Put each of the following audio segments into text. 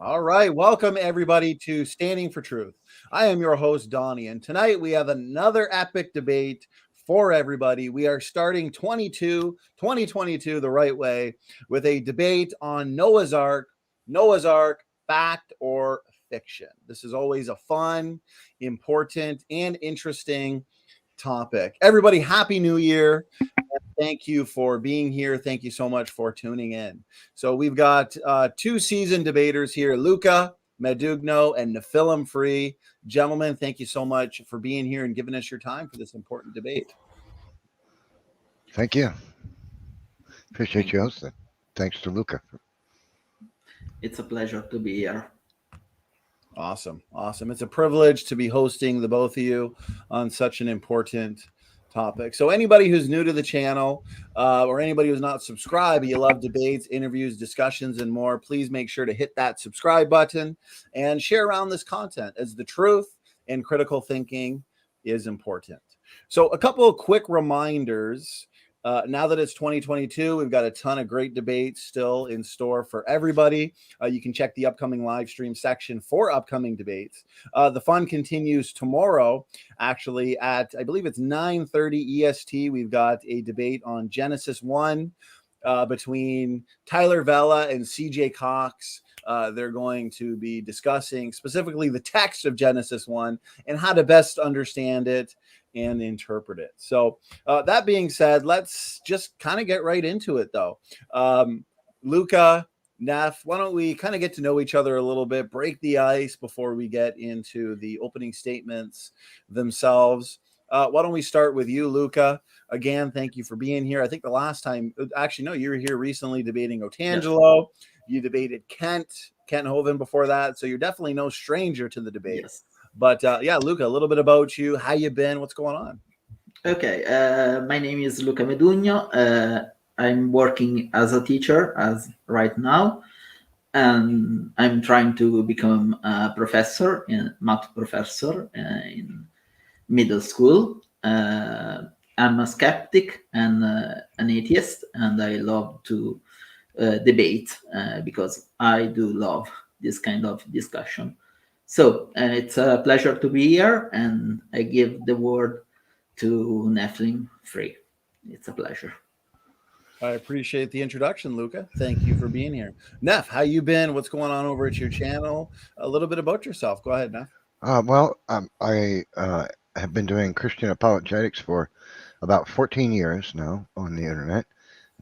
All right. Welcome, everybody, to Standing for Truth. I am your host, Donnie, and tonight we have another epic debate for everybody. We are starting 2022 the right way with a debate on Noah's Ark, fact or fiction. This is always a fun, important, and interesting topic. Everybody, Happy New Year. Thank you for being here. Thank you so much for tuning in. So we've got two seasoned debaters here, Luca Medugno and NephilimFree. Gentlemen, thank you so much for being here and giving us your time for this important debate. Thank you. Appreciate you hosting. Thanks to Luca. It's a pleasure to be here. Awesome. It's a privilege to be hosting the both of you on such an important topic. So anybody who's new to the channel or anybody who's not subscribed, you love debates, interviews, discussions, and more, please make sure to hit that subscribe button and share around this content, as the truth and critical thinking is important. So a couple of quick reminders. Now that it's 2022, we've got a ton of great debates still in store for everybody. You can check the upcoming live stream section for upcoming debates. The fun continues tomorrow, actually, at, I believe it's 9:30 EST. We've got a debate on Genesis 1 between Tyler Vela and CJ Cox. They're going to be discussing specifically the text of Genesis 1 and how to best understand it and interpret it. So that being said, let's just kind of get right into it, though. Luca, Neff, why don't we kind of get to know each other a little bit, break the ice before we get into the opening statements themselves. Why don't we start with you, Luca? Again, thank you for being here. I think the last time, actually, no, you were here recently debating Otangelo. Yes. You debated Kent Hovind before that. So you're definitely no stranger to the debate. Yes. But yeah, Luca, a little bit about you, how you been, what's going on? Okay, my name is Luca Medugno. I'm working as a teacher as right now, and I'm trying to become a professor, math professor in middle school. I'm a skeptic and an atheist, and I love to debate because I do love this kind of discussion. So it's a pleasure to be here, and I give the word to NephilimFree. It's a pleasure. I appreciate the introduction, Luca. Thank you for being here. Neff, how you been? What's going on over at your channel? A little bit about yourself. Go ahead, Neff. I have been doing Christian apologetics for about 14 years now on the internet,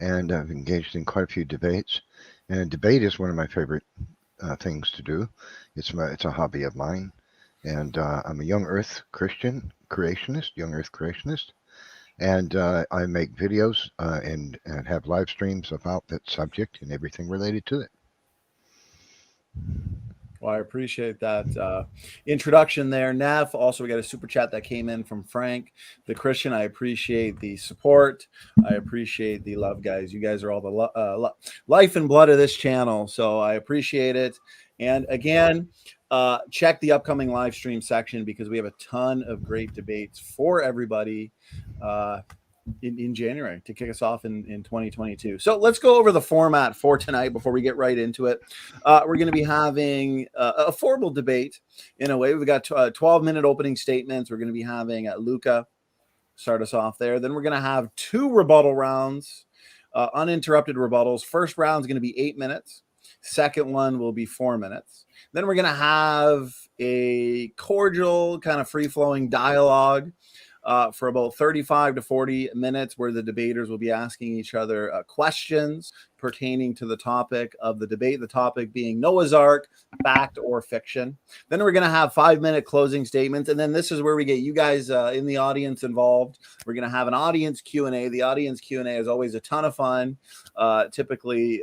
and I've engaged in quite a few debates. And debate is one of my favorite things to do. It's a hobby of mine, and I'm a young Earth Creationist, and I make videos and have live streams about that subject and everything related to it. Well, I appreciate that introduction there, Neff. Also, we got a super chat that came in from Frank, the Christian. I appreciate the support. I appreciate the love, guys. You guys are all the life and blood of this channel, so I appreciate it. And again, check the upcoming live stream section because we have a ton of great debates for everybody in January to kick us off in 2022. So let's go over the format for tonight before we get right into it. We're going to be having a formal debate in a way. We've got 12-minute opening statements. We're going to be having Luca start us off there. Then we're going to have two rebuttal rounds, uninterrupted rebuttals. First round is going to be 8 minutes. Second one will be 4 minutes. Then we're going to have a cordial, kind of free-flowing dialogue for about 35 to 40 minutes where the debaters will be asking each other questions pertaining to the topic of the debate, the topic being Noah's Ark, fact or fiction. Then we're going to have 5-minute closing statements. And then this is where we get you guys in the audience involved. We're going to have an audience Q&A. The audience Q&A is always a ton of fun. Typically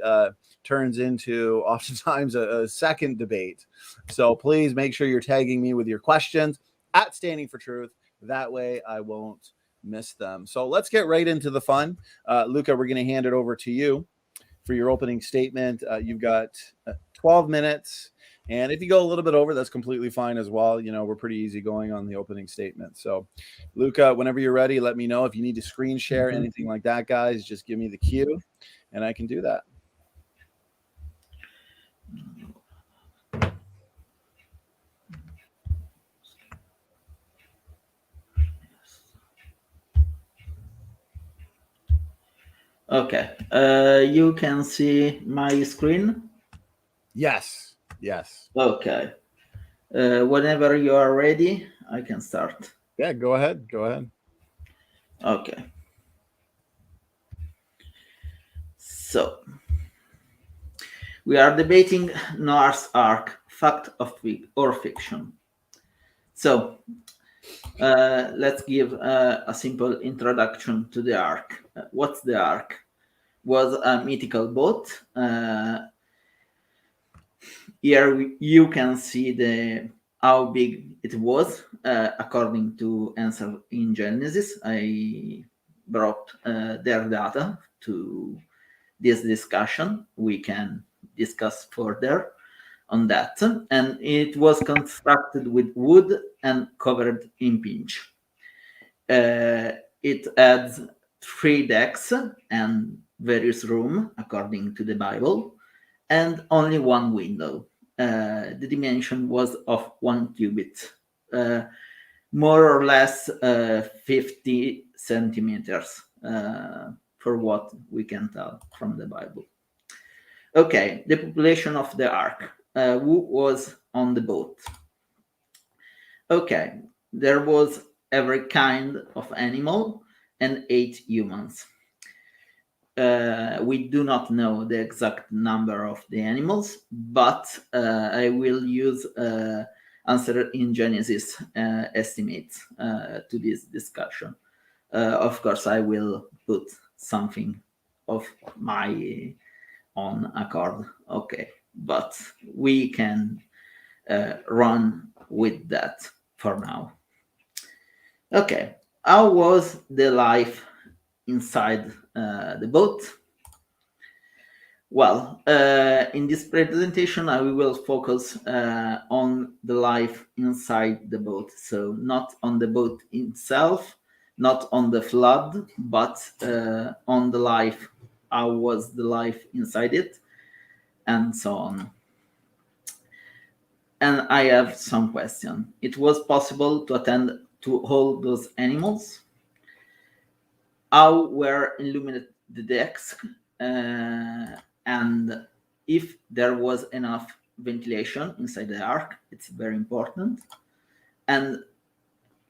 turns into oftentimes a second debate. So please make sure you're tagging me with your questions at Standing for Truth. That way I won't miss them. So let's get right into the fun. Luca, we're going to hand it over to you for your opening statement. You've got 12 minutes. And if you go a little bit over, that's completely fine as well. You know, we're pretty easy going on the opening statement. So, Luca, whenever you're ready, let me know. If you need to screen share, anything like that, guys, just give me the cue and I can do that. Okay. You can see my screen. Yes. Yes. Okay. Whenever you are ready, I can start. Yeah, go ahead. Go ahead. Okay. So we are debating Noah's Ark, fact or fiction. So let's give a simple introduction to the Ark. What's the Ark? Was a mythical boat. Here you can see how big it was according to answer in Genesis. I brought their data to this discussion. We can discuss further on that. And it was constructed with wood and covered in pitch. It adds 3 decks and various rooms according to the Bible, and only one window. The dimension was of 1 cubit, more or less 50 centimeters, for what we can tell from the Bible. Okay, the population of the ark. Who was on the boat? Okay, there was every kind of animal and 8 humans. We do not know the exact number of the animals, but I will use answer in Genesis estimates to this discussion. Of course, I will put something of my own accord. Okay, but we can run with that for now. Okay, how was the life inside the boat? Well, in this presentation, I will focus on the life inside the boat. So not on the boat itself, not on the flood, but on the life. How was the life inside it, and so on. And I have some questions. It was possible to attend to all those animals? How were illuminated the decks? And if there was enough ventilation inside the ark, it's very important. And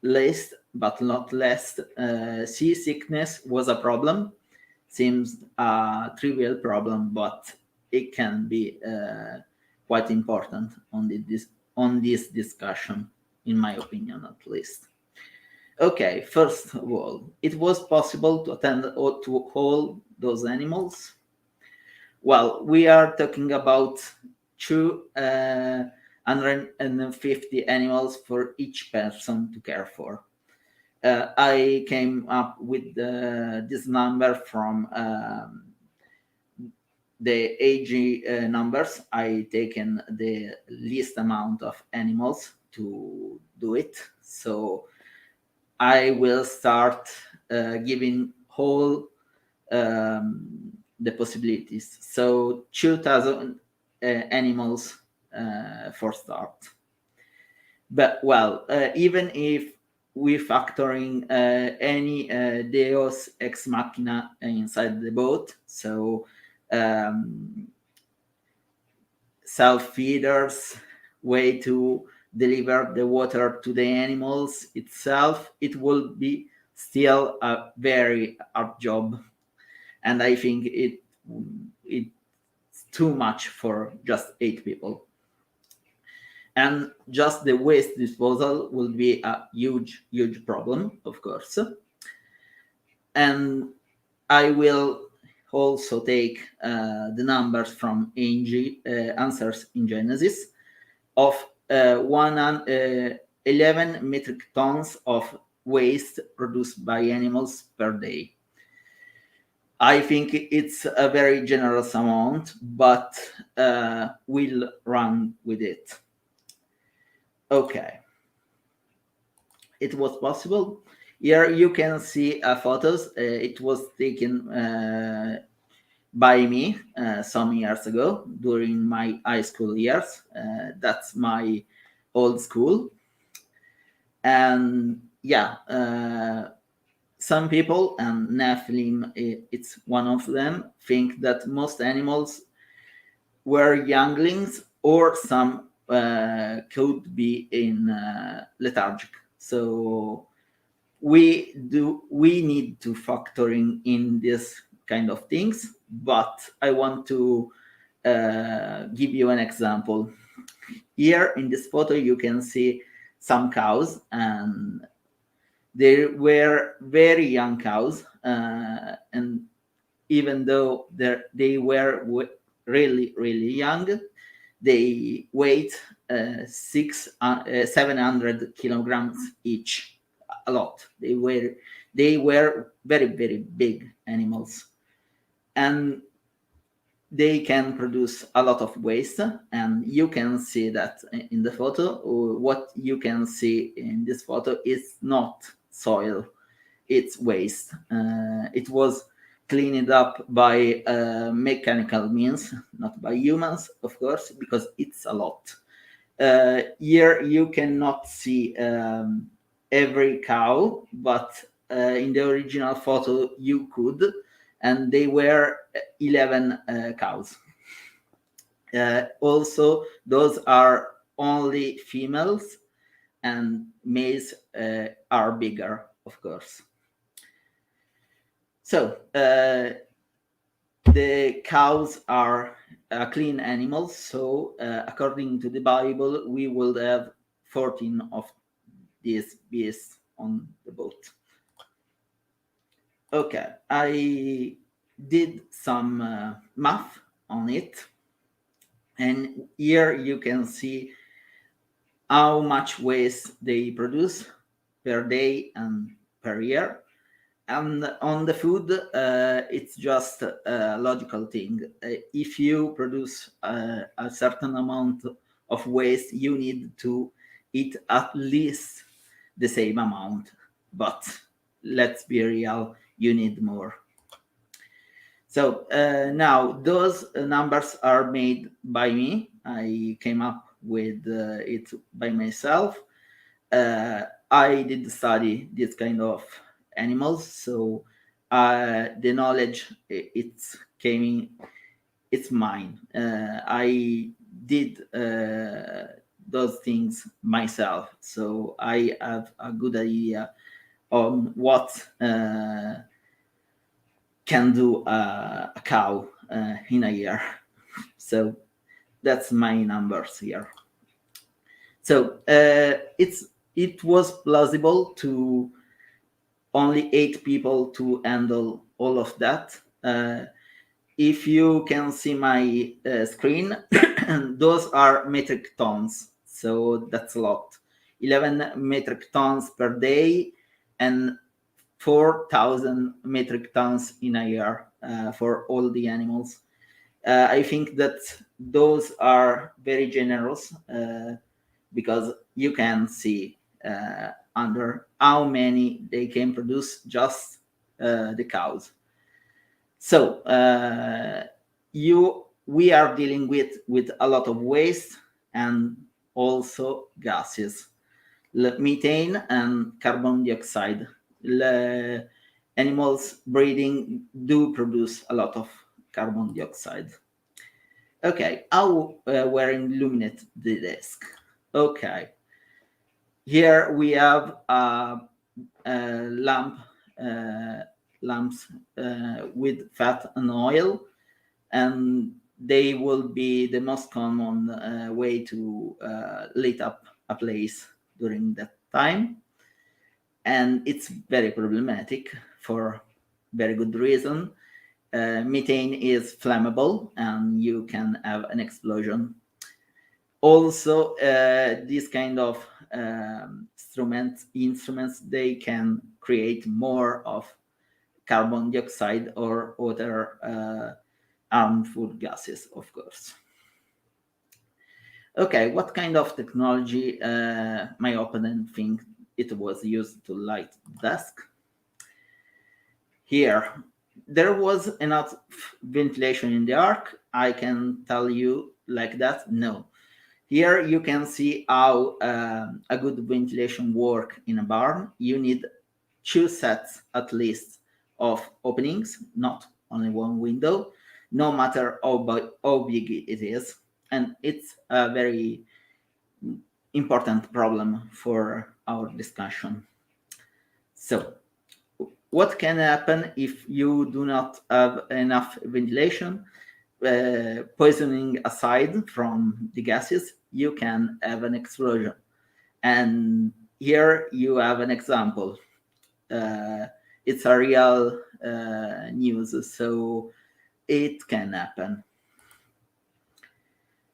last but not least, seasickness was a problem. Seems a trivial problem, but it can be quite important on this discussion, in my opinion, at least. Okay, first of all, it was possible to attend to all those animals. Well, we are talking about 250 animals for each person to care for. I came up with this number from the AG numbers. I taken the least amount of animals to do it. So I will start giving whole the possibilities. So 2,000 animals for start. But well, even if we factoring any Deus ex machina inside the boat, so self-feeders, way to deliver the water to the animals itself, it will be still a very hard job. And I think it's too much for just 8 people. And just the waste disposal will be a huge, huge problem, of course. And I will also take the numbers from answers in Genesis of 11 metric tons of waste produced by animals per day. I think it's a very generous amount, but we'll run with it. Okay. It was possible. Here you can see photos. It was taken by me some years ago during my high school years. That's my old school. And yeah, some people, and Nephilim, it's one of them, think that most animals were younglings, or some could be in lethargic. So we need to factor in this kind of things. But I want to give you an example. Here in this photo, you can see some cows, and they were very young cows, and even though they were really young, they weighed 700 kilograms each. A lot. They were very big animals, and they can produce a lot of waste. And you can see that in the photo. What you can see in this photo is not soil, it's waste. It was cleaned up by mechanical means, not by humans, of course, because it's a lot. Here you cannot see every cow, but in the original photo you could, and they were 11 cows. Also, those are only females, and males are bigger, of course. So the cows are clean animals. So according to the Bible, we will have 14 of these beasts on the boat. Okay, I did some math on it, and here you can see how much waste they produce per day and per year. And on the food, it's just a logical thing. If you produce a certain amount of waste, you need to eat at least the same amount. But let's be real, you need more. So now those numbers are made by me. I came up with it by myself. I did study this kind of animals, so the knowledge it's mine. I did those things myself, so I have a good idea on what can do a cow in a year. So that's my numbers here. So it was plausible to only 8 people to handle all of that. If you can see my screen, those are metric tons. So that's a lot. 11 metric tons per day and 4,000 metric tons in a year for all the animals. I think that those are very generous because you can see under how many they can produce just the cows. So we are dealing with a lot of waste and also gases, methane and carbon dioxide. Animals breeding do produce a lot of carbon dioxide. Okay, how we're illuminate the desk. Okay, here we have lamps with fat and oil, and they will be the most common way to light up a place during that time. And it's very problematic for very good reason. Methane is flammable and you can have an explosion. Also, these kind of instruments, they can create more of carbon dioxide or other harmful gases, of course. Okay, what kind of technology my opponent think it was used to light the desk? Here, there was enough ventilation in the ark. I can tell you like that, no. Here you can see how a good ventilation work in a barn. You need 2 sets at least of openings, not only one window, no matter how big it is. And it's a very important problem for our discussion. So, what can happen if you do not have enough ventilation? Poisoning aside from the gases, you can have an explosion. And here you have an example. It's a real news, so it can happen.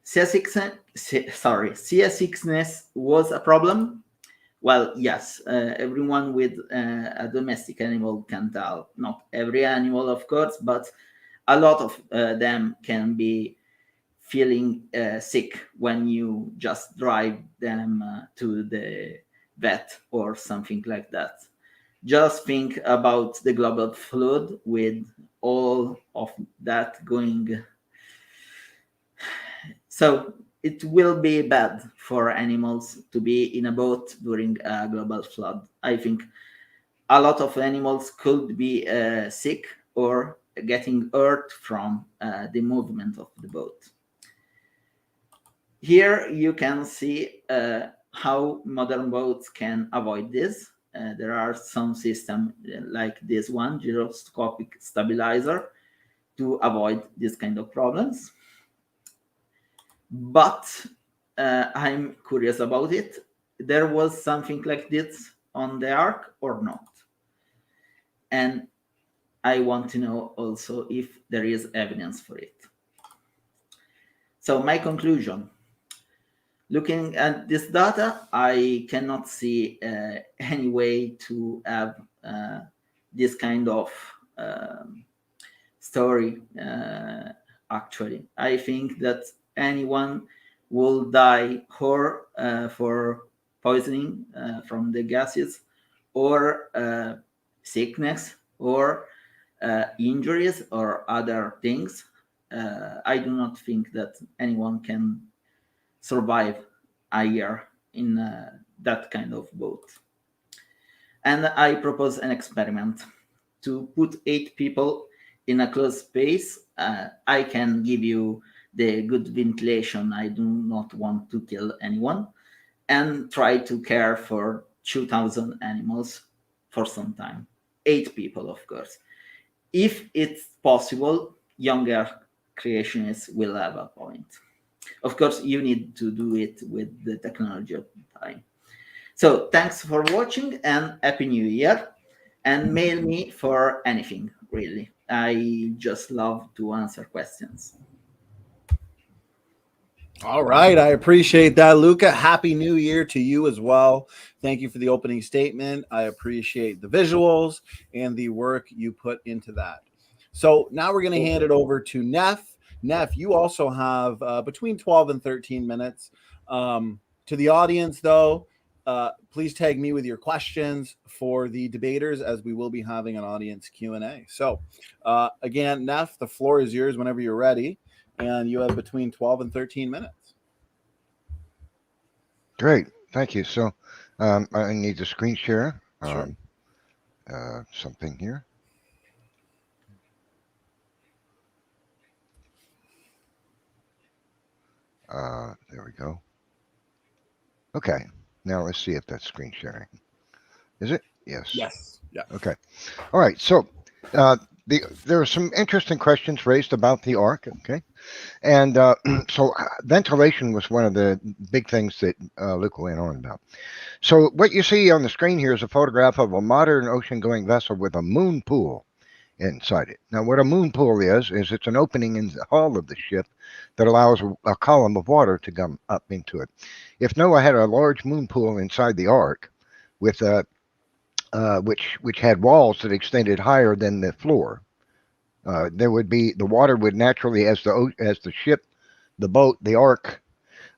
Seasickness was a problem. Well, yes, everyone with a domestic animal can tell. Not every animal, of course, but a lot of them can be feeling sick when you just drive them to the vet or something like that. Just think about the global flood with all of that going. So it will be bad for animals to be in a boat during a global flood. I think a lot of animals could be sick or getting hurt from the movement of the boat. Here you can see how modern boats can avoid this. There are some systems like this one, gyroscopic stabilizer, to avoid this kind of problems. But I'm curious about it. There was something like this on the Ark or not? And I want to know also if there is evidence for it. So my conclusion, looking at this data, I cannot see any way to have this kind of story. Actually, I think that anyone will die or for poisoning from the gases, or sickness, or injuries, or other things. I do not think that anyone can survive a year in that kind of boat. And I propose an experiment to put 8 people in a closed space. I can give you the good ventilation. I do not want to kill anyone, and try to care for 2,000 animals for some time. 8 people, of course. If it's possible, younger creationists will have a point. Of course, you need to do it with the technology of the time. So thanks for watching, and Happy New Year. And mail me for anything, really. I just love to answer questions. All right. I appreciate that, Luca. Happy New Year to you as well. Thank you for the opening statement. I appreciate the visuals and the work you put into that. So now we're going to hand it over to Neff. Neff, you also have between 12 and 13 minutes. To the audience, though, please tag me with your questions for the debaters, as we will be having an audience Q&A. So again, Neff, the floor is yours whenever you're ready. And you have between 12 and 13 minutes. Great. Thank you. So I need to screen share Sure. something here. There we go. Okay. Now let's see if that's screen sharing. Is it? Yes. Yes. Yeah. Okay. All right. So there were some interesting questions raised about the Ark. Okay. And so ventilation was one of the big things that Luca went on about. So what you see on the screen here is a photograph of a modern ocean-going vessel with a moon pool inside it. Now, what a moon pool is it's an opening in the hull of the ship that allows a column of water to come up into it. If Noah had a large moon pool inside the Ark, with which had walls that extended higher than the floor, there would be the water would naturally, as the ship, the boat, the Ark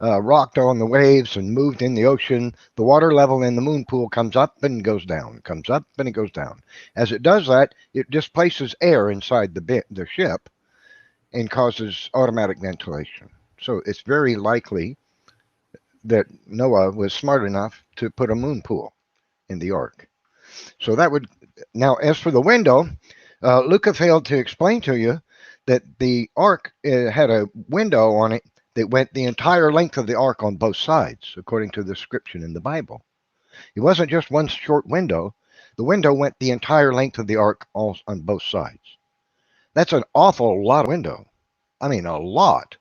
rocked on the waves and moved in the ocean, the water level in the moon pool comes up and goes down, comes up and it goes down. As it does that, it displaces air inside the ship and causes automatic ventilation. So it's very likely that Noah was smart enough to put a moon pool in the Ark. So that would, now as for the window, Luca failed to explain to you that the ark had a window on it that went the entire length of the ark on both sides, according to the description in the Bible. It wasn't just one short window. The window went the entire length of the ark all on both sides. That's an awful lot of window. I mean, a lot.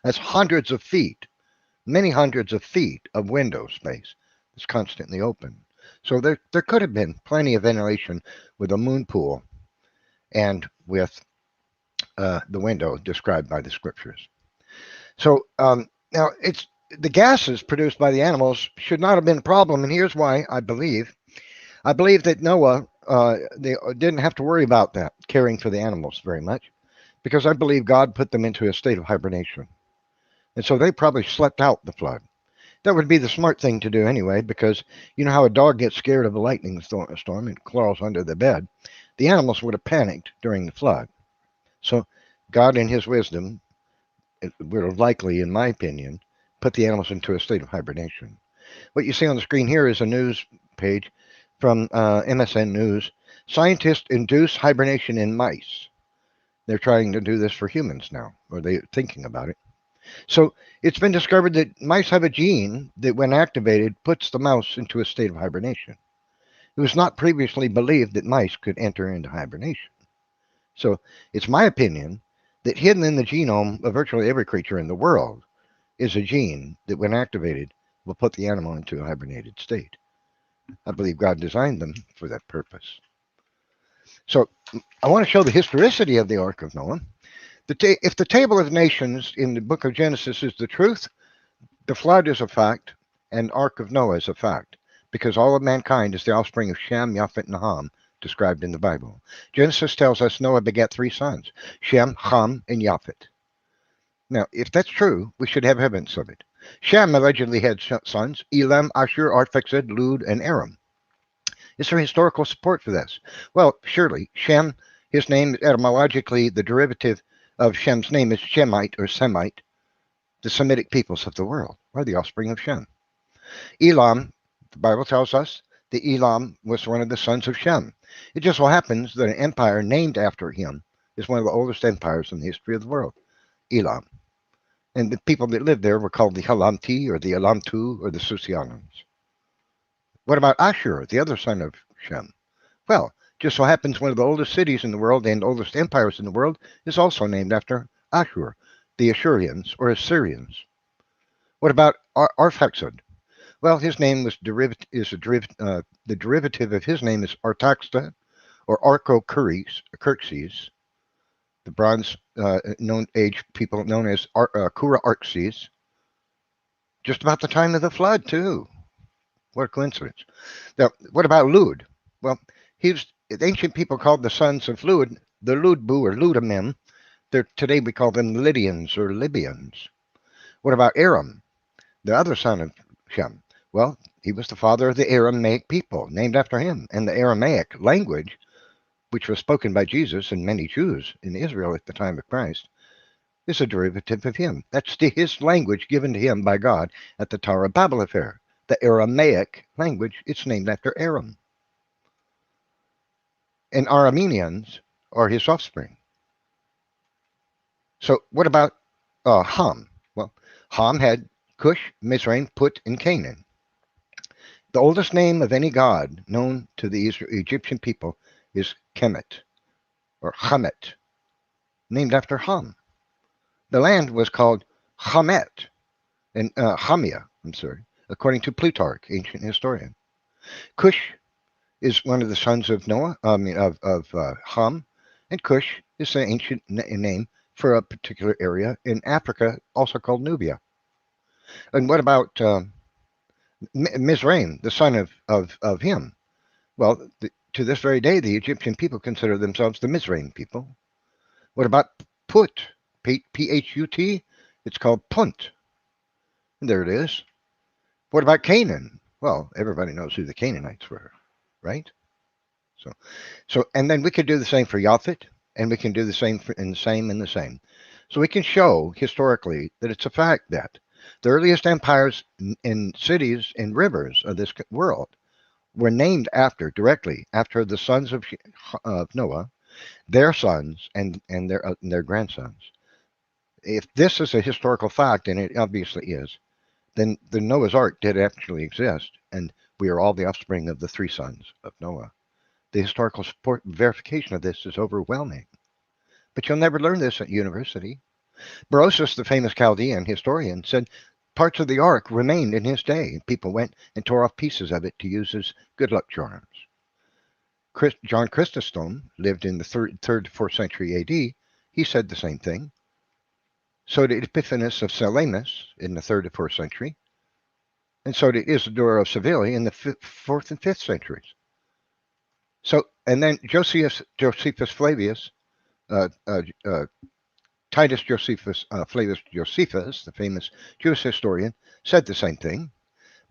That's hundreds of feet, many hundreds of feet of window space. It's constantly open. So there could have been plenty of ventilation with a moon pool and with the window described by the scriptures. So now it's the gases produced by the animals should not have been a problem, and here's why I believe. I believe that Noah, they didn't have to worry about that, caring for the animals very much, because I believe God put them into a state of hibernation. And so they probably slept out the flood. That would be the smart thing to do anyway, because you know how a dog gets scared of a lightning storm and crawls under the bed. The animals would have panicked during the flood. So God, in his wisdom, would have likely, in my opinion, put the animals into a state of hibernation. What you see on the screen here is a news page from MSN News. Scientists induce hibernation in mice. They're trying to do this for humans now, or they're thinking about it. So it's been discovered that mice have a gene that, when activated, puts the mouse into a state of hibernation. It was not previously believed that mice could enter into hibernation. So it's my opinion that hidden in the genome of virtually every creature in the world is a gene that, when activated, will put the animal into a hibernated state. I believe God designed them for that purpose. So I want to show the historicity of the Ark of Noah. If the table of nations in the book of Genesis is the truth, the flood is a fact, and Ark of Noah is a fact, because all of mankind is the offspring of Shem, Japheth, and Ham, described in the Bible. Genesis tells us Noah begat 3 sons, Shem, Ham, and Japheth. Now, if that's true, we should have evidence of it. Shem allegedly had sons, Elam, Ashur, Arphaxad, Lud, and Aram. Is there historical support for this? Well, surely. Shem, his name, etymologically, the derivative of Shem's name is Shemite or Semite. The Semitic peoples of the world are the offspring of Shem. Elam, the Bible tells us that Elam was one of the sons of Shem. It just so happens that an empire named after him is one of the oldest empires in the history of the world, Elam. And the people that lived there were called the Halamti or the Elamtu or the Susianans. What about Ashur, the other son of Shem? Well, just so happens one of the oldest cities in the world and oldest empires in the world is also named after Ashur, the Ashurians or Assyrians. What about Arphaxad? Well, his name was the derivative of his name is Artaxta or Archokerxes, the Bronze Age people known as Kura Arxes. Just about the time of the flood, too. What a coincidence. Now, what about Lud? Well, the ancient people called the sons of Lud the Ludbu or Ludamim. Today we call them Lydians or Libyans. What about Aram, the other son of Shem? Well, he was the father of the Aramaic people, named after him. And the Aramaic language, which was spoken by Jesus and many Jews in Israel at the time of Christ, is a derivative of him. That's his language given to him by God at the Tower of Babel affair. The Aramaic language, it's named after Aram. And Arameans are his offspring. So what about Ham? Well, Ham had Cush, Mizraim, Put, and Canaan. The oldest name of any god known to the Egyptian people is Kemet, or Hamet, named after Ham. The land was called Hamet, and Hamia, according to Plutarch, ancient historian. Cush is one of the sons of Noah, of Ham, and Cush is the ancient name for a particular area in Africa, also called Nubia. And what about Mizraim, the son of him? Well, to this very day, the Egyptian people consider themselves the Mizraim people. What about Put, P-H-U-T? It's called Punt. And there it is. What about Canaan? Well, everybody knows who the Canaanites were, right? So, and then we could do the same for Japheth, and we can do the same for the same. So we can show historically that it's a fact that the earliest empires in cities and rivers of this world were named directly after the sons of Noah, their sons, and their grandsons. If this is a historical fact, and it obviously is, then the Noah's Ark did actually exist, and we are all the offspring of the three sons of Noah. The historical verification of this is overwhelming. But you'll never learn this at university. Berosus, the famous Chaldean historian, said parts of the ark remained in his day. People went and tore off pieces of it to use as good luck charms. John Chrysostom lived in the 3rd to 4th century AD. He said the same thing. So did Epiphanes of Salamis in the 3rd to 4th century. And so did Isidore of Seville in the 4th and 5th centuries. So, and then Josephus Flavius, Titus Josephus Flavius Josephus, the famous Jewish historian, said the same thing.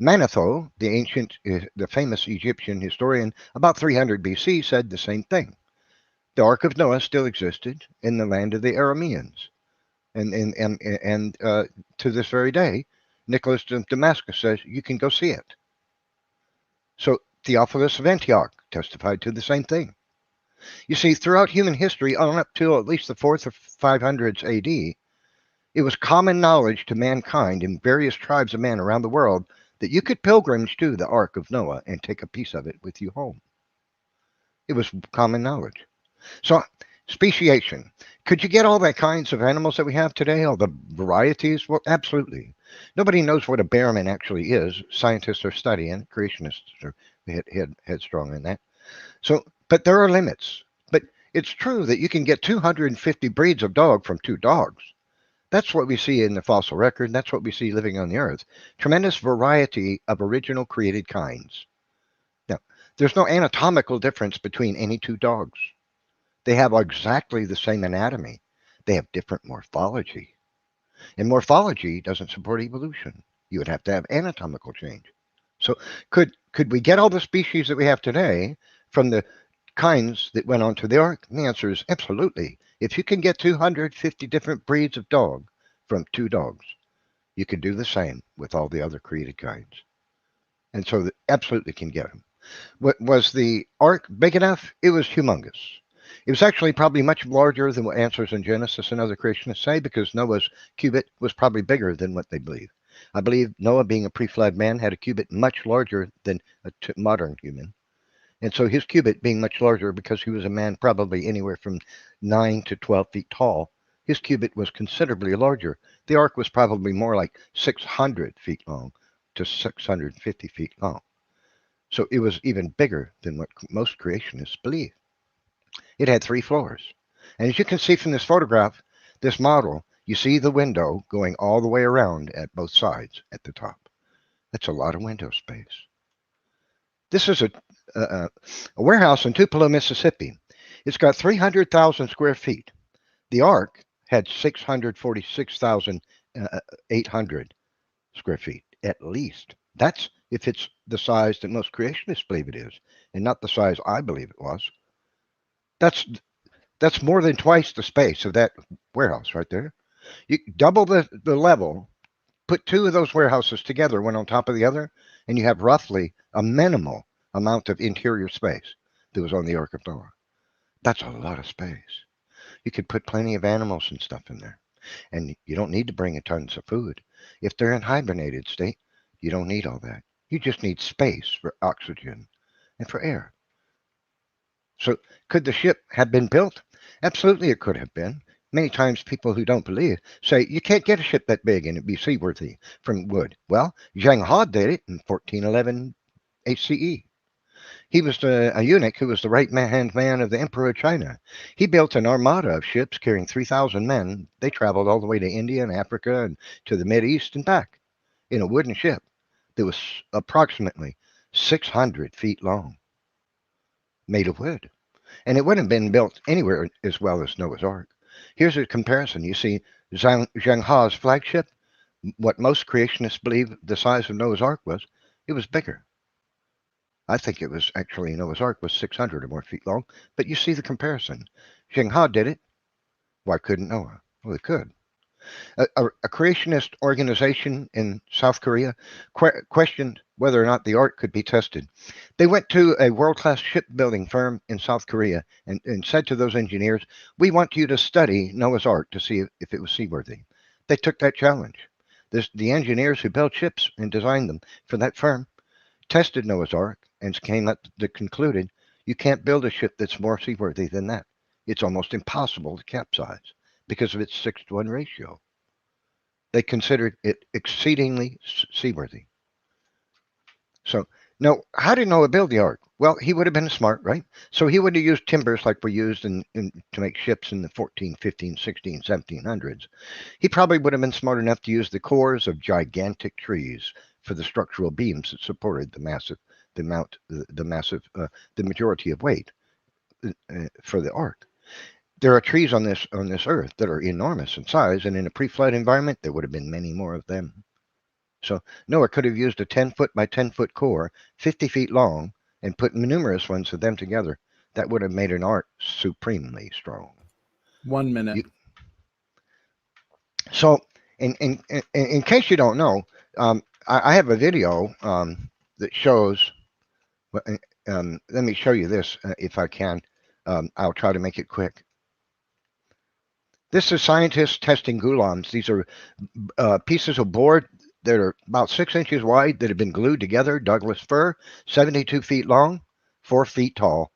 Manetho, the famous Egyptian historian, about 300 BC, said the same thing. The Ark of Noah still existed in the land of the Arameans, and to this very day, Nicholas of Damascus says you can go see it. So Theophilus of Antioch testified to the same thing. You see, throughout human history, on up to at least the 4th or 500s AD, it was common knowledge to mankind in various tribes of man around the world that you could pilgrimage to the Ark of Noah and take a piece of it with you home. It was common knowledge. So, speciation. Could you get all the kinds of animals that we have today, all the varieties? Well, absolutely. Nobody knows what a bearman actually is. Scientists are studying, creationists are headstrong in that. So, but there are limits. But it's true that you can get 250 breeds of dog from 2 dogs. That's what we see in the fossil record. That's what we see living on the earth. Tremendous variety of original created kinds. Now, there's no anatomical difference between any 2 dogs. They have exactly the same anatomy. They have different morphology. And morphology doesn't support evolution. You would have to have anatomical change. So could we get all the species that we have today from the kinds that went onto the ark? And the answer is absolutely. If you can get 250 different breeds of dog from 2 dogs, you can do the same with all the other created kinds. And so absolutely can get them. Was the ark big enough? It was humongous. It was actually probably much larger than what answers in Genesis and other creationists say, because Noah's cubit was probably bigger than what they believe. I believe Noah, being a pre-flood man, had a cubit much larger than a modern human. And so his cubit being much larger, because he was a man probably anywhere from 9 to 12 feet tall, his cubit was considerably larger. The ark was probably more like 600 feet long to 650 feet long. So it was even bigger than what most creationists believe. It had 3 floors. And as you can see from this photograph, this model, you see the window going all the way around at both sides at the top. That's a lot of window space. This is a warehouse in Tupelo, Mississippi. It's got 300,000 square feet. The ark had 646,800 square feet, at least. That's if it's the size that most creationists believe it is, and not the size I believe it was. That's more than twice the space of that warehouse right there. You double the level, put 2 of those warehouses together, one on top of the other, and you have roughly a minimal amount of interior space that was on the Ark of Noah. That's a lot of space. You could put plenty of animals and stuff in there. And you don't need to bring in tons of food. If they're in hibernated state, you don't need all that. You just need space for oxygen and for air. So could the ship have been built? Absolutely it could have been. Many times people who don't believe say you can't get a ship that big and it'd be seaworthy from wood. Well, Zheng He did it in 1411 HCE. He was a eunuch who was the right-hand man of the Emperor of China. He built an armada of ships carrying 3,000 men. They traveled all the way to India and Africa and to the Mideast and back in a wooden ship that was approximately 600 feet long, made of wood. And it wouldn't have been built anywhere as well as Noah's Ark. Here's a comparison. You see Zheng He's flagship, what most creationists believe the size of Noah's Ark was, it was bigger. I think it was actually Noah's Ark was 600 or more feet long, but you see the comparison. Zheng He did it. Why couldn't Noah? Well, it could. A creationist organization in South Korea questioned whether or not the Ark could be tested. They went to a world-class shipbuilding firm in South Korea and said to those engineers, we want you to study Noah's Ark to see if it was seaworthy. They took that challenge. The engineers who built ships and designed them for that firm tested Noah's Ark and came up to concluded you can't build a ship that's more seaworthy than that. It's almost impossible to capsize because of its 6-to-1 ratio. They considered it exceedingly seaworthy. So, now, how did Noah build the ark? Well, he would have been smart, right? So he would have used timbers like were used to make ships in the 14, 15, 16, 1700s. He probably would have been smart enough to use the cores of gigantic trees for the structural beams that supported the majority of weight for the ark. There are trees on this earth that are enormous in size, and in a pre-flood environment, there would have been many more of them. So Noah could have used a 10-foot by 10-foot core, 50 feet long, and put numerous ones of them together. That would have made an ark supremely strong. 1 minute. So, in case you don't know, I have a video that shows. Let me show you this if I can. I'll try to make it quick. This is scientists testing gulams. These are pieces of board that are about 6 inches wide that have been glued together, Douglas fir, 72 feet long, 4 feet tall,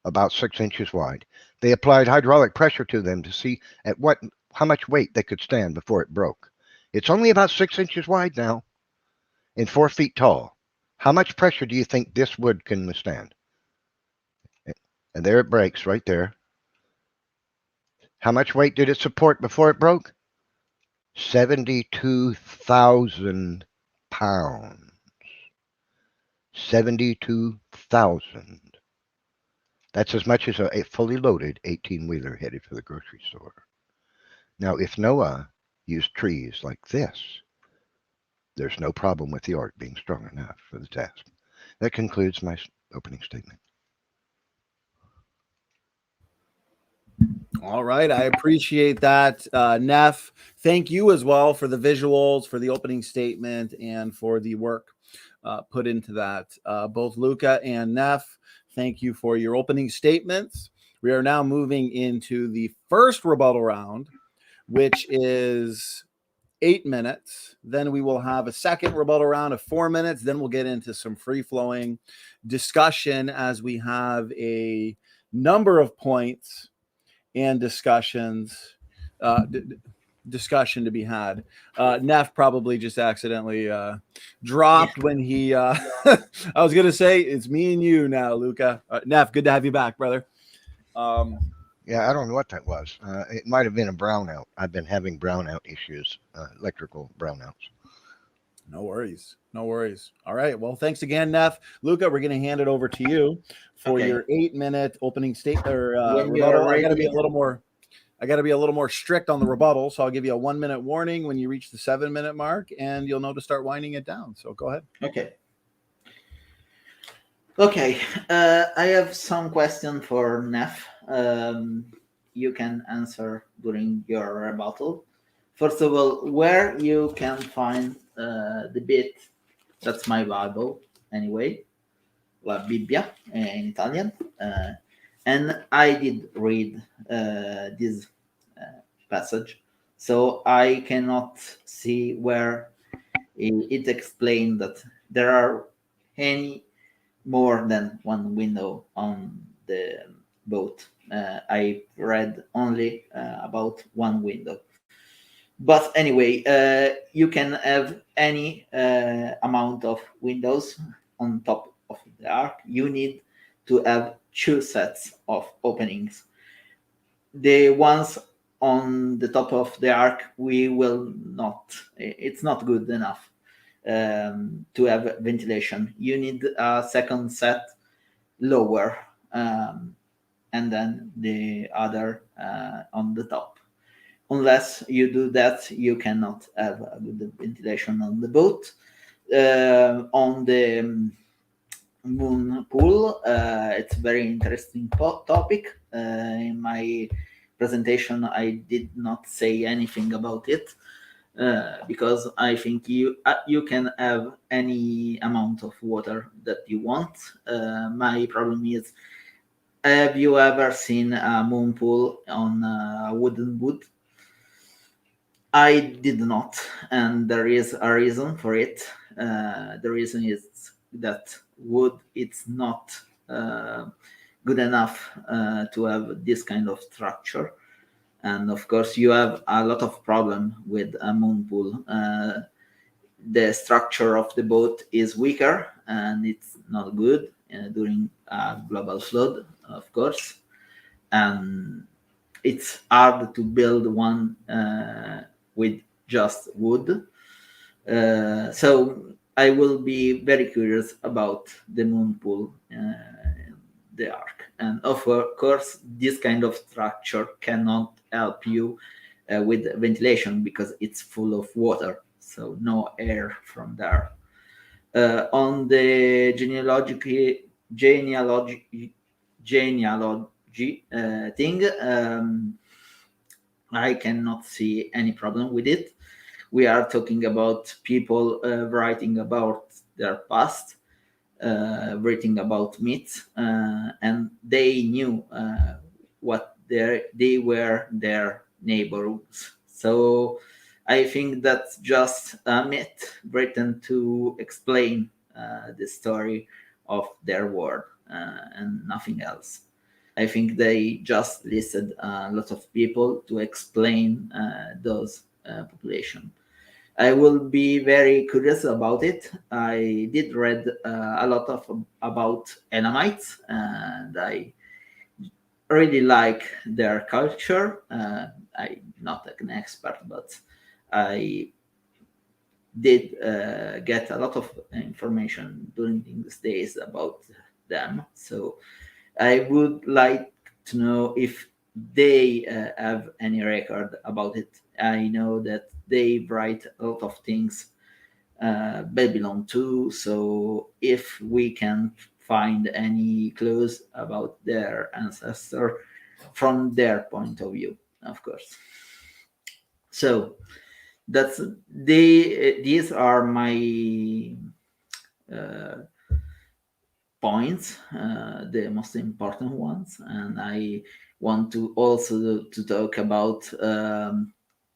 about 6 inches wide. They applied hydraulic pressure to them to see at how much weight they could stand before it broke. It's only about 6 inches wide now and 4 feet tall. How much pressure do you think this wood can withstand? And there it breaks right there. How much weight did it support before it broke? 72,000 pounds. 72,000. That's as much as a fully loaded 18-wheeler headed for the grocery store. Now, if Noah used trees like this, there's no problem with the ark being strong enough for the task. That concludes my opening statement. All right. I appreciate that, Neff. Thank you as well for the visuals, for the opening statement, and for the work put into that. Both Luca and Neff, thank you for your opening statements. We are now moving into the first rebuttal round, which is 8 minutes. Then we will have a second rebuttal round of 4 minutes. Then we'll get into some free-flowing discussion as we have a number of points and discussion to be had. Neff probably just accidentally dropped when he I was gonna say it's me and you now, Luca. Neff, good to have you back, brother. Yeah, I don't know what that was. It might have been a brownout. I've been having brownout issues, electrical brownouts. No worries. All right. Well, thanks again, Neff. Luca, we're going to hand it over to you for your 8-minute opening statement or rebuttal. I got to be a little more strict on the rebuttal, so I'll give you a 1-minute warning when you reach the 7-minute mark, and you'll know to start winding it down. So go ahead. Okay. I have some question for Neff. You can answer during your rebuttal. First of all, where you can find the bit, that's my Bible anyway, La Bibbia in Italian, and I did read this passage, so I cannot see where it explained that there are any more than one window on the boat. I read only about one window. But anyway, you can have any amount of windows on top of the ark. You need to have 2 sets of openings. The ones on the top of the ark, it's not good enough to have ventilation. You need a second set lower, and then the other on the top. Unless you do that, you cannot have a good ventilation on the boat. On the moon pool, it's a very interesting topic. In my presentation, I did not say anything about it. because I think you can have any amount of water that you want. My problem is, have you ever seen a moon pool on a wooden boot? I did not, and there is a reason for it. The reason is that wood it's not good enough to have this kind of structure, and of course you have a lot of problem with a moon pool. The structure of the boat is weaker, and it's not good during a global flood, of course, and it's hard to build one with just wood. So I will be very curious about the moon pool, the ark, and of course this kind of structure cannot help you with ventilation because it's full of water, so no air from there. On the genealogy thing, I cannot see any problem with it. We are talking about people writing about their past, writing about myths, and they knew what they were their neighborhoods. So I think that's just a myth written to explain the story of their world and nothing else. I think they just listed a lot of people to explain those population. I will be very curious about it. I did read a lot of about Elamites, and I really like their culture. I'm not an expert, but I did get a lot of information during these days about them. So I would like to know if they have any record about it. I know that they write a lot of things Babylon too. So if we can find any clues about their ancestor from their point of view, of course. So that's these are my points, the most important ones, and I want to also to talk about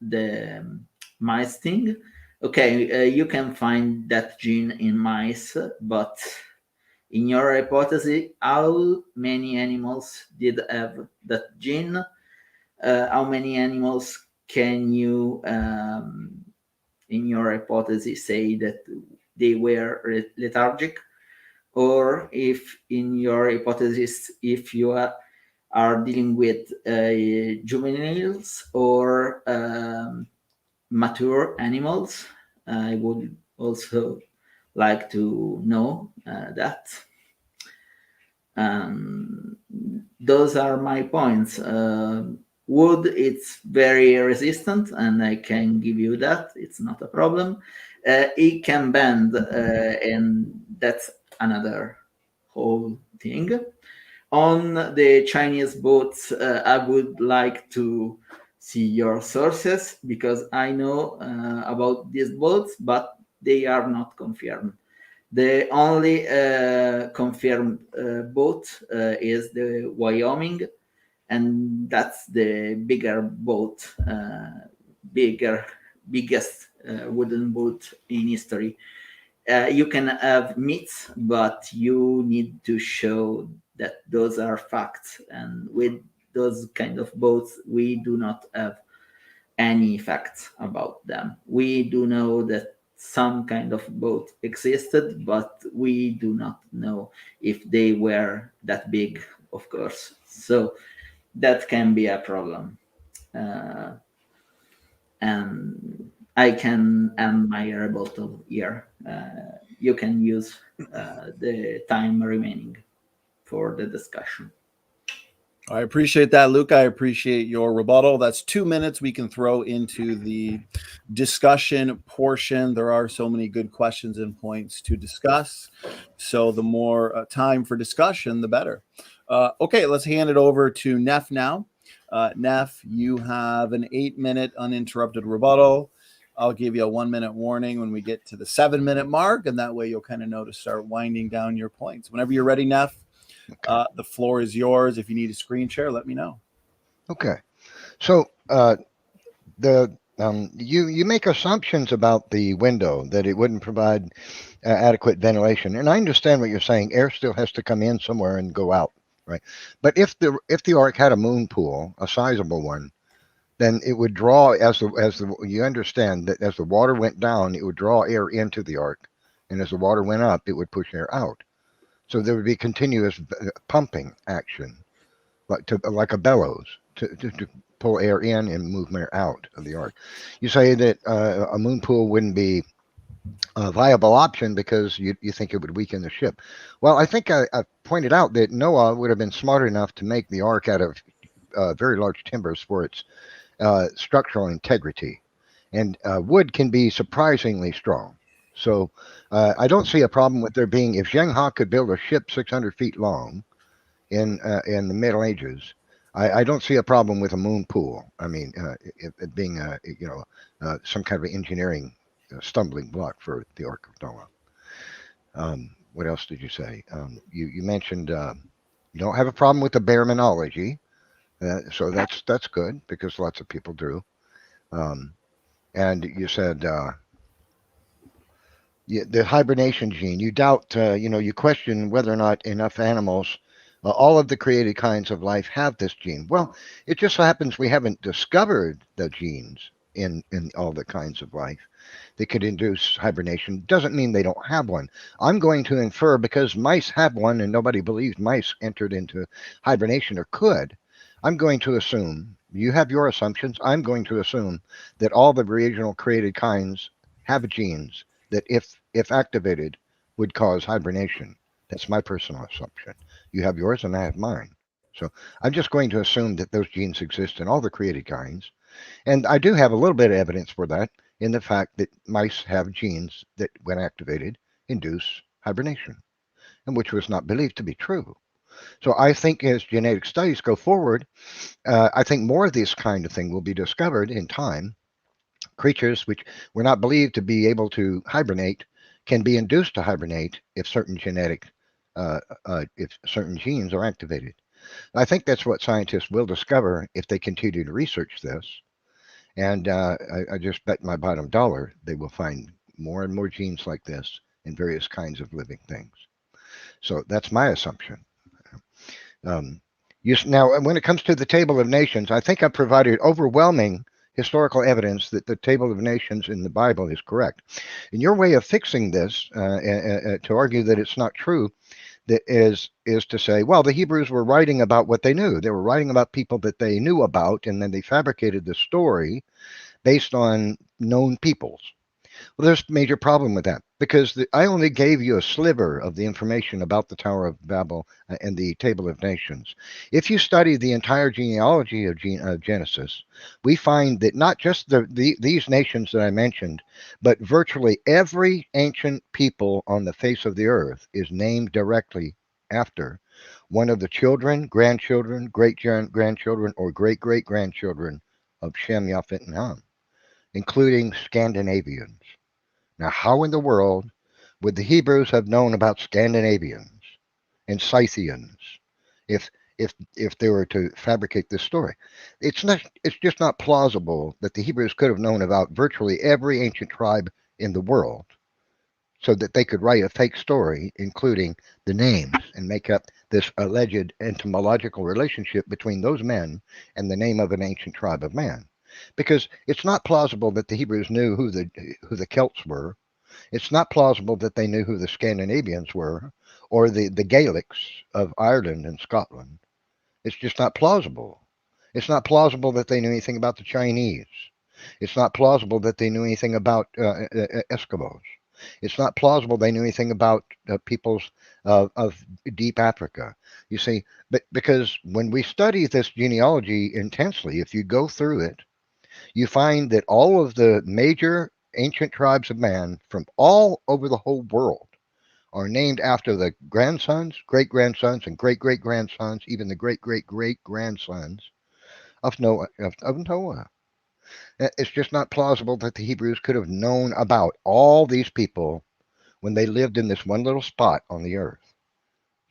the mice thing. Okay, you can find that gene in mice, but in your hypothesis, how many animals did have that gene? How many animals can you, in your hypothesis, say that they were lethargic? Or if in your hypothesis, if you are dealing with juveniles or mature animals, I would also like to know that. Those are my points. Wood, it's very resistant, and I can give you that. It's not a problem. It can bend, and that's another whole thing. On the Chinese boats, I would like to see your sources because I know about these boats, but they are not confirmed. The only confirmed boat is the Wyoming, and that's the bigger boat, biggest wooden boat in history. You can have myths, but you need to show that those are facts. And with those kind of boats, we do not have any facts about them. We do know that some kind of boat existed, but we do not know if they were that big, of course. So that can be a problem. And I can end my rebuttal here. You can use the time remaining for the discussion. I appreciate that, Luca. I appreciate your rebuttal. That's 2 minutes we can throw into the discussion portion. There are so many good questions and points to discuss. So the more time for discussion, the better. Okay, let's hand it over to Neff now. Neff, you have an 8-minute uninterrupted rebuttal. I'll give you a 1 minute warning when we get to the 7 minute mark, and that way you'll kind of know to start winding down your points. Whenever you're ready, Neff, the floor is yours. If you need a screen share, let me know. Okay. So you make assumptions about the window that it wouldn't provide adequate ventilation, and I understand what you're saying. Air still has to come in somewhere and go out, right? But if the Ark had a moon pool, a sizable one, then it would draw you understand that as the water went down, it would draw air into the Ark, and as the water went up, it would push air out. So there would be continuous pumping action, like a bellows to pull air in and move air out of the Ark. You say that a moon pool wouldn't be a viable option because you think it would weaken the ship. Well, I think I pointed out that Noah would have been smart enough to make the Ark out of very large timbers for its structural integrity, and wood can be surprisingly strong. So I don't see a problem with there being, if Zheng He could build a ship 600 feet long in the Middle Ages, I don't see a problem with a moon pool. I mean, it being some kind of engineering stumbling block for the Ark of Noah. What else did you say? You mentioned you don't have a problem with the baraminology, so that's good because lots of people do. And you said the hibernation gene. You doubt, you question whether or not enough animals, all of the created kinds of life, have this gene. Well, it just so happens we haven't discovered the genes in all the kinds of life that could induce hibernation. Doesn't mean they don't have one. I'm going to infer because mice have one and nobody believes mice entered into hibernation or could. I'm going to assume, you have your assumptions, I'm going to assume that all the original created kinds have genes that if activated would cause hibernation. That's my personal assumption. You have yours and I have mine. So I'm just going to assume that those genes exist in all the created kinds. And I do have a little bit of evidence for that in the fact that mice have genes that, when activated, induce hibernation, and which was not believed to be true. So I think as genetic studies go forward, I think more of this kind of thing will be discovered in time. Creatures which were not believed to be able to hibernate can be induced to hibernate if certain if certain genes are activated. I think that's what scientists will discover if they continue to research this. And I just bet my bottom dollar they will find more and more genes like this in various kinds of living things. So that's my assumption. Now, when it comes to the Table of Nations, I think I've provided overwhelming historical evidence that the Table of Nations in the Bible is correct. And your way of fixing this, to argue that it's not true, that is to say, well, the Hebrews were writing about what they knew. They were writing about people that they knew about, and then they fabricated the story based on known peoples. Well, there's a major problem with that because I only gave you a sliver of the information about the Tower of Babel and the Table of Nations. If you study the entire genealogy of Genesis, we find that not just these nations that I mentioned, but virtually every ancient people on the face of the earth is named directly after one of the children, grandchildren, great-grandchildren, or great-great-grandchildren of Shem, Japhet, and Ham, including Scandinavians. Now, how in the world would the Hebrews have known about Scandinavians and Scythians if they were to fabricate this story? It's just not plausible that the Hebrews could have known about virtually every ancient tribe in the world so that they could write a fake story, including the names, and make up this alleged entomological relationship between those men and the name of an ancient tribe of man. Because it's not plausible that the Hebrews knew who the Celts were. It's not plausible that they knew who the Scandinavians were or the Gaelics of Ireland and Scotland. It's just not plausible. It's not plausible that they knew anything about the Chinese. It's not plausible that they knew anything about Eskimos. It's not plausible they knew anything about peoples of deep Africa. You see, but because when we study this genealogy intensely, if you go through it, you find that all of the major ancient tribes of man from all over the whole world are named after the grandsons, great-grandsons, and great-great-grandsons, even the great-great-great-grandsons of Noah. It's just not plausible that the Hebrews could have known about all these people when they lived in this one little spot on the earth.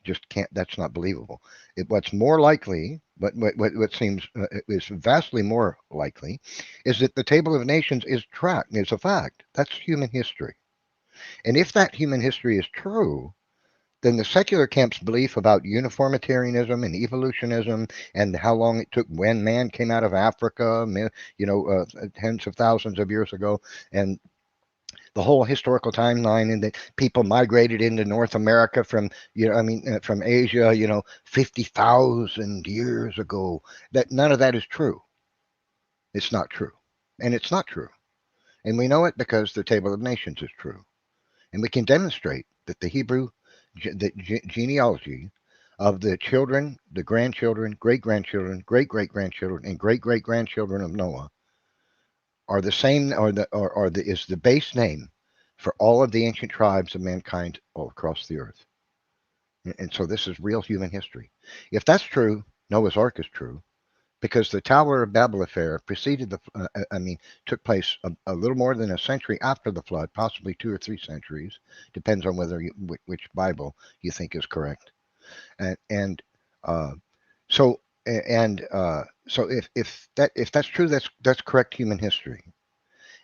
Just can't. That's not believable. What's more likely, what seems is vastly more likely, is that the Table of Nations is a fact. That's human history. And if that human history is true, then the secular camp's belief about uniformitarianism and evolutionism and how long it took when man came out of Africa, tens of thousands of years ago, and the whole historical timeline, and that people migrated into North America from, from Asia, 50,000 years ago. That none of that is true. It's not true, and it's not true, and we know it because the Table of Nations is true, and we can demonstrate that the Hebrew, genealogy of the children, the grandchildren, great grandchildren, great great grandchildren, and great great grandchildren of Noah are the same, is the base name for all of the ancient tribes of mankind all across the earth. And so this is real human history. If that's true, Noah's Ark is true, because the Tower of Babel affair preceded took place a little more than a century after the flood, possibly 2 or 3 centuries, depends on which Bible you think is correct. So if that's true, that's correct human history.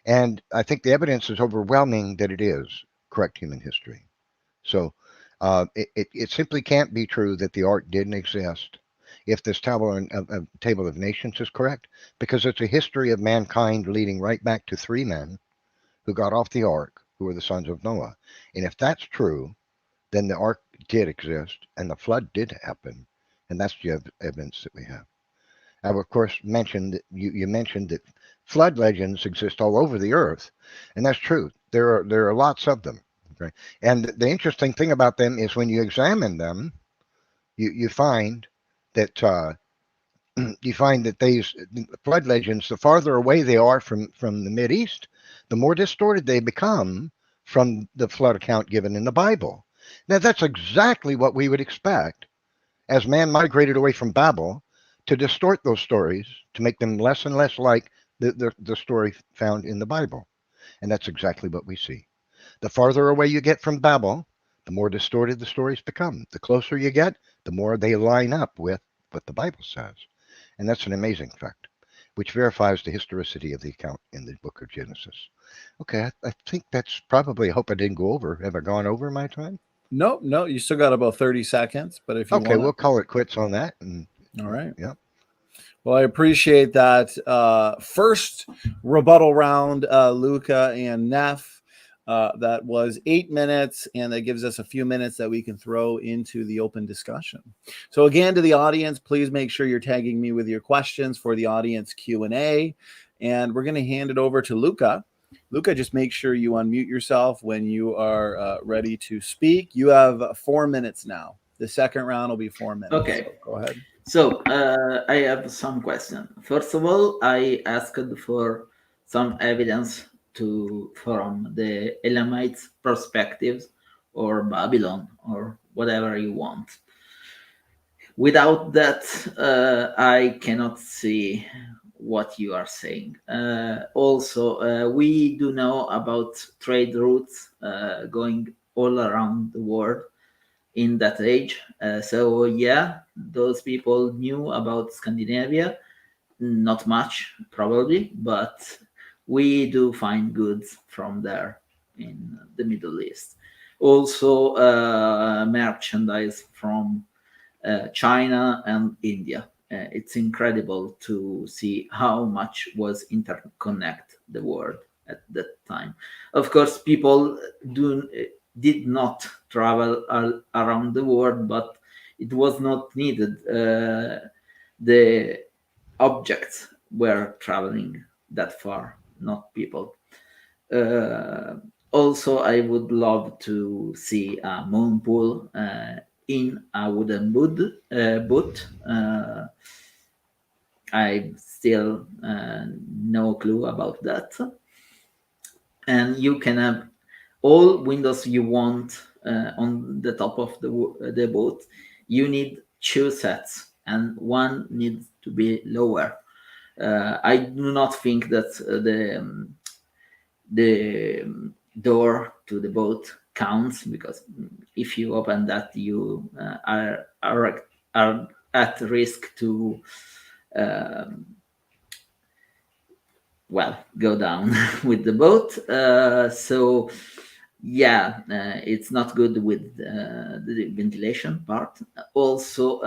And I think the evidence is overwhelming that it is correct human history. So it simply can't be true that the ark didn't exist if this Table of Nations is correct, because it's a history of mankind leading right back to 3 men who got off the ark, who were the sons of Noah. And if that's true, then the ark did exist and the flood did happen. And that's the evidence that we have. I will, of course, mention that you mentioned that flood legends exist all over the earth, and that's true. There are lots of them. Okay? And the interesting thing about them is when you examine them, you find that these flood legends, the farther away they are from the Mideast, the more distorted they become from the flood account given in the Bible. Now that's exactly what we would expect as man migrated away from Babel, to distort those stories to make them less and less like the story found in the Bible. And that's exactly what we see. The farther away you get from Babel, the more distorted the stories become. The closer you get, the more they line up with what the Bible says. And that's an amazing fact, which verifies the historicity of the account in the book of Genesis. Okay, I think that's probably, I hope I didn't go over. Have I gone over my time? No, you still got about 30 seconds, but if you okay, want, we'll call it quits on that. All right. Yeah. Well, I appreciate that first rebuttal round, Luca and Neff. That was 8 minutes, and that gives us a few minutes that we can throw into the open discussion. So again, to the audience, please make sure you're tagging me with your questions for the audience Q&A, and we're going to hand it over to Luca. Luca, just make sure you unmute yourself when you are ready to speak. You have 4 minutes now. The second round will be 4 minutes. Okay. So go ahead. So I have some questions. First of all, I asked for some evidence from the Elamites' perspectives, or Babylon, or whatever you want. Without that, I cannot see what you are saying. Also, we do know about trade routes going all around the world in that age. So yeah, those people knew about Scandinavia, not much probably, but we do find goods from there in the Middle East. Also, merchandise from China and India. It's incredible to see how much was interconnect the world at that time. Of course, people did not travel around the world, but it was not needed. The objects were traveling that far, not people. Also, I would love to see a moon pool in a wooden boot. I still no clue about that. And you can have all windows you want on the top of the boat. You need 2 sets, and one needs to be lower. I do not think that the door to the boat counts, because if you open that, you are at risk to go down with the boat. So yeah, it's not good with the ventilation part. Also,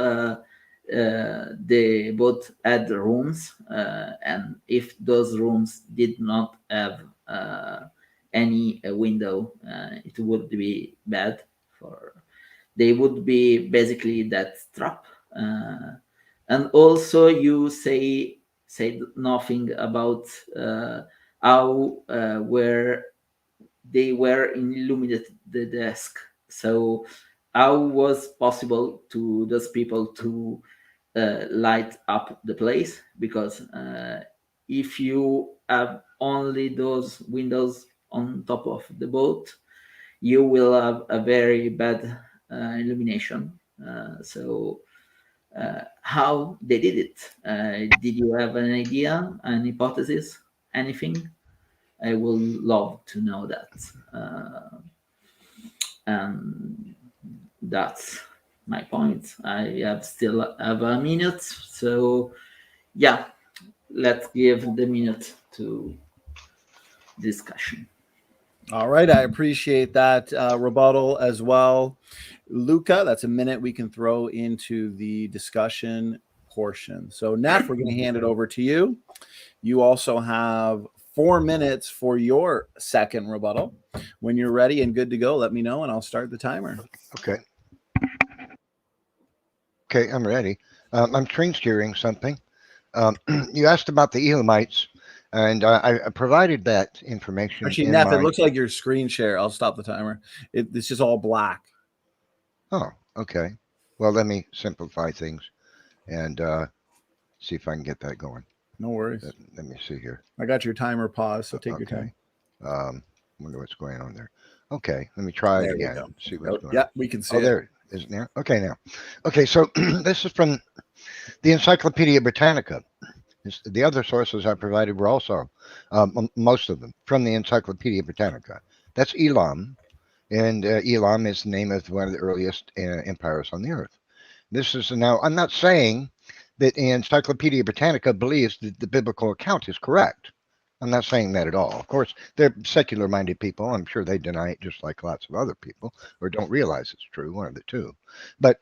the boat had rooms, and if those rooms did not have any window, it would be bad. They would be basically that trap. And also, you said nothing about how where they were illuminated the desk. So how was possible to those people to light up the place? Because if you have only those windows on top of the boat, you will have a very bad illumination. So how they did it? Did you have an idea, an hypothesis, anything? I would love to know that. And that's my point. I still have a minute, so yeah, let's give the minute to discussion. All right, I appreciate that rebuttal as well. Luca, that's a minute we can throw into the discussion portion. So, Neff, we're going to hand it over to you. You also have 4 minutes for your second rebuttal. When you're ready and good to go, let me know and I'll start the timer. Okay. Okay, I'm ready. I'm screen steering something. You asked about the Elamites, and I provided that information. Actually, in Neff, my... it looks like your screen share. I'll stop the timer. It's just all black. Oh, okay. Well, let me simplify things and see if I can get that going. No worries. Let me see here. I got your timer paused, so take your time. Wonder what's going on there. Okay, let me try it again. See what's going on. Yeah, we can see it. There. Is it there? Okay, now. Okay, so this is from the Encyclopedia Britannica. The other sources I provided were also, most of them, from the Encyclopedia Britannica. That's Elam, and Elam is the name of one of the earliest empires on the earth. This is now, I'm not saying that the Encyclopedia Britannica believes that the biblical account is correct. I'm not saying that at all. Of course, they're secular-minded people. I'm sure they deny it just like lots of other people, or don't realize it's true, one of the two. But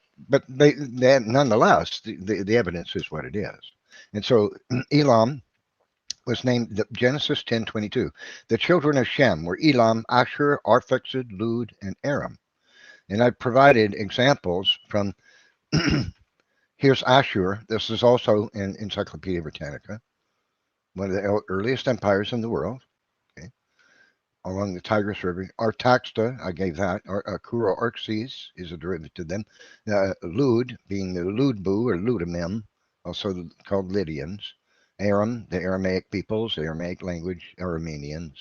they nonetheless, the evidence is what it is. And so Elam was named Genesis 10:22. The children of Shem were Elam, Ashur, Arphaxad, Lud, and Aram. And I provided examples from, here's Ashur. This is also in Encyclopedia Britannica, one of the earliest empires in the world, okay, along the Tigris River. Artaxta, I gave that. Kura Arxes is a derivative to them. Lud, being the Ludbu or Ludamim, also called Lydians. Aram, the Aramaic peoples, the Aramaic language, Arameans.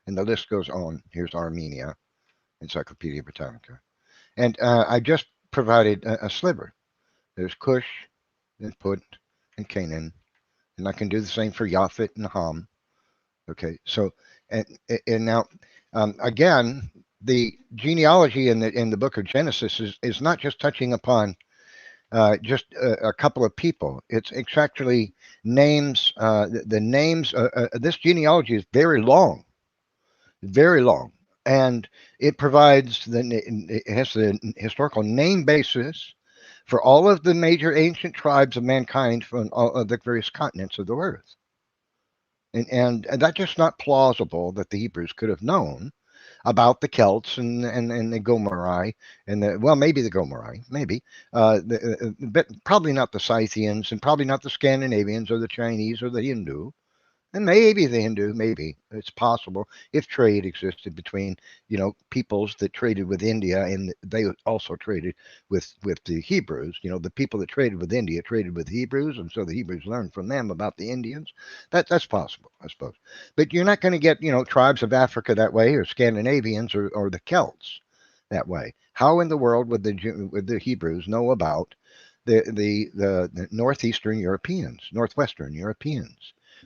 And the list goes on. Here's Armenia, Encyclopedia Britannica. And I just provided a sliver. There's Cush, and Put, and Canaan. And I can do the same for Yaphet and Ham. Okay, so, and now, again, the genealogy in the book of Genesis is not just touching upon just a couple of people. It's actually names, the names, this genealogy is very long, and it provides, it has the historical name basis for all of the major ancient tribes of mankind from all of the various continents of the earth. And that's just not plausible that the Hebrews could have known about the Celts and the Gomerai and maybe the Gomerai, maybe, but probably not the Scythians and probably not the Scandinavians or the Chinese or the Hindu. And maybe the Hindu, maybe it's possible if trade existed between, peoples that traded with India, and they also traded with the Hebrews. The people that traded with India traded with the Hebrews, and so the Hebrews learned from them about the Indians. That's possible, I suppose. But you're not going to get tribes of Africa that way, or Scandinavians, or the Celts that way. How in the world would the Hebrews know about the northwestern Europeans.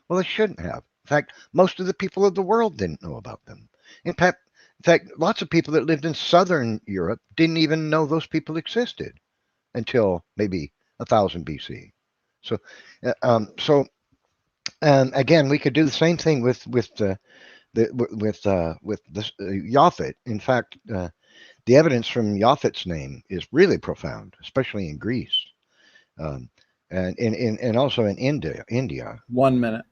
Well, they shouldn't have. In fact, most of the people of the world didn't know about them. In fact, lots of people that lived in southern Europe didn't even know those people existed until maybe 1000 BC. So, uh, um, so again, we could do the same thing with this Yaphet. In fact, the evidence from Yaphet's name is really profound, especially in Greece, um, and also in India. 1 minute.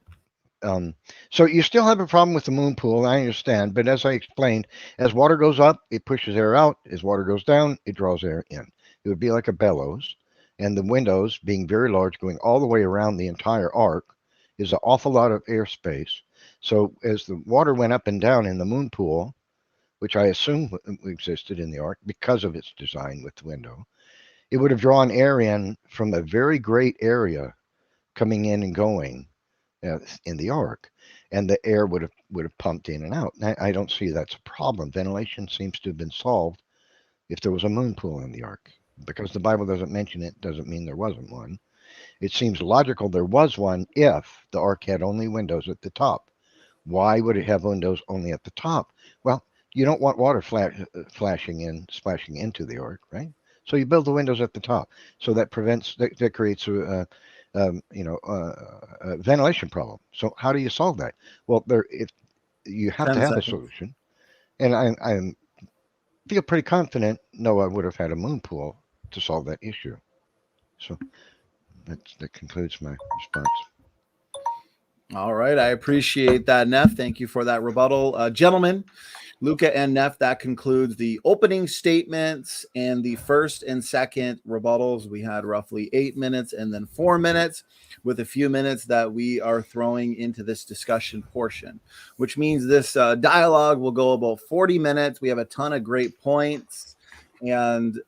So you still have a problem with the moon pool, I understand, but as I explained, as water goes up, it pushes air out. As water goes down, it draws air in. It would be like a bellows, and the windows, being very large, going all the way around the entire arc, is an awful lot of airspace. So as the water went up and down in the moon pool, which I assume existed in the ark because of its design with the window, it would have drawn air in from a very great area coming in and going in the ark, and the air would have pumped in and out. I don't see that's a problem. Ventilation seems to have been solved if there was a moon pool in the ark. Because the Bible doesn't mention it, doesn't mean there wasn't one. It seems logical there was one if the ark had only windows at the top. Why would it have windows only at the top? Well, you don't want water splashing into the ark, right? So you build the windows at the top. So that creates a ventilation problem. So how do you solve that? Well, if you have 10 to have a seconds. solution, and I feel pretty confident Noah would have had a moon pool to solve that issue. So that concludes my response. All right. I appreciate that, Neff. Thank you for that rebuttal. Gentlemen, Luca and Neff, that concludes the opening statements and the first and second rebuttals. We had roughly 8 minutes and then 4 minutes, with a few minutes that we are throwing into this discussion portion, which means this dialogue will go about 40 minutes. We have a ton of great points and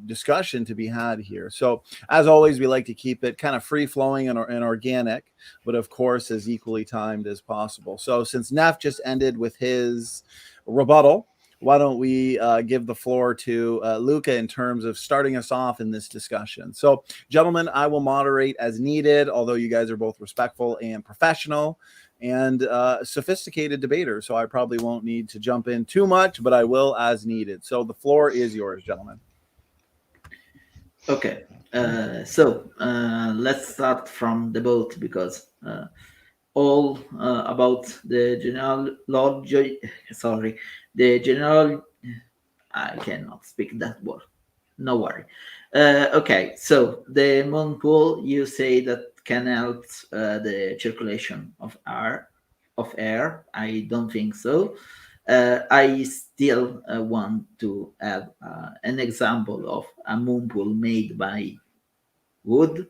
discussion to be had here. So as always, we like to keep it kind of free flowing and organic, but of course as equally timed as possible. So since Neff just ended with his rebuttal, why don't we give the floor to Luca in terms of starting us off in this discussion. So gentlemen, I will moderate as needed, although you guys are both respectful and professional and sophisticated debaters, so I probably won't need to jump in too much, but I will as needed. So the floor is yours, gentlemen. Okay, so let's start from the boat, because all about the genealogy. Sorry, the genealogy. I cannot speak that word. No worry. Okay, so the moon pool, you say that can help the circulation of air. I don't think so. I still want to have an example of a moon pool made by wood.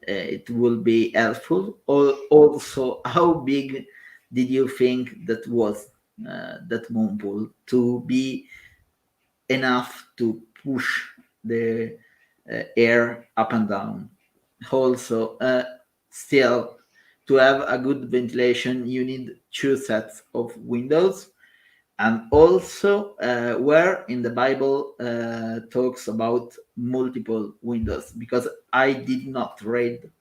It will be helpful. Also, how big did you think that was that moon pool to be enough to push the air up and down? Also, still, to have a good ventilation, you need 2 sets of windows. And also, where in the Bible talks about multiple windows, because I did not read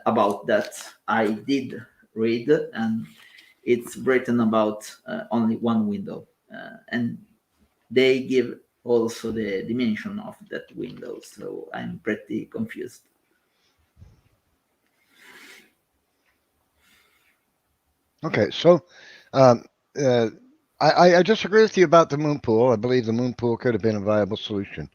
about that. I did read, and it's written about only one window, and they give also the dimension of that window. So I'm pretty confused. Okay, so I disagree with you about the moon pool. I believe the moon pool could have been a viable solution.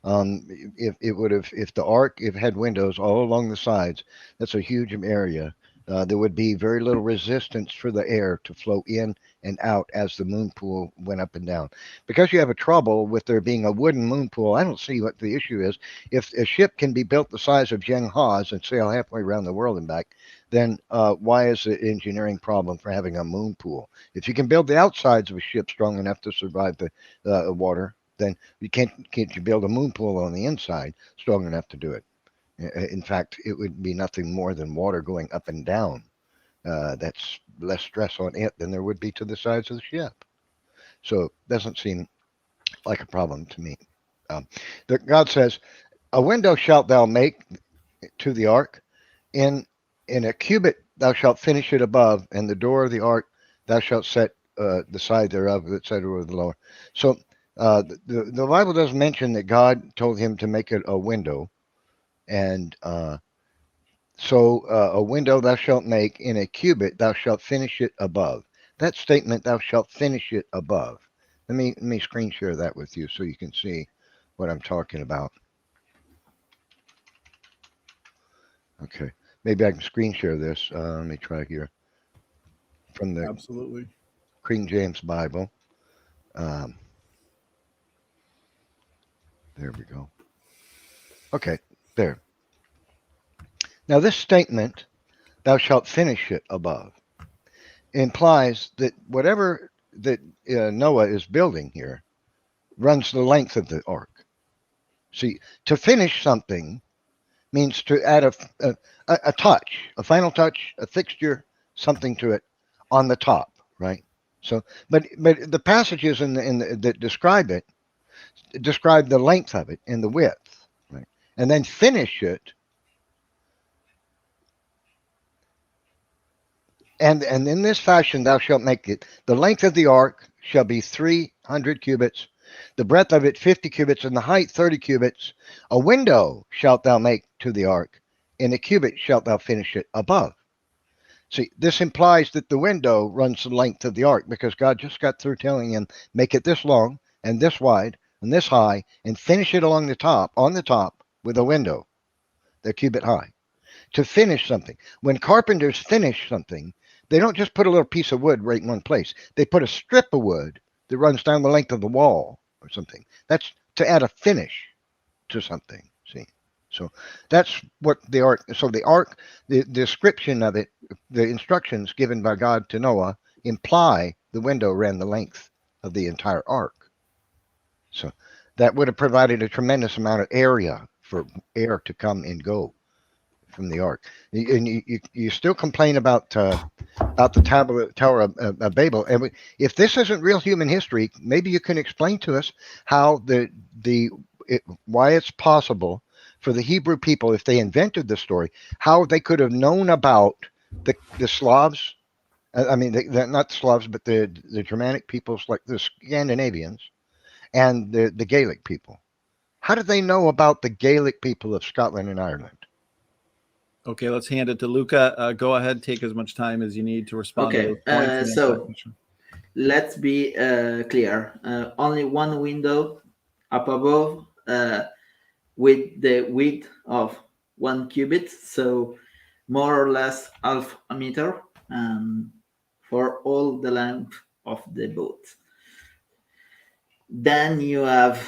If it would have, if the ark, if it had windows all along the sides, that's a huge area. There would be very little resistance for the air to flow in and out as the moon pool went up and down. Because you have a trouble with there being a wooden moon pool, I don't see what the issue is. If a ship can be built the size of Zheng and sail halfway around the world and back, then why is the engineering problem for having a moon pool? If you can build the outsides of a ship strong enough to survive the water, then can't you build a moon pool on the inside strong enough to do it? In fact, it would be nothing more than water going up and down. That's less stress on it than there would be to the sides of the ship. So it doesn't seem like a problem to me. God says, A window shalt thou make to the ark, in a cubit thou shalt finish it above, and the door of the ark thou shalt set the side thereof, etc., with the lower. So the Bible does mention that God told him to make it a window, and so a window thou shalt make in a cubit, thou shalt finish it above. That statement, thou shalt finish it above. Let me screen share that with you so you can see what I'm talking about. Okay, maybe I can screen share this. Let me try here from the Absolutely. King James Bible. There we go. Okay, there. Now this statement, thou shalt finish it above, implies that whatever that Noah is building here runs the length of the ark. See, to finish something means to add a touch, a final touch, a fixture, something to it on the top, right? So, but the passages that describe it describe the length of it and the width, right? And then finish it. And in this fashion thou shalt make it. The length of the ark shall be 300 cubits, the breadth of it 50 cubits, and the height 30 cubits. A window shalt thou make to the ark, in a cubit shalt thou finish it above. See, this implies that the window runs the length of the ark, because God just got through telling him, make it this long and this wide and this high, and finish it along the top, on the top, with a window, the cubit high. To finish something. When carpenters finish something, they don't just put a little piece of wood right in one place. They put a strip of wood that runs down the length of the wall or something. That's to add a finish to something. See? So that's what the ark. So the ark, the description of it, the instructions given by God to Noah imply the window ran the length of the entire ark. So that would have provided a tremendous amount of area for air to come and go from the ark. And you still complain about the Tower of Babel. And if this isn't real human history, maybe you can explain to us how why it's possible for the Hebrew people, if they invented the story, how they could have known about the Slavs. I mean, they're not Slavs, but the Germanic peoples, like the Scandinavians and the Gaelic people. How did they know about the Gaelic people of Scotland and Ireland? Okay, let's hand it to Luca. Go ahead, take as much time as you need to respond to those points. So let's be clear. Only one window up above with the width of 1 cubit, so more or less half a meter, for all the length of the boat. Then you have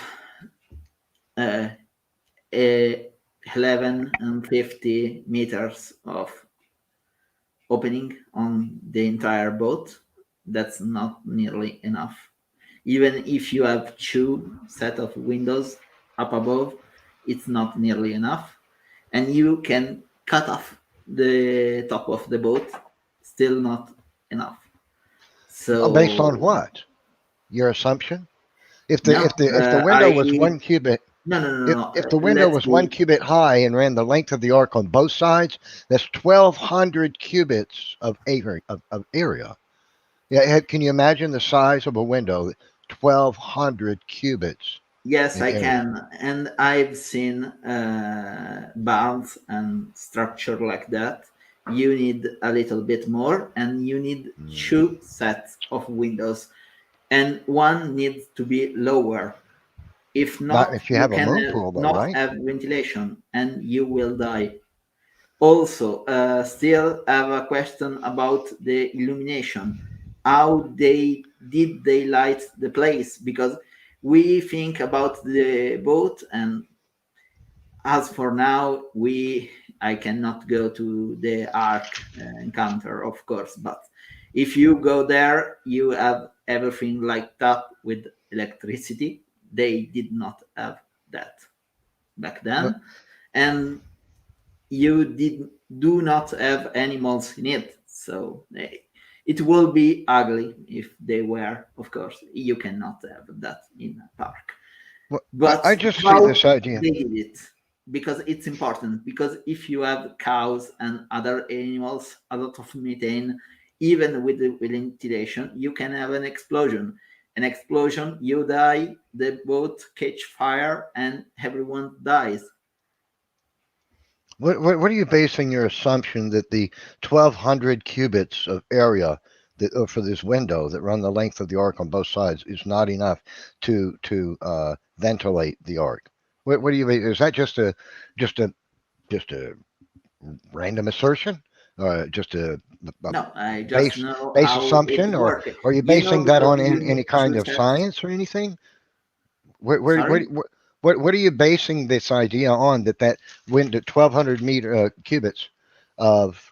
11 and 50 meters of opening on the entire boat. That's not nearly enough. Even if you have 2 set of windows up above, it's not nearly enough. And you can cut off the top of the boat, still not enough. So based on what? Your assumption? If the window was 1 cubit. No. If the window was 1 cubit high and ran the length of the ark on both sides, that's 1,200 cubits of area. Yeah, can you imagine the size of a window? 1,200 cubits. Yes, I can, and I've seen barns and structure like that. You need a little bit more, and you need 2 sets of windows, and one needs to be lower. If not if you have a moon pool, though, not right? have ventilation, and you will die. Also, still have a question about the illumination. How did they light the place? Because we think about the boat, and as for now, I cannot go to the Ark encounter, of course. But if you go there, you have everything lighted up with electricity. They did not have that back then, and you do not have animals in it, so it will be ugly if they were. Of course, you cannot have that in a park. Well, But I just see this idea. They did it. because it's important, because if you have cows and other animals, a lot of methane, even with the ventilation, you can have an explosion. An explosion, you die, the boat catch fire, and everyone dies. What are you basing your assumption that the 1,200 cubits of area that for this window that run the length of the arc on both sides is not enough to ventilate the arc? What do you is that just a just a random assertion, just a No, I just base know base how it assumption, or works. are you You know, basing that because on you any need kind two of sets. science or anything? Where, where, where, Sorry? what are you basing this idea on that wind at 1,200 cubits of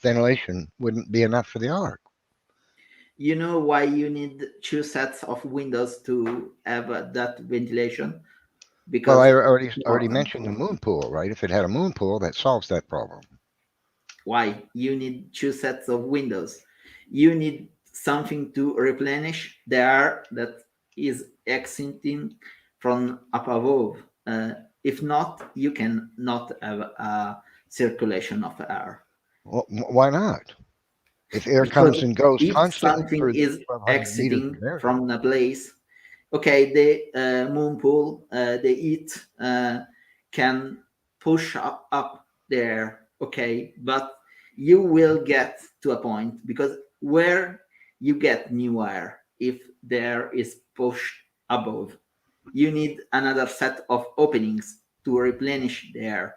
ventilation wouldn't be enough for the arc? You know why you need two sets of windows to have that ventilation? Well, Because I it's already important. mentioned the moon pool, right? If it had a moon pool, that solves that problem. Why? You need two sets of windows. You need something to replenish the air that is exiting from up above. If not, you can not have a circulation of air. Well, why not? If air comes Because and goes if constantly something through the is 1,200 meters exiting of area, from a place, okay, the moon pool, the heat can push up there, okay, but you will get to a point, because where you get new air if there is pushed above, you need another set of openings to replenish the air.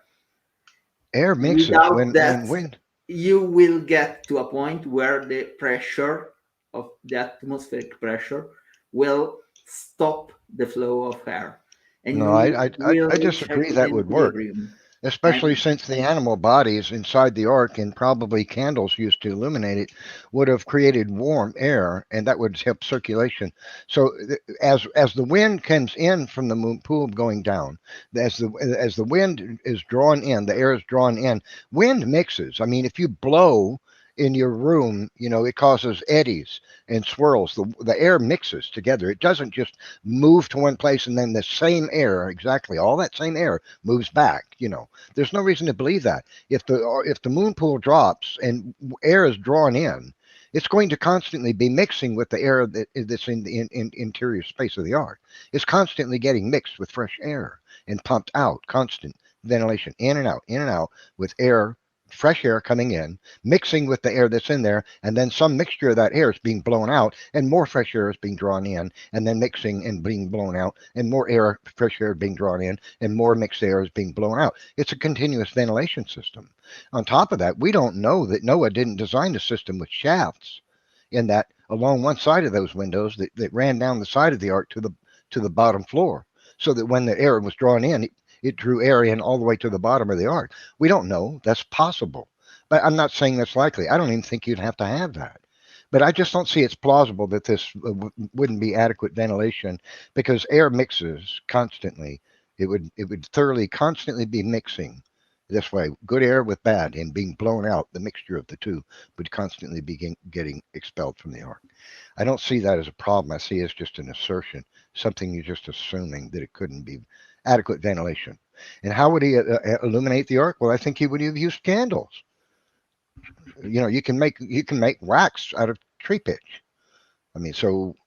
air mixes Without when that, wind. you will get to a point where the pressure of the atmospheric pressure will stop the flow of air, and No, you will I reach disagree that would work, equilibrium. especially And since the animal bodies inside the ark and probably candles used to illuminate it would have created warm air, and that would help circulation. So as the wind comes in from the moon pool going down, as the wind is drawn in, the air is drawn in. Wind mixes. I mean, if you blow in your room, it causes eddies and swirls. The air mixes together. It doesn't just move to one place and then the same air, exactly all that same air moves back. There's no reason to believe that. If the moon pool drops and air is drawn in, it's going to constantly be mixing with the air that's in the interior space of the ark. It's constantly getting mixed with fresh air and pumped out. Constant ventilation, in and out, with air, fresh air coming in, mixing with the air that's in there, and then some mixture of that air is being blown out, and more fresh air is being drawn in, and then mixing and being blown out, and more air, fresh air being drawn in, and more mixed air is being blown out. It's a continuous ventilation system. On top of that, we don't know that Noah didn't design the system with shafts in that along one side of those windows that ran down the side of the ark to the bottom floor, so that when the air was drawn in, it drew air in all the way to the bottom of the ark. We don't know. That's possible. But I'm not saying that's likely. I don't even think you'd have to have that. But I just don't see it's plausible that this wouldn't be adequate ventilation, because air mixes constantly. It would thoroughly constantly be mixing this way, good air with bad, and being blown out. The mixture of the two would constantly be getting expelled from the ark. I don't see that as a problem. I see it as just an assertion, something you're just assuming that it couldn't be adequate ventilation. And how would he illuminate the ark? Well, I think he would have used candles. You can make wax out of tree pitch. I mean, so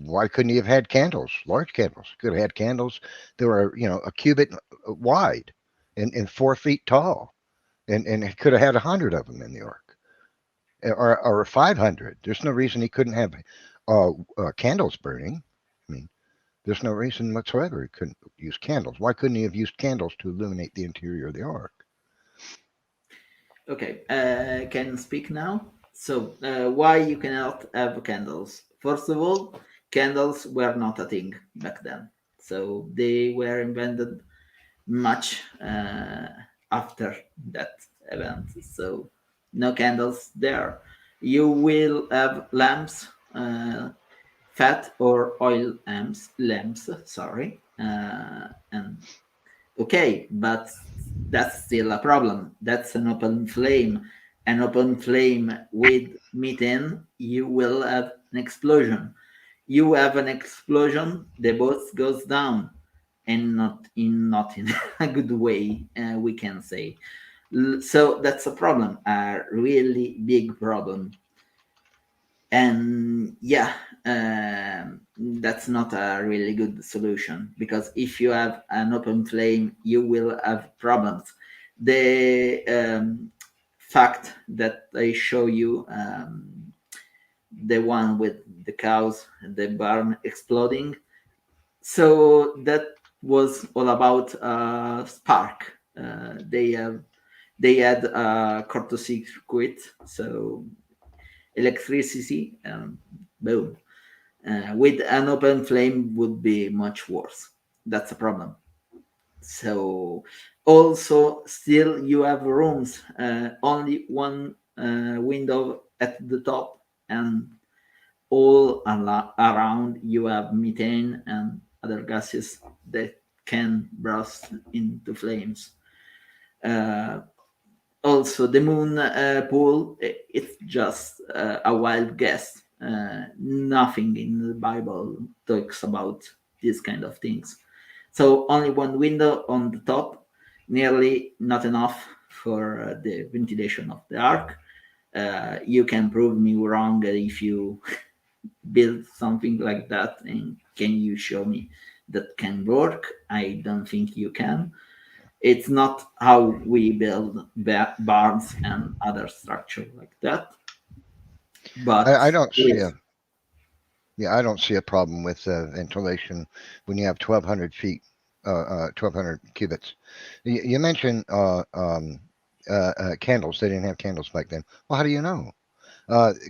why couldn't he have had candles, large candles? Could have had candles that were, a cubit wide and 4 feet tall, and he could have had 100 of them in the ark, or 500. There's no reason he couldn't have candles burning. I mean, there's no reason whatsoever he couldn't use candles. Why couldn't he have used candles to illuminate the interior of the ark? okay, can speak now. So why you cannot have candles? First of all, candles were not a thing back then, so they were invented much after that event. So no candles there. You will have lamps, fat or oil lamps. Sorry, and okay, but that's still a problem. That's an open flame. An open flame with methane, you will have an explosion. You have an explosion, the boat goes down, and not in a good way, we can say. So that's a problem, a really big problem. And yeah, that's not a really good solution, because if you have an open flame, you will have problems. The fact that I show you, the one with the cows, the barn exploding, so that was all about spark. They had a circuit, so electricity, boom. With an open flame would be much worse. That's a problem. So also, still you have rooms, only one window at the top, and all around you have methane and other gases that can burst into flames. Also, the moon pool, it's just a wild guess. Nothing in the Bible talks about these kind of things. So only one window on the top, nearly not enough for the ventilation of the ark. You can prove me wrong if you build something like that, and can you show me that can work? I don't think you can. It's not how we build barns and other structure like that. But I don't see yes, I don't see a problem with ventilation when you have 1,200 feet, 1,200 cubits. You mentioned candles. They didn't have candles back then. Well, how do you know?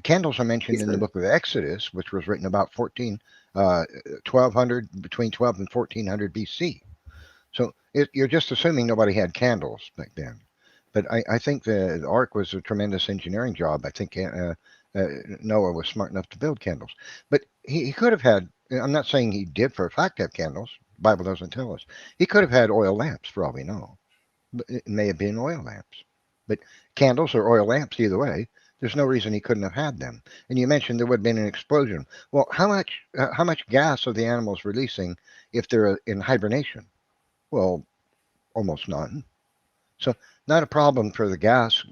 Candles are mentioned in the book of Exodus, which was written about 1200, between 12 and 1400 BC. So you're just assuming nobody had candles back then. But I think the ark was a tremendous engineering job. I think Noah was smart enough to build candles. But he could have had, I'm not saying he did for a fact have candles. The Bible doesn't tell us. He could have had oil lamps for all we know. But it may have been oil lamps. But candles or oil lamps, either way, there's no reason he couldn't have had them. And you mentioned there would have been an explosion. Well, how much gas are the animals releasing if they're in hibernation? Well, almost none. So not a problem for the gas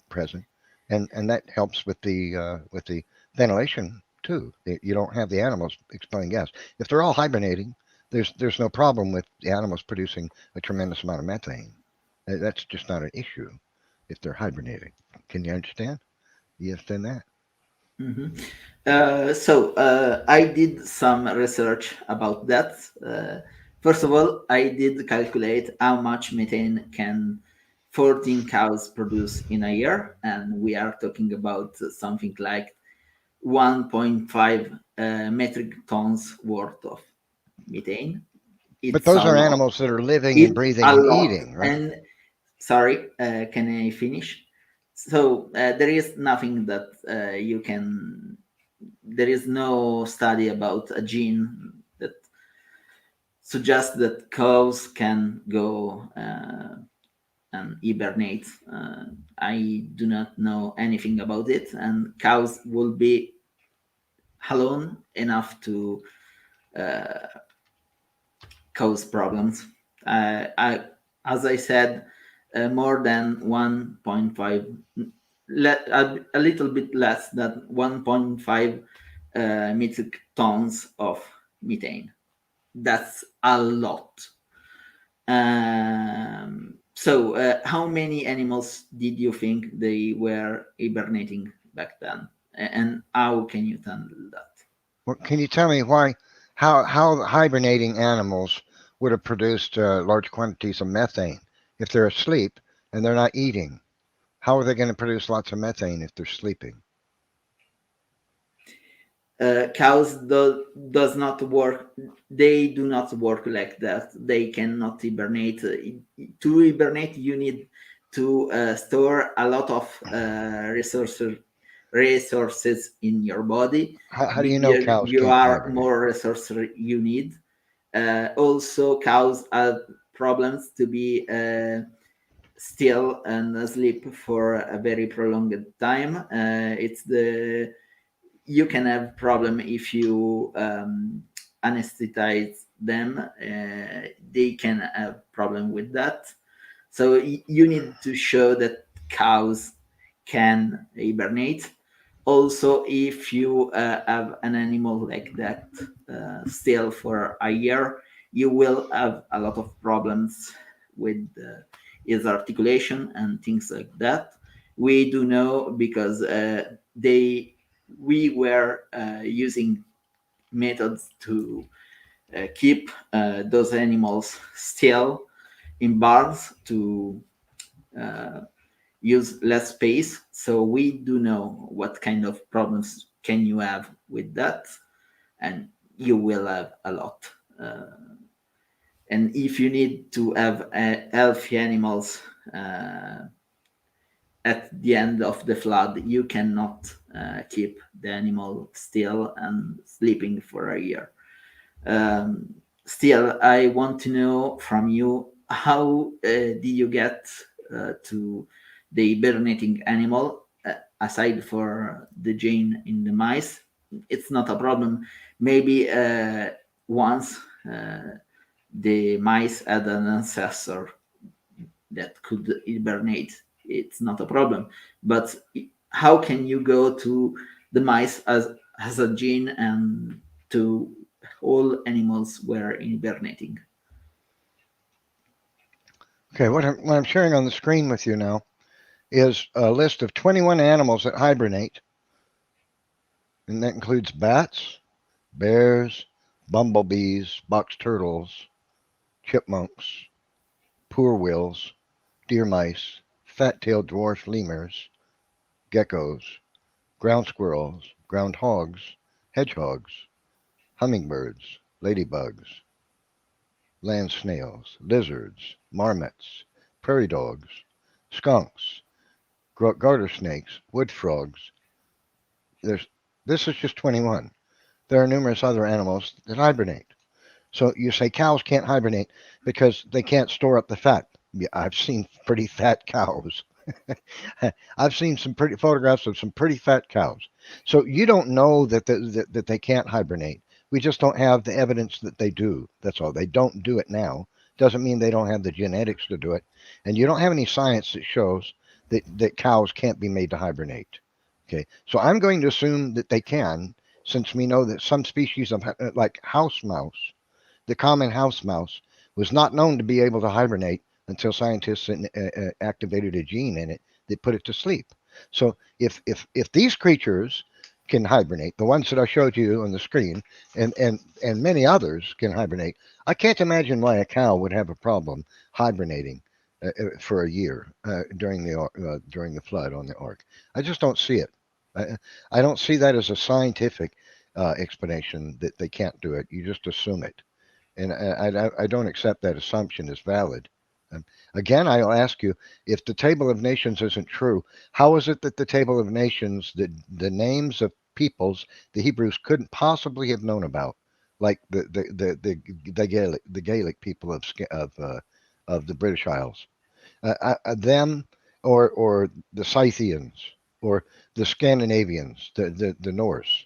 present, and that helps with the ventilation too. You don't have the animals expelling gas. If they're all hibernating, there's no problem with the animals producing a tremendous amount of methane. That's just not an issue if they're hibernating. Can you understand? You understand that? I did some research about that. First of all, I did calculate how much methane can 14 cows produce in a year, and we are talking about something like 1.5 metric tons worth of methane. But It's a those are lot. animals that are living and It's breathing a and lot. eating, right? And sorry, can I finish? So there is nothing that you can. There is no study about a gene that suggests that cows can go and hibernate. I do not know anything about it, and cows will be alone enough to cause problems. As I said, more than 1.5, a little bit less than 1.5 metric tons of methane. That's a lot. How many animals did you think they were hibernating back then? And how can you handle that? Well, can you tell me how hibernating animals would have produced large quantities of methane if they're asleep and they're not eating? How are they going to produce lots of methane if they're sleeping? Cows does not work. They do not work like that. They cannot hibernate. To hibernate, you need to store a lot of resources in your body. How do you know Bigger cows you can't are, hibernate? more resources you need. Also, cows have problems to be still and asleep for a very prolonged time. You can have problem if you anesthetize them, they can have problem with that. So you need to show that cows can hibernate. Also, if you have an animal like that still for a year, you will have a lot of problems with his articulation and things like that. We do know because we were using methods to keep those animals still in barns to use less space. So we do know what kind of problems can you have with that, and you will have a lot. And if you need to have healthy animals at the end of the flood, you cannot keep the animal still and sleeping for a year. Still, I want to know from you, how did you get to the hibernating animal, aside for the gene in the mice? It's not a problem. Maybe once the mice had an ancestor that could hibernate, it's not a problem. But how can you go to the mice as a gene and to all animals were hibernating? Okay, what I'm sharing on the screen with you now is a list of 21 animals that hibernate, and that includes bats, bears, bumblebees, box turtles, chipmunks, poorwills, deer mice, fat-tailed dwarf lemurs, geckos, ground squirrels, ground hogs, hedgehogs, hummingbirds, ladybugs, land snails, lizards, marmots, prairie dogs, skunks, garter snakes, wood frogs. This is just 21. There are numerous other animals that hibernate. So you say cows can't hibernate because they can't store up the fat. Yeah, I've seen pretty fat cows. I've seen some pretty photographs of some pretty fat cows. So you don't know that they can't hibernate. We just don't have the evidence that they do. That's all. They don't do it now. Doesn't mean they don't have the genetics to do it. And you don't have any science that shows that cows can't be made to hibernate. Okay. So I'm going to assume that they can, since we know that some species of like house mouse, the common house mouse, was not known to be able to hibernate until scientists activated a gene in it that put it to sleep. So if these creatures can hibernate, the ones that I showed you on the screen, and many others can hibernate, I can't imagine why a cow would have a problem hibernating for a year during the flood on the ark. I just don't see it. I don't see that as a scientific explanation that they can't do it. You just assume it. And I don't accept that assumption as valid. Again, I'll ask you, if the Table of Nations isn't true, how is it that the Table of Nations, the names of peoples the Hebrews couldn't possibly have known about, like the Gaelic people of the British Isles, them, or the Scythians, or the Scandinavians, the Norse?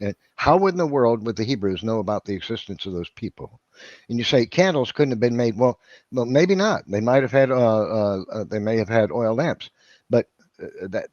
And how in the world would the Hebrews know about the existence of those people? And you say candles couldn't have been made. Well, maybe not. They might have had. They may have had oil lamps, but that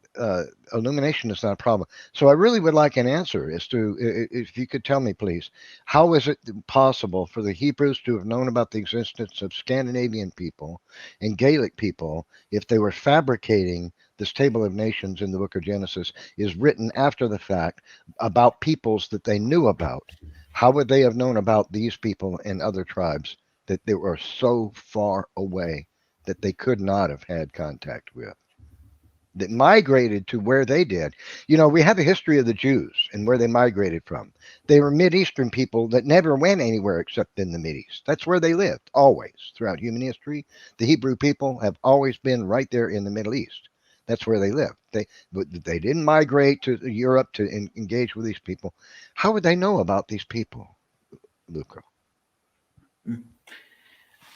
illumination is not a problem. So I really would like an answer as to, if you could tell me, please, how is it possible for the Hebrews to have known about the existence of Scandinavian people and Gaelic people if they were fabricating this Table of Nations in the book of Genesis is written after the fact about peoples that they knew about? How would they have known about these people and other tribes that they were so far away that they could not have had contact with, that migrated to where they did? We have a history of the Jews and where they migrated from. They were Mideastern people that never went anywhere except in the Mideast. That's where they lived, always, throughout human history. The Hebrew people have always been right there in the Middle East. That's where they lived. They didn't migrate to Europe to engage with these people. How would they know about these people, Luca?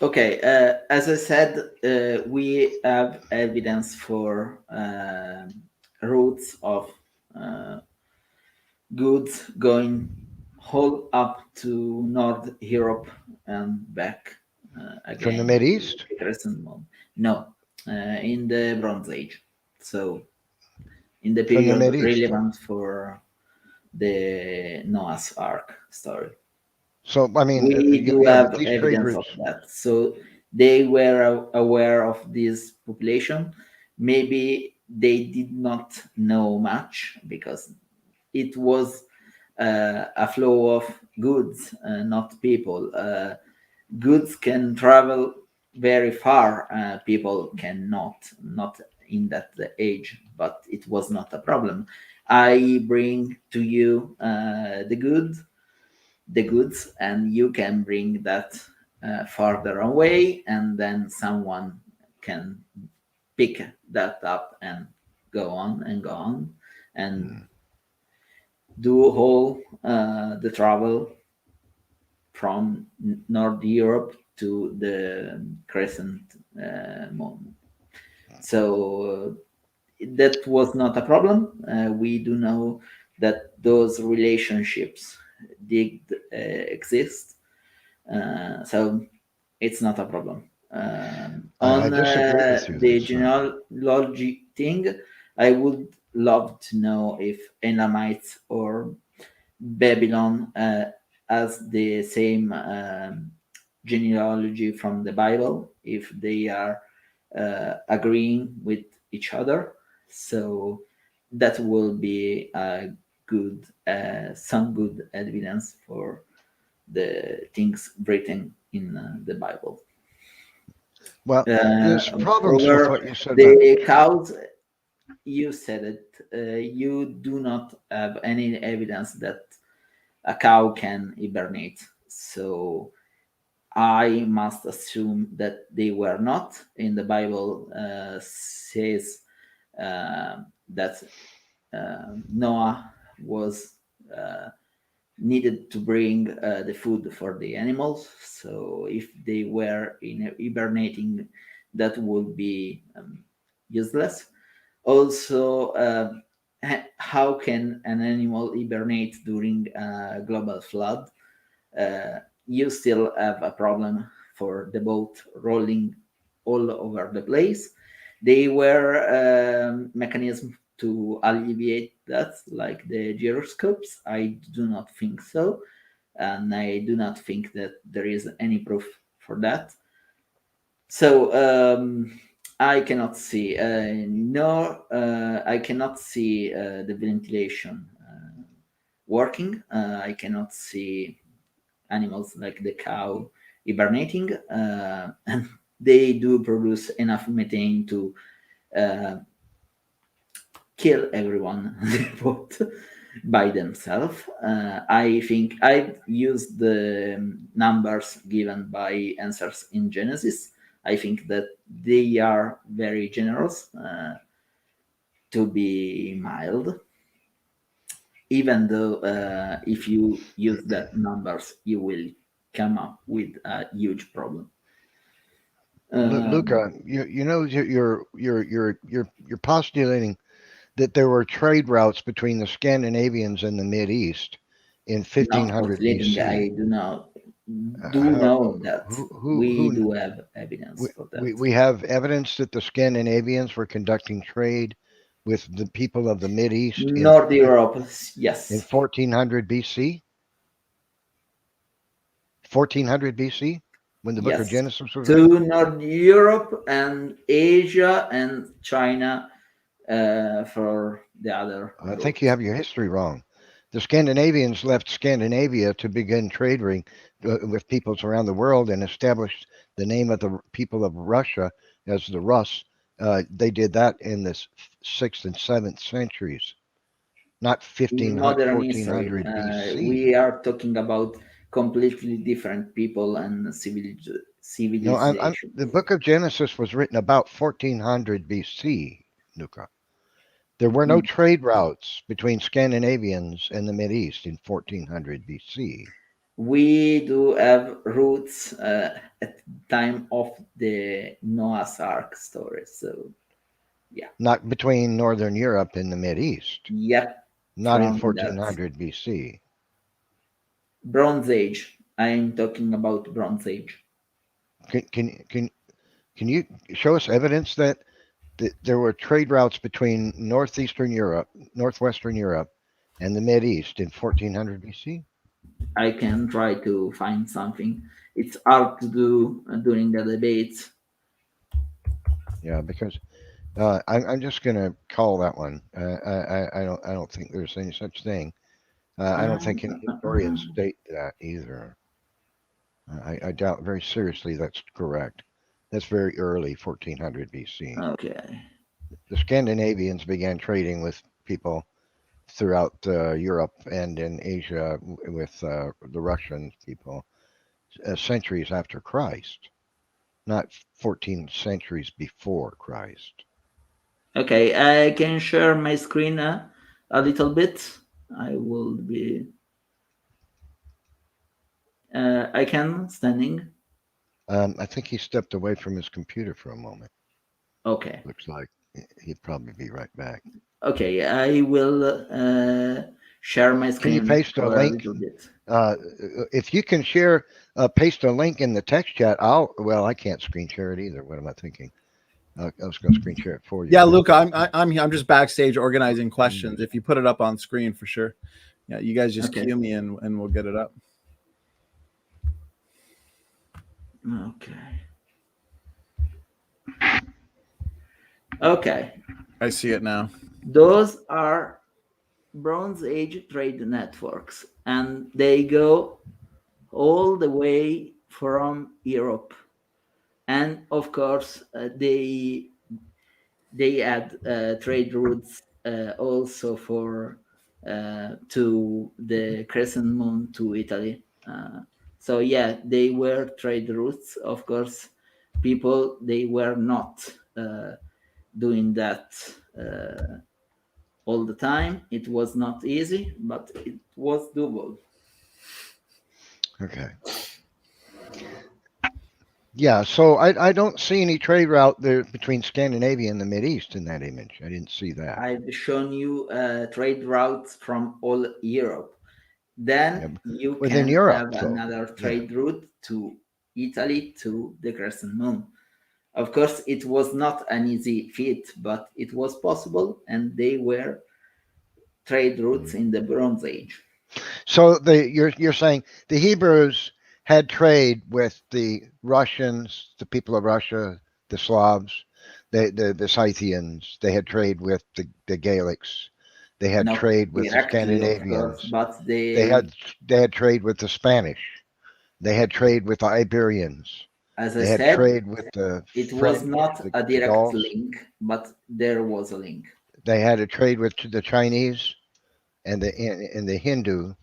Okay, as I said, we have evidence for routes of goods going all up to North Europe and back again. From the Mid-East? No, in the Bronze Age. So in the From the period Mid-East. relevant for the Noah's Ark story. So, I mean, We do yeah, but have these trade evidence of routes. that. So they were aware of this population. Maybe they did not know much because it was a flow of goods, not people. Goods can travel very far. People cannot, not in that age, but it was not a problem. I bring to you the goods, and you can bring that farther away, and then someone can pick that up and go on and go on and do all the travel from North Europe to the crescent moon. So that was not a problem. We do know that those relationships did exist. So it's not a problem. I On disagree with you. the That's genealogy thing, I would love to know if Elamites or Babylon has the same genealogy from the Bible, if they are agreeing with each other. So that will be a good, some good evidence for the things written in the Bible. well, there's problems with For what you said about. the cows, you said it. You do not have any evidence that a cow can hibernate. So I must assume that they were not. In the Bible says that Noah was needed to bring the food for the animals. So if they were in hibernating, that would be useless. Also, how can an animal hibernate during a global flood? You still have a problem for the boat rolling all over the place. They were mechanisms to alleviate that, like the gyroscopes. I do not think so, and I do not think that there is any proof for that. So I cannot see, I cannot see the ventilation working. I cannot see animals like the cow hibernating, and they do produce enough methane to kill everyone on the boat by themselves. I think I've used the numbers given by answers in Genesis. I think that they are very generous, to be mild. Even though if you use that numbers, you will come up with a huge problem. Luca, you know you're postulating that there were trade routes between the Scandinavians and the Mid-East in Not 1500 postulating, I BC. do know How, that we who do have evidence for that. we have evidence that the Scandinavians were conducting trade with the people of the Mid-East North Europe, in yes. 1400 BC. 1400 BC, when the Book of Yes. Genesis was To written. North Europe and Asia and China for the other I route. think you have your history wrong. The Scandinavians left Scandinavia to begin trading with peoples around the world and established the name of the people of Russia as the Rus. They did that in the 6th and 7th centuries, not In 1500, modern history, 1400 BC. we are talking about completely different people and No, civilization. the Book of Genesis was written about 1400 BC, Nuka. There were no trade routes between Scandinavians and the Mideast in 1400 BC. We do have roots at the time of the Noah's Ark story. So, yeah. Not between Northern Europe and the Mideast. Yep. Not in From that. 1400 BC. Bronze Age. I'm talking about Bronze Age. Can you show us evidence that there were trade routes between northwestern Europe, and the Mid East in 1400 BC? I can try to find something. It's hard to do during the debates. Yeah, because I'm just gonna call that one. I don't think there's any such thing. I don't think any historians state that either. I doubt very seriously that's correct. That's very early 1400 BC. Okay. The Scandinavians began trading with people throughout Europe and in Asia with the Russian people centuries after Christ, not 14 centuries before Christ. Okay, I can share my screen a little bit. I will be. I can standing. I think he stepped away from his computer for a moment. Okay. Looks like he'd probably be right back. Okay, I will share my Can you screen paste a for a link? little bit. If you can share, paste a link in the text chat. Well, I can't screen share it either. What am I thinking? I was going to screen share it for you. Yeah, Luca, I'm just backstage organizing questions. If you put it up on screen for sure. Yeah, you guys just Okay. cue me and we'll get it up. Okay. Okay. I see it now. Those are Bronze Age trade networks, and they go all the way from Europe. And of course, they had trade routes also for to the crescent moon to Italy. So yeah, they were trade routes. Of course, people they were not doing that all the time. It was not easy, but it was doable. Okay. Yeah, so I don't see any trade route there between Scandinavia and the Mid East in that image. I didn't see that. I've shown you trade routes from all Europe. Then you Within can Europe, have though. another trade route to Italy to the crescent moon. Of course, it was not an easy feat, but it was possible, and they were trade routes in the Bronze Age. So you're saying the Hebrews had trade with the Russians, the people of Russia, the Slavs, the Scythians. They had trade with the Gaelics. They had Not trade with the directly, of course, Scandinavians. but They had trade with the Spanish. They had trade with the Iberians. as I They had said, trade with the it was French, not a the direct Gauls. link, but there was a link. They had a trade with the Chinese and the Hindu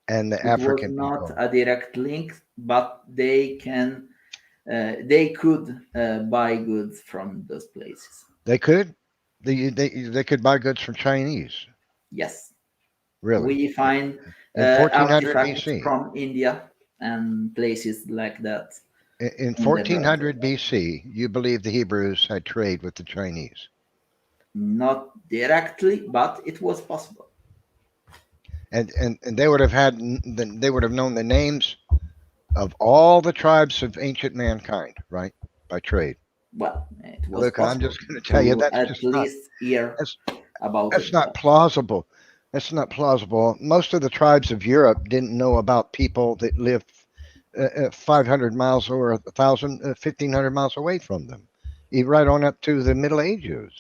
and the It was African not people. a direct link, but they could buy goods from those places. They could. They could buy goods from Chinese. Yes. Really? We find In 1400 artifacts BC. from India and places like that. In in the Bronze 1400 BC, you believe the Hebrews had trade with the Chinese. Not directly, but it was possible. And they would have known the names of all the tribes of ancient mankind, right? By trade. Well, it was Look, I'm possible just going to tell you that's at just least hear about that's it. not plausible. That's not plausible. Most of the tribes of Europe didn't know about people that lived 500 miles or 1,000, 1,500 miles away from them, even right on up to the Middle Ages.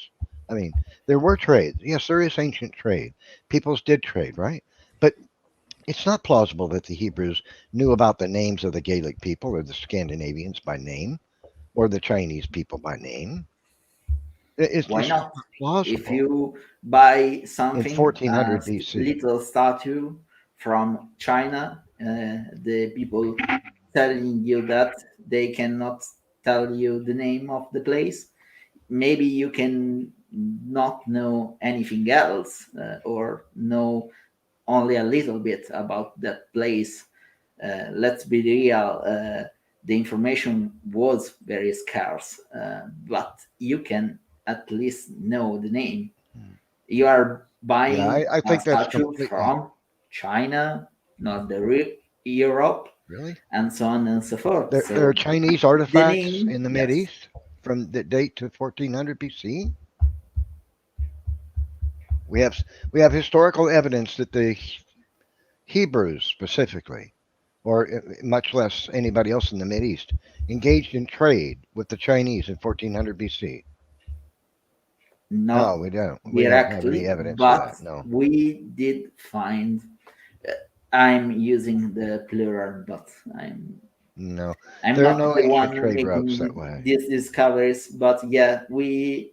I mean, there were trades. Yes, there is ancient trade. Peoples did trade, right? But it's not plausible that the Hebrews knew about the names of the Gaelic people or the Scandinavians by name or the Chinese people by name. It's Why just not? not plausible. If you buy In something, 1400 a BC. little statue from China, the people telling you that they cannot tell you the name of the place. Maybe you can not know anything else or know only a little bit about that place. Let's be real, the information was very scarce, but you can at least know the name. You are Yeah, buying I a think that's statue completely. from China, Europe, Really? and so on and so forth. There are Chinese the artifacts name, in the yes. Mideast from that date to 1400 BC. We have historical evidence that the Hebrews specifically, or much less anybody else in the Mideast, engaged in trade with the Chinese in 1400 BC. No, Not we don't. We don't have any directly, evidence of but that. No. we did find. I'm using the plural, but I'm No. I'm There are not no the ancient one trade routes that making way. these discoveries. But yeah, we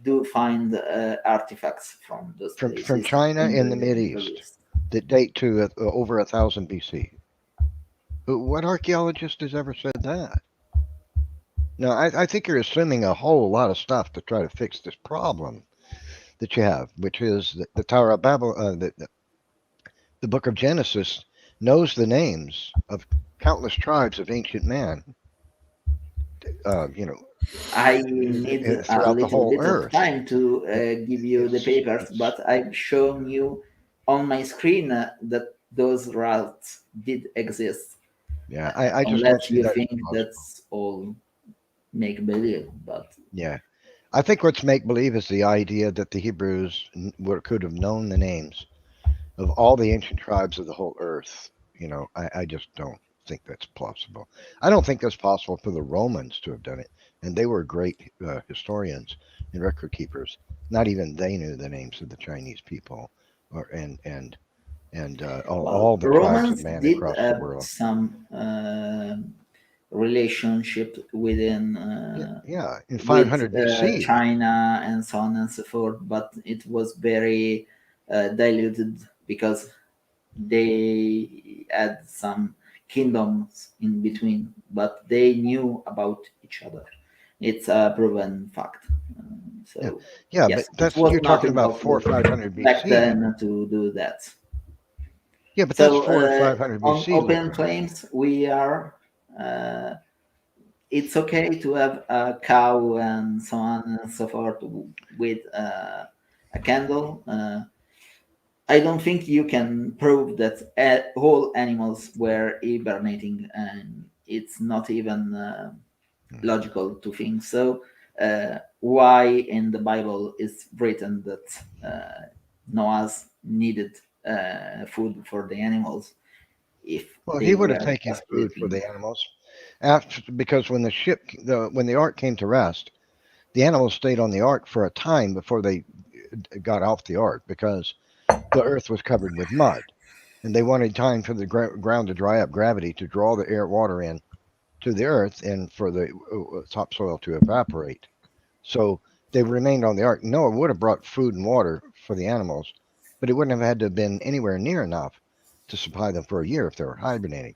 do find artifacts from those places From China in and the the Middle Mideast East. that date to over 1000 BC. What archaeologist has ever said that? No, I think you're assuming a whole lot of stuff to try to fix this problem that you have, which is that the Tower of Babel, the Book of Genesis knows the names of countless tribes of ancient man. You know, I need a throughout the little whole bit of earth. time to give you the papers, but I've shown you on my screen that those routes did exist. Yeah, I just don't Unless see you that think possible. that's all make believe, but Yeah, I think what's make believe is the idea that the Hebrews could have known the names of all the ancient tribes of the whole earth. You know, I just don't think that's possible. I don't think that's possible for the Romans to have done it, and they were great historians and record keepers. Not even they knew the names of the Chinese people, or and all the tribes of Romans man did across the have world. some relationship within Yeah, in with 500 BC. China and so on and so forth, but it was very diluted because they had some kingdoms in between, but they knew about each other. It's a proven fact. So Yeah, yes, but it that's was you're not talking about 4 or impossible 500 back BC. then to do that. Yeah, but that's So 4 or 500 on BC, open Luca. claims, we are. It's okay to have a cow and so on and so forth with a candle. I don't think you can prove that all animals were hibernating, and it's not even logical to think so. Why in the Bible is written that Noah's needed food for the animals if Well, he they would have were taken food for sleeping? the animals after because when the ark came to rest, the animals stayed on the ark for a time before they got off the ark because the earth was covered with mud, and they wanted time for the ground to dry up, gravity to draw the air water in to the earth, and for the topsoil to evaporate. So they remained on the ark. Noah would have brought food and water for the animals, but it wouldn't have had to have been anywhere near enough to supply them for a year if they were hibernating.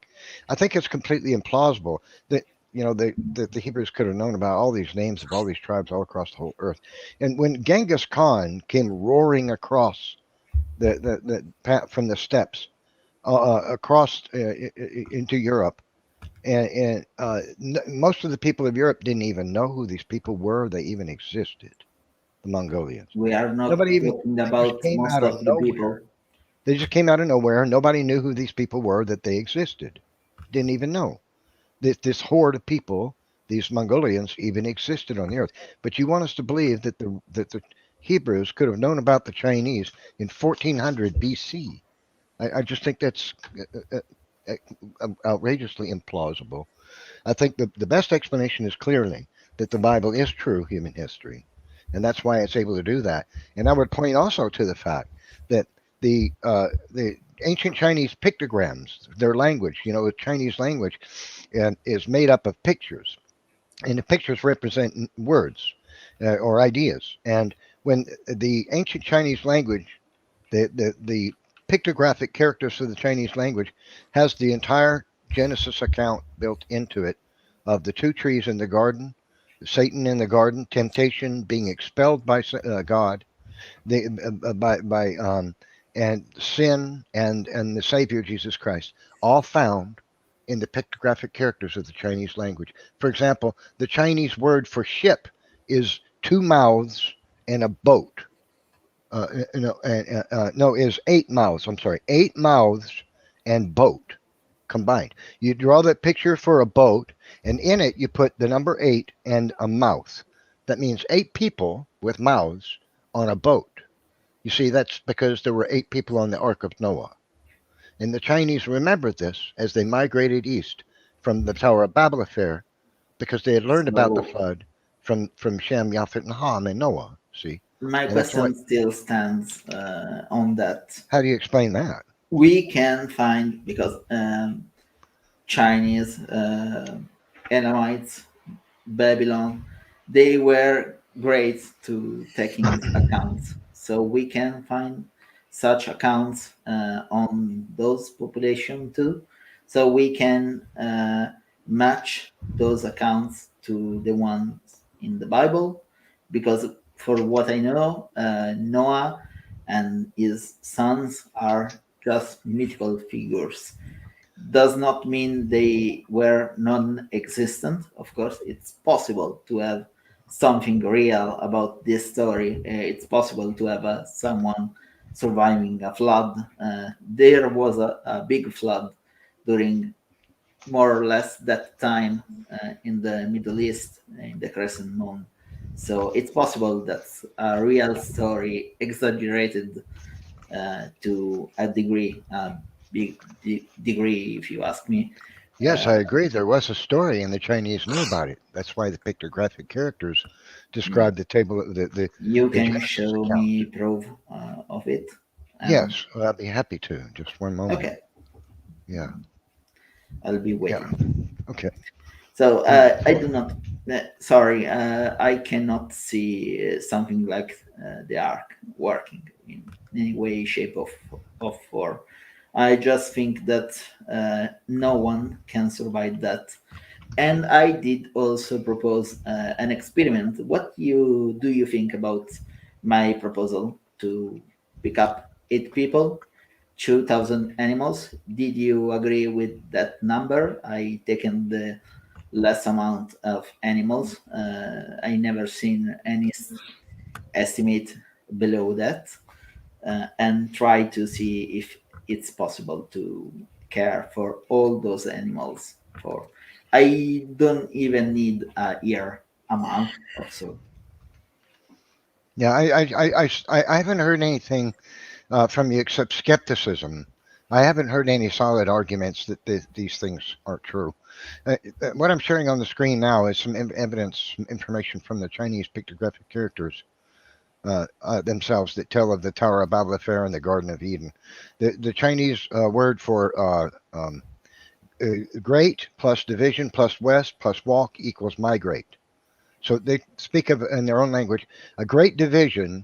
I think it's completely implausible that that the Hebrews could have known about all these names of all these tribes all across the whole earth. And when Genghis Khan came roaring across the path from the steppes across into Europe, and most of the people of Europe didn't even know who these people were. They even existed, the Mongolians. We are not Nobody even talking they just about came most out of of the nowhere. people. They just came out of nowhere. Nobody knew who these people were, that they existed. Didn't even know that this horde of people, these Mongolians, even existed on the earth. But you want us to believe that the Hebrews could have known about the Chinese in 1400 BC. I just think that's outrageously implausible. I think the best explanation is clearly that the Bible is true human history, and that's why it's able to do that. And I would point also to the fact that the ancient Chinese pictograms, their language, the Chinese language, is made up of pictures, and the pictures represent words or ideas. And when the ancient Chinese language, the pictographic characters of the Chinese language, has the entire Genesis account built into it of the two trees in the garden, Satan in the garden, temptation being expelled by God, the by and sin and the Savior Jesus Christ, all found in the pictographic characters of the Chinese language. For example, the Chinese word for ship is two mouths and a boat. No, is eight mouths. I'm sorry, eight mouths and boat combined. You draw that picture for a boat, and in it you put the number 8 and a mouth. That means 8 people with mouths on a boat. You see, that's because there were 8 people on the Ark of Noah. And the Chinese remembered this as they migrated east from the Tower of Babel affair, because they had learned about the So flood from Shem, Japheth, and Ham and Noah. See, my and that's why. question still stands on that. How do you explain that? We can find, because Chinese, Elamites, Babylon, they were great to taking accounts. So we can find such accounts on those population too. So we can match those accounts to the ones in the Bible, because for what I know, Noah and his sons are just mythical figures. Does not mean they were non-existent. Of course, it's possible to have something real about this story. It's possible to have someone surviving a flood. There was a big flood during more or less that time in the Middle East, in the Crescent Moon. So it's possible that's a real story, exaggerated to a degree, big degree, if you ask me. Yes, I agree. There was a story, and the Chinese knew about it. That's why the pictographic characters describe the table, the You can Genesis show account. me proof of it. Yes, well, I'd be happy to. Just one moment. Okay, Yeah. I'll be Yeah. waiting. Okay. So I do not. Sorry, I cannot see something like the ark working in any way, shape, of form. I just think that no one can survive that. And I did also propose an experiment. What do you think about my proposal to pick up 8 people, 2,000 animals? Did you agree with that number? I taken the less amount of animals. I never seen any estimate below that, and try to see if it's possible to care for all those animals. For I don't even need a year, a month or so. Yeah, I haven't heard anything from you except skepticism. I haven't heard any solid arguments that these things aren't true. What I'm sharing on the screen now is some evidence, some information from the Chinese pictographic characters themselves that tell of the Tower of Babel affair and the Garden of Eden. The Chinese word for great plus division plus west plus walk equals migrate. So they speak of, in their own language, a great division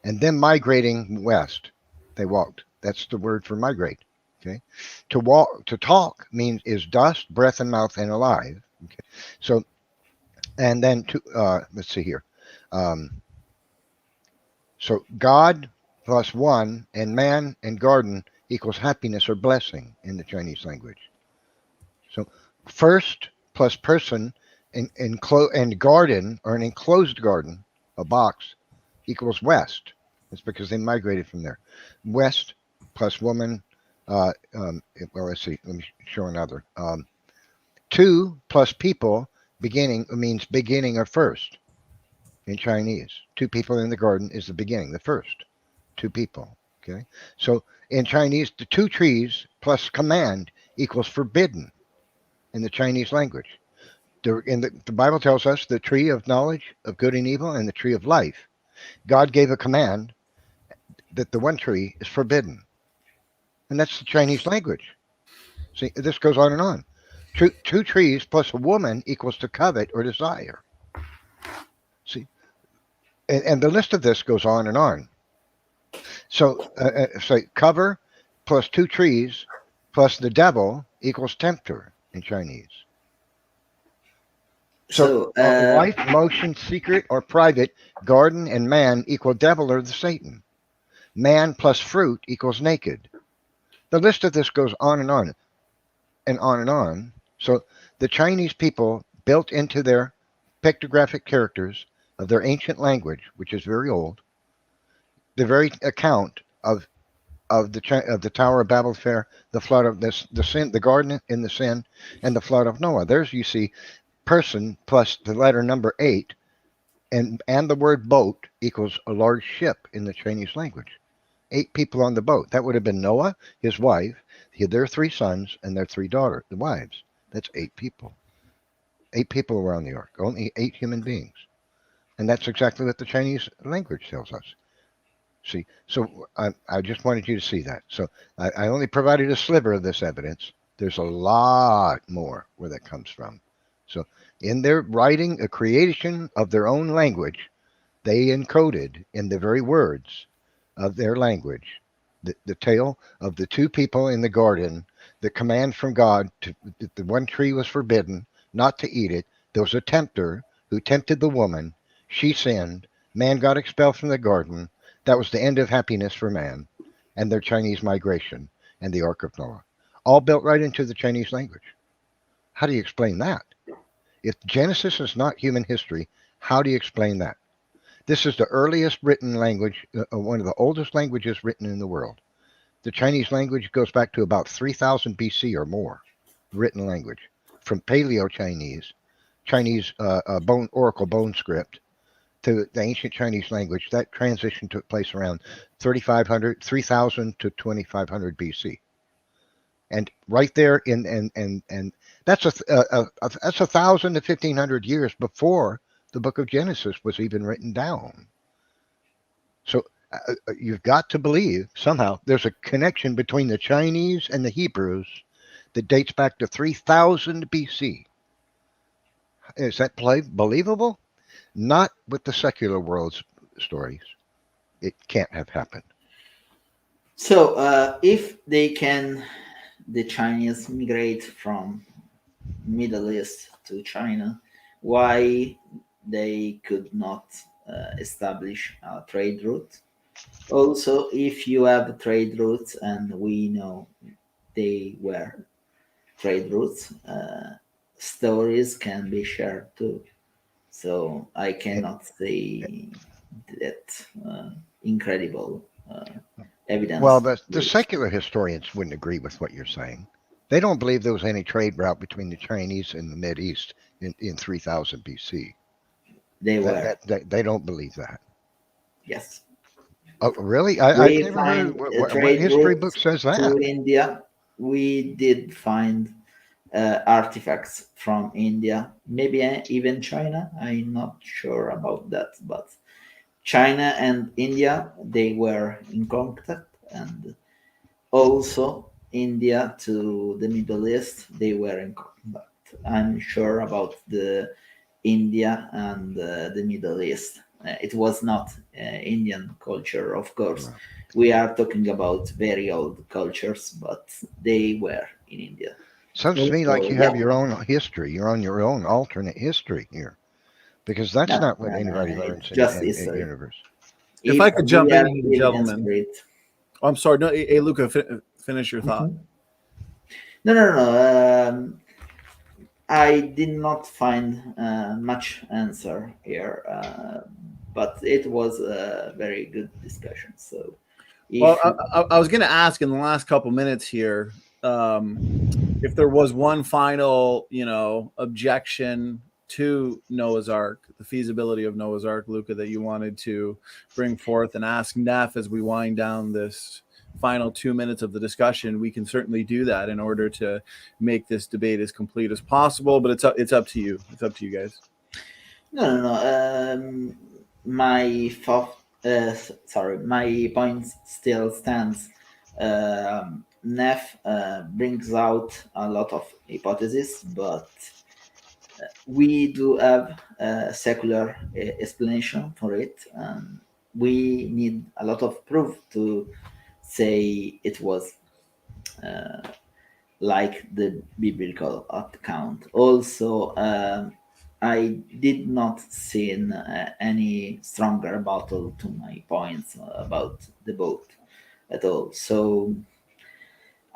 and then migrating west. They walked. That's the word for migrate. Okay. To walk, to talk means is dust, breath, and mouth, and alive. Okay. So, and then let's see here. So God plus one and man and garden equals happiness or blessing in the Chinese language. So first plus person and garden, or an enclosed garden, a box, equals west. It's because they migrated from there. West plus woman. Well, let's see. Let me show another. 2 plus people, beginning, means beginning or first in Chinese. 2 people in the garden is the beginning, the first. 2 people. Okay. So in Chinese, the 2 trees plus command equals forbidden in the Chinese language. The Bible tells us the tree of knowledge of good and evil and the tree of life. God gave a command that the one tree is forbidden. And that's the Chinese language. See, this goes on and on. 2 trees plus a woman equals to covet or desire. See, and the list of this goes on and on. So, say cover plus 2 trees plus the devil equals tempter in Chinese. So life, motion, secret, or private, garden, and man equal devil or the Satan. Man plus fruit equals naked. The list of this goes on and on and on and on. So the Chinese people built into their pictographic characters of their ancient language, which is very old, the very account of of the Tower of Babel affair, the flood of the sin, the garden in the sin, and the flood of Noah. There's, you see, person plus the letter number 8, and the word boat equals a large ship in the Chinese language. 8 people on the boat. That would have been Noah, his wife, their 3 sons, and their 3 daughters, the wives. That's 8 people. 8 people were on the ark. Only 8 human beings. And that's exactly what the Chinese language tells us. See, so I just wanted you to see that. So I only provided a sliver of this evidence. There's a lot more where that comes from. So in their writing a creation of their own language, they encoded in the very words of their language the tale of the 2 people in the garden, the command from God to the one tree was forbidden, not to eat it. There was a tempter who tempted the woman. She sinned. Man got expelled from the garden. That was the end of happiness for man, and their Chinese migration and the Ark of Noah. All built right into the Chinese language. How do you explain that? If Genesis is not human history, how do you explain that? This is the earliest written language, one of the oldest languages written in the world. The Chinese language goes back to about 3000 BC or more, written language, from Paleo-Chinese, Chinese Oracle bone script, to the ancient Chinese language. That transition took place around 3000 to 2500 BC. And right there and that's that's 1000 to 1500 years before the book of Genesis was even written down. So you've got to believe somehow there's a connection between the Chinese and the Hebrews that dates back to 3000 BC. Is that believable? Not with the secular world's stories. It can't have happened. So if the Chinese migrate from Middle East to China, why they could not establish a trade route? Also, if you have trade routes, and we know they were trade routes, stories can be shared too. So I cannot say that incredible evidence. Well, the secular historians wouldn't agree with what you're saying. They don't believe there was any trade route between the Chinese and the Mideast in 3000 BC. They don't believe that. Yes. Oh, really? I've never heard. What history book says that? To India, we did find artifacts from India, maybe even China. I'm not sure about that, but China and India, they were in contact, and also India to the Middle East, they were in contact. I'm sure about the India and the Middle East. It was not Indian culture, of course. No. We are talking about very old cultures, but they were in India. Sounds to me like you have your own history. You're on your own alternate history here, because that's not what anybody learns in the universe. If I could jump in, gentlemen. Oh, I'm sorry. No, hey, Luca, finish your thought. No. I did not find much answer here, but it was a very good discussion. So, well, I was going to ask in the last couple minutes here if there was one final, objection to Noah's Ark, the feasibility of Noah's Ark, Luca, that you wanted to bring forth and ask Neff as we wind down this final 2 minutes of the discussion. We can certainly do that in order to make this debate as complete as possible, but it's up to you. It's up to you guys. No. My point still stands. Neff brings out a lot of hypotheses, but we do have a secular explanation for it, and we need a lot of proof to say it was like the biblical account. Also, I did not see any stronger rebuttal to my points about the boat at all. So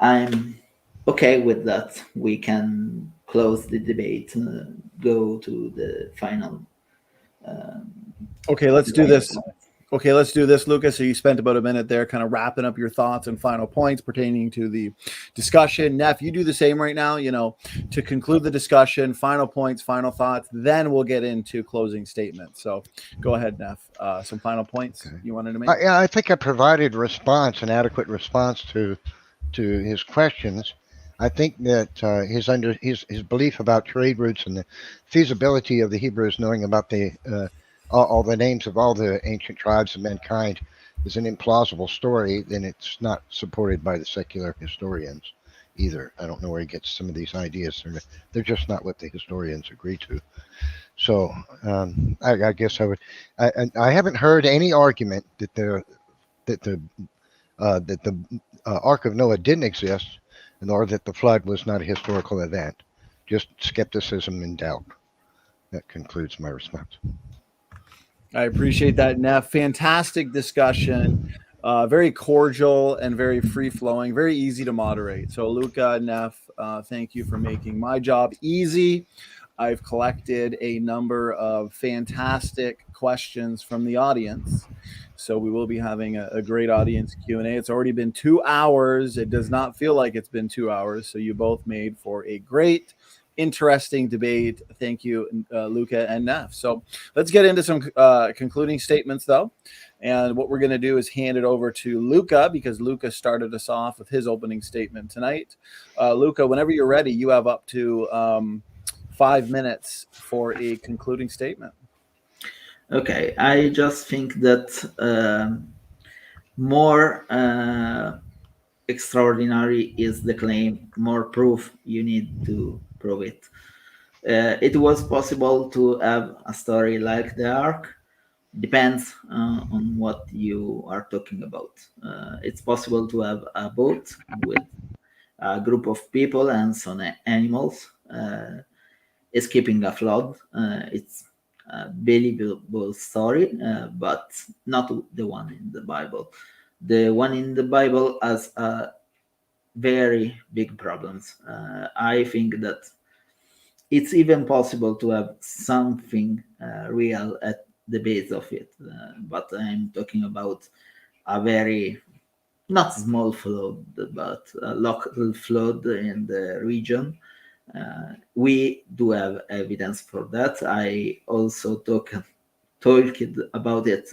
I'm okay with that. We can close the debate, go to the final. Okay, let's do this. Okay, let's do this, Lucas. So you spent about a minute there kind of wrapping up your thoughts and final points pertaining to the discussion. Neff, you do the same right now, to conclude the discussion, final points, final thoughts, then we'll get into closing statements. So go ahead, Neff. Some final points you wanted to make? I think I provided an adequate response to his questions. I think that his belief about trade routes and the feasibility of the Hebrews knowing about all the names of all the ancient tribes of mankind is an implausible story. Then it's not supported by the secular historians either. I don't know where he gets some of these ideas. They're just not what the historians agree to. So I guess I haven't heard any argument that the Ark of Noah didn't exist, nor that the flood was not a historical event. Just skepticism and doubt. That concludes my response. I appreciate that, Neff. Fantastic discussion. Very cordial and very free-flowing, very easy to moderate. So Luca, Neff, thank you for making my job easy. I've collected a number of fantastic questions from the audience. So we will be having a great audience Q&A. It's already been 2 hours. It does not feel like it's been 2 hours. So you both made for a great, interesting debate. Thank you, Luca and Neff. So let's get into some concluding statements, though. And what we're going to do is hand it over to Luca, because Luca started us off with his opening statement tonight. Luca, whenever you're ready, you have up to 5 minutes for a concluding statement. Okay, I just think that more extraordinary is the claim, more proof you need to prove it. It was possible to have a story like the Ark. Depends on what you are talking about. It's possible to have a boat with a group of people and some animals escaping a flood. It's a believable story, but not the one in the Bible. The one in the Bible has very big problems. I think that it's even possible to have something real at the base of it, but I'm talking about a very not small flood, but a local flood in the region. We do have evidence for that. I also talked about it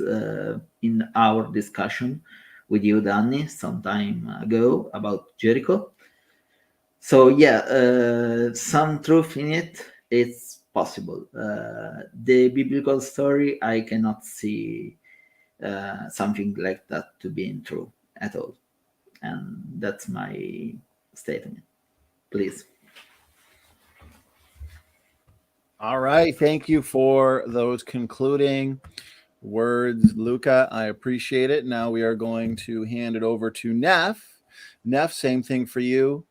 in our discussion with you, Danny, some time ago about Jericho. So yeah, some truth in it. It's possible. The biblical story, I cannot see something like that to being true at all, and that's my statement. Please. All right. Thank you for those concluding words, Luca. I appreciate it. Now we are going to hand it over to Neff. Neff, same thing for you.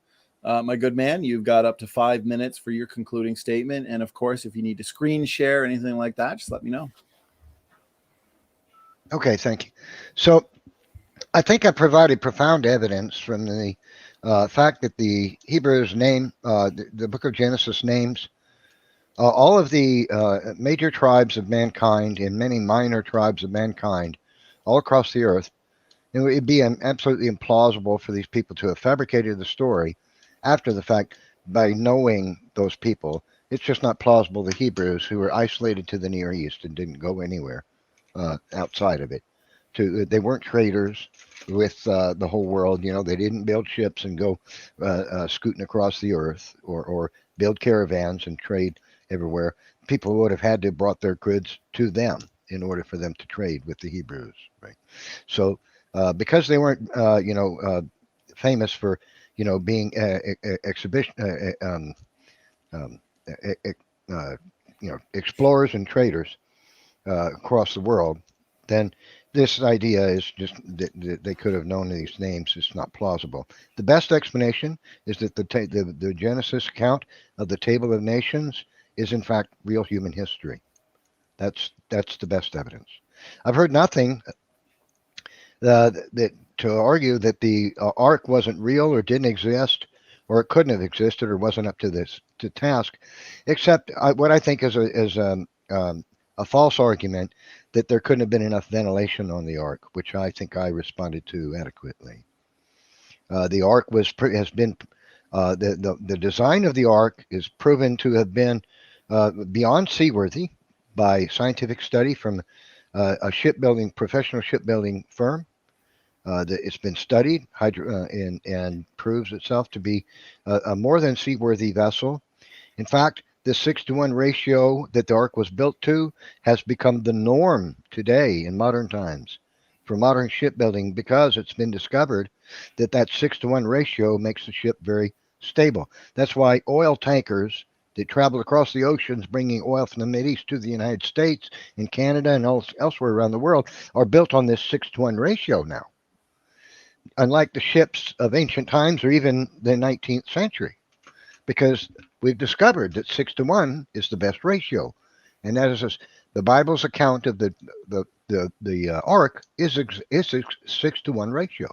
My good man, you've got up to 5 minutes for your concluding statement. And of course, if you need to screen share or anything like that, just let me know. Okay, thank you. So I think I provided profound evidence from the fact that the Hebrews name, the book of Genesis names all of the major tribes of mankind and many minor tribes of mankind all across the earth. It would be absolutely implausible for these people to have fabricated the story after the fact by knowing those people. It's just not plausible. The Hebrews, who were isolated to the Near East and didn't go anywhere outside of it, they weren't traders with the whole world. They didn't build ships and go scooting across the earth or build caravans and trade everywhere. People would have had to have brought their goods to them in order for them to trade with the Hebrews, right? So because they weren't, famous for, being explorers and traders across the world, then this idea is just that they could have known these names. It's not plausible. The best explanation is that the Genesis account of the Table of Nations is in fact real human history. That's the best evidence. I've heard nothing that to argue that the Ark wasn't real or didn't exist or it couldn't have existed or wasn't up to task, except what I think is a a false argument that there couldn't have been enough ventilation on the ark, which I think I responded to adequately. The ark has been the design of the ark is proven to have been beyond seaworthy by scientific study from a professional shipbuilding firm. It's been studied and proves itself to be a more than seaworthy vessel. In fact, the 6-to-1 ratio that the ark was built to has become the norm today in modern times for modern shipbuilding, because it's been discovered that 6-to-1 ratio makes the ship very stable. That's why oil tankers that travel across the oceans bringing oil from the Mideast to the United States and Canada and elsewhere around the world are built on this 6-to-1 ratio now, unlike the ships of ancient times or even the 19th century, because we've discovered that 6-to-1 is the best ratio, and that is the Bible's account of the ark is a 6-to-1 ratio.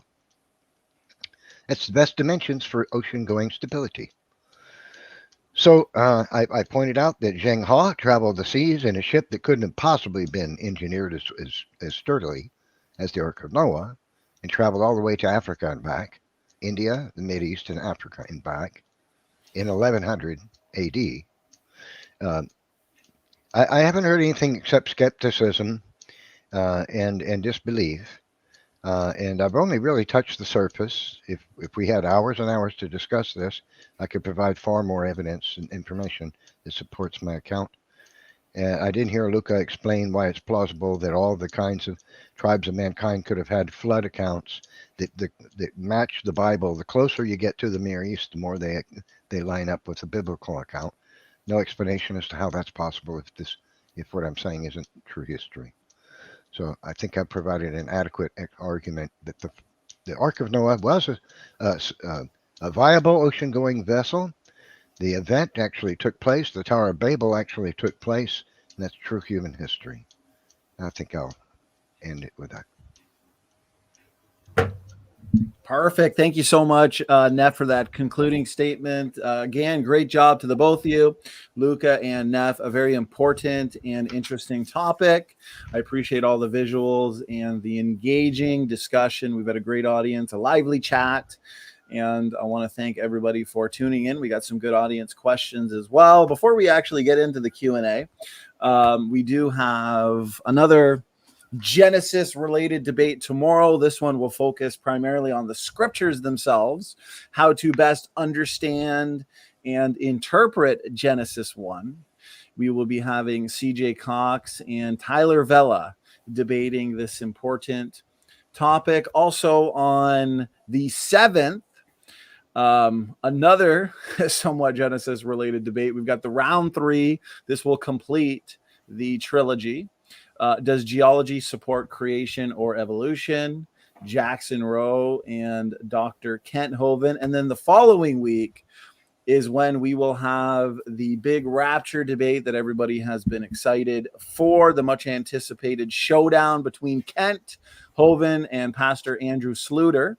That's the best dimensions for ocean-going stability. So I pointed out that Zheng He traveled the seas in a ship that couldn't have possibly been engineered as sturdily as the Ark of Noah, and traveled all the way to Africa and back, India, the Mideast, and Africa and back in 1100 A.D. I haven't heard anything except skepticism and disbelief. And I've only really touched the surface. If we had hours and hours to discuss this, I could provide far more evidence and information that supports my account. I didn't hear Luca explain why it's plausible that all the kinds of tribes of mankind could have had flood accounts that match the Bible. The closer you get to the Near East, the more they line up with the biblical account. No explanation as to how that's possible if what I'm saying isn't true history. So I think I've provided an adequate argument that the Ark of Noah was a viable ocean-going vessel. The event actually took place. The Tower of Babel actually took place, and that's true human history. I think I'll end it with that. Perfect. Thank you so much, Neff, for that concluding statement. Again, great job to the both of you, Luca and Neff. A very important and interesting topic. I appreciate all the visuals and the engaging discussion. We've had a great audience, a lively chat, and I want to thank everybody for tuning in. We got some good audience questions as well. Before we actually get into the Q&A, we do have another Genesis related debate tomorrow. This one will focus primarily on the scriptures themselves, how to best understand and interpret Genesis 1. We will be having CJ Cox and Tyler Vela debating this important topic. Also on the 7th, another somewhat Genesis related debate. We've got the round 3. This will complete the trilogy. Does geology support creation or evolution? Jackson Rowe and Dr. Kent Hovind. And then the following week is when we will have the big rapture debate that everybody has been excited for, the much anticipated showdown between Kent Hovind and Pastor Andrew Sluter,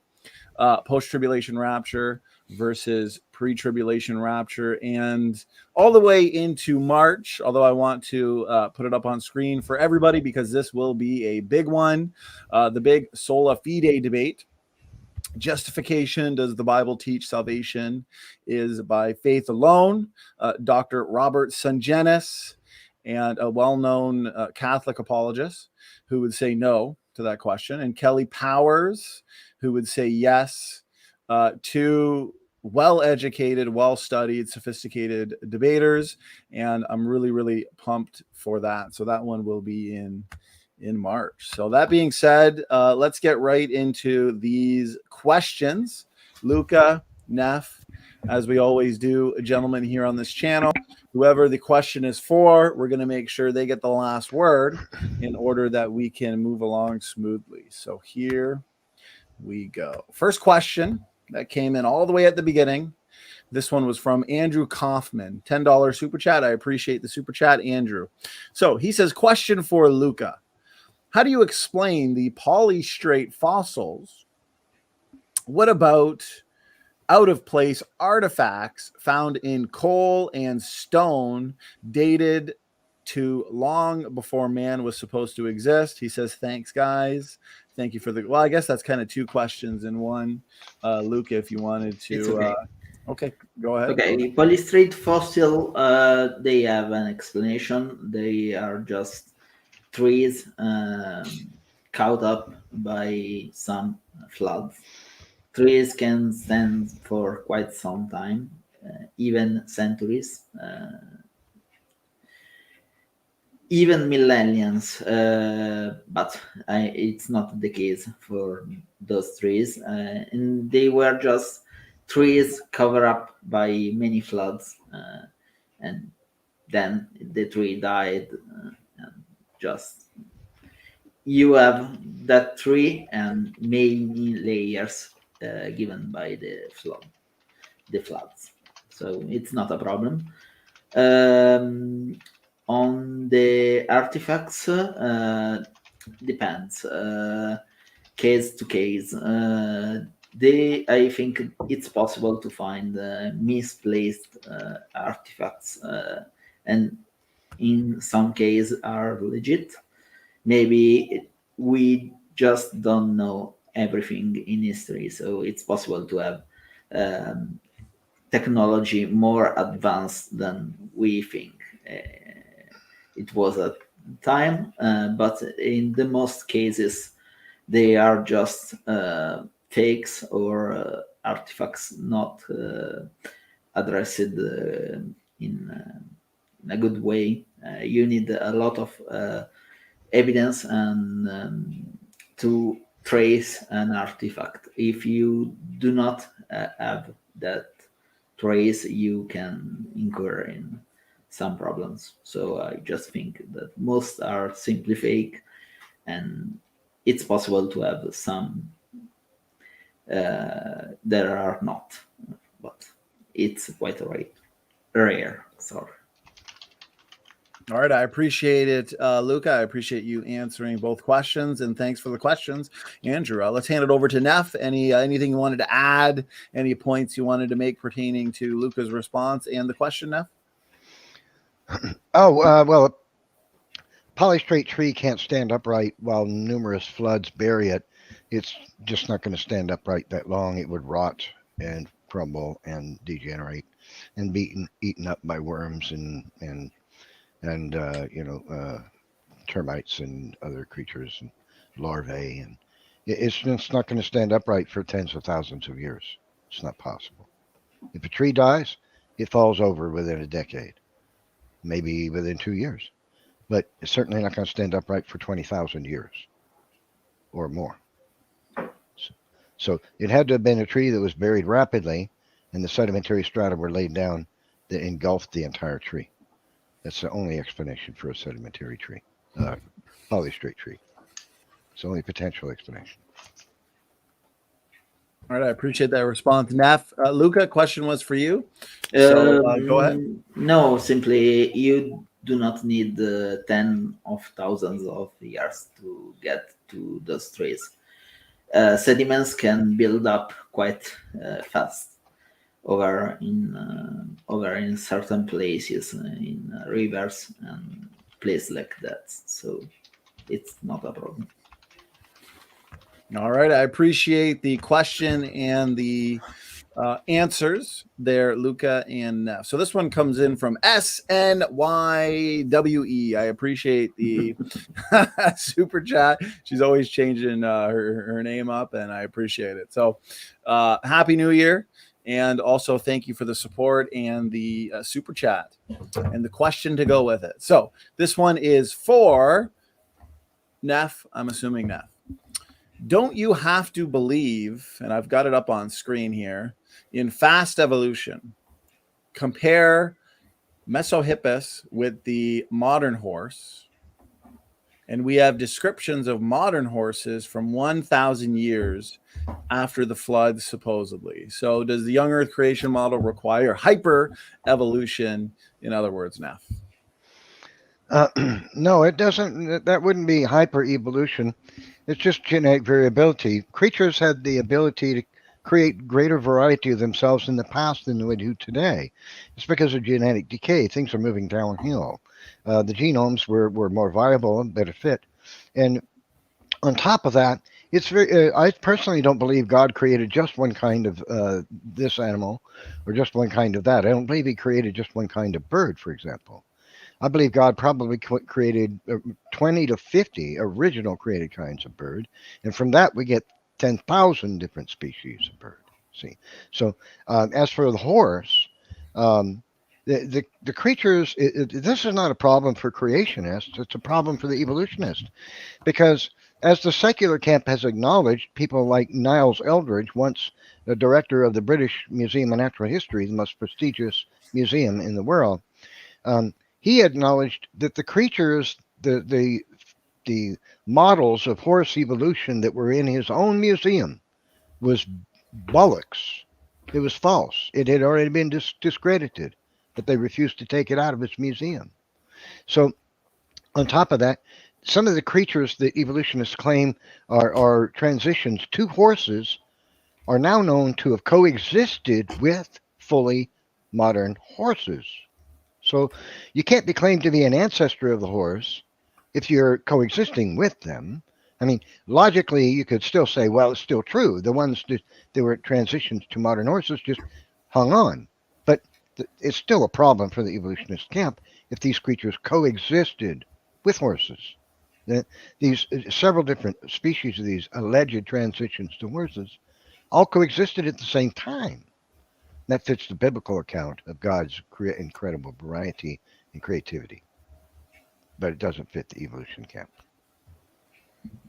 post-tribulation rapture versus pre-tribulation rapture, and all the way into March, although I want to put it up on screen for everybody because this will be a big one, the big sola fide debate. Justification, does the Bible teach salvation is by faith alone? Dr. Robert Sungenis, and a well-known Catholic apologist who would say no to that question, and Kelly Powers, who would say yes. Two well-educated, well-studied, sophisticated debaters, and I'm really, really pumped for that. So that one will be in March. So that being said, let's get right into these questions. Luca, Neff, as we always do, gentlemen here on this channel, whoever the question is for, we're going to make sure they get the last word in order that we can move along smoothly. So here we go. First question that came in all the way at the beginning. This one was from Andrew Kaufman, $10 super chat. I appreciate the super chat, Andrew. So he says, question for Luca. How do you explain the polystrate fossils? What about out-of-place artifacts found in coal and stone dated to long before man was supposed to exist. He says, thanks, guys. Thank you for the, well, I guess that's kind of two questions in one. Luca, if you wanted to. It's okay. Okay, go ahead. Okay, polystrate fossil, they have an explanation. They are just trees caught up by some floods. Trees can stand for quite some time, even centuries, even millenniums, but it's not the case for those trees. And they were just trees covered up by many floods, and then the tree died. And just you have that tree and many layers given by the floods. So it's not a problem. On the artifacts, depends, case to case. I think it's possible to find misplaced artifacts, and in some cases are legit. Maybe we just don't know everything in history, so it's possible to have technology more advanced than we think it was at the time, but in the most cases they are just fakes or artifacts not addressed in a good way. You need a lot of evidence and to trace an artifact. If you do not have that trace, you can incur in some problems. So I just think that most are simply fake, and it's possible to have some that are not, but it's quite rare. Sorry. All right, I appreciate it, Luca. I appreciate you answering both questions, and thanks for the questions, Andrew. Let's hand it over to Neff. Anything you wanted to add? Any points you wanted to make pertaining to Luca's response and the question, Neff? Well, a polystrate tree can't stand upright while numerous floods bury it. It's just not going to stand upright that long. It would rot and crumble and degenerate and be eaten up by worms and termites and other creatures and larvae, and it's just not going to stand upright for tens of thousands of years. It's not possible. If a tree dies, it falls over within a decade, maybe within 2 years, but it's certainly not going to stand upright for 20,000 years or more. So it had to have been a tree that was buried rapidly, and the sedimentary strata were laid down that engulfed the entire tree. That's the only explanation for a sedimentary tree, polystrate tree. It's the only potential explanation. All right, I appreciate that response. Neff, Luca, question was for you. So go ahead. No, simply you do not need ten of thousands of years to get to those trees. Sediments can build up quite fast over in certain places, in rivers and places like that. So it's not a problem. All right, I appreciate the question and the answers there, Luca and Neff. So this one comes in from SNYWE. I appreciate the super chat. She's always changing her name up, and I appreciate it. So Happy New Year. And also thank you for the support and the super chat and the question to go with it. So this one is for Neff. I'm assuming Neff. Don't you have to believe, and I've got it up on screen here, in fast evolution? Compare Mesohippus with the modern horse, and we have descriptions of modern horses from 1,000 years after the flood, supposedly. So does the young Earth creation model require hyper evolution? In other words, Neff? No, it doesn't. That wouldn't be hyper evolution. It's just genetic variability. Creatures had the ability create greater variety of themselves in the past than they do today. It's because of genetic decay. Things are moving downhill. The genomes were more viable and better fit. And on top of that, it's very. I personally don't believe God created just one kind of this animal, or just one kind of that. I don't believe He created just one kind of bird, for example. I believe God probably created 20 to 50 original created kinds of bird, and from that we get 10,000 different species of bird. See, so as for the horse, um, the creatures. This is not a problem for creationists. It's a problem for the evolutionists, because as the secular camp has acknowledged, people like Niles Eldridge, once the director of the British Museum of Natural History, the most prestigious museum in the world. He acknowledged that the creatures, the models of horse evolution that were in his own museum was bollocks. It was false. It had already been discredited, but they refused to take it out of its museum. So, on top of that, some of the creatures that evolutionists claim are transitions to horses are now known to have coexisted with fully modern horses. So you can't be claimed to be an ancestor of the horse if you're coexisting with them. I mean, logically, you could still say, well, it's still true. The ones that were transitions to modern horses just hung on. But it's still a problem for the evolutionist camp if these creatures coexisted with horses. These several different species of these alleged transitions to horses all coexisted at the same time. That fits the biblical account of God's incredible variety and creativity, but it doesn't fit the evolution camp.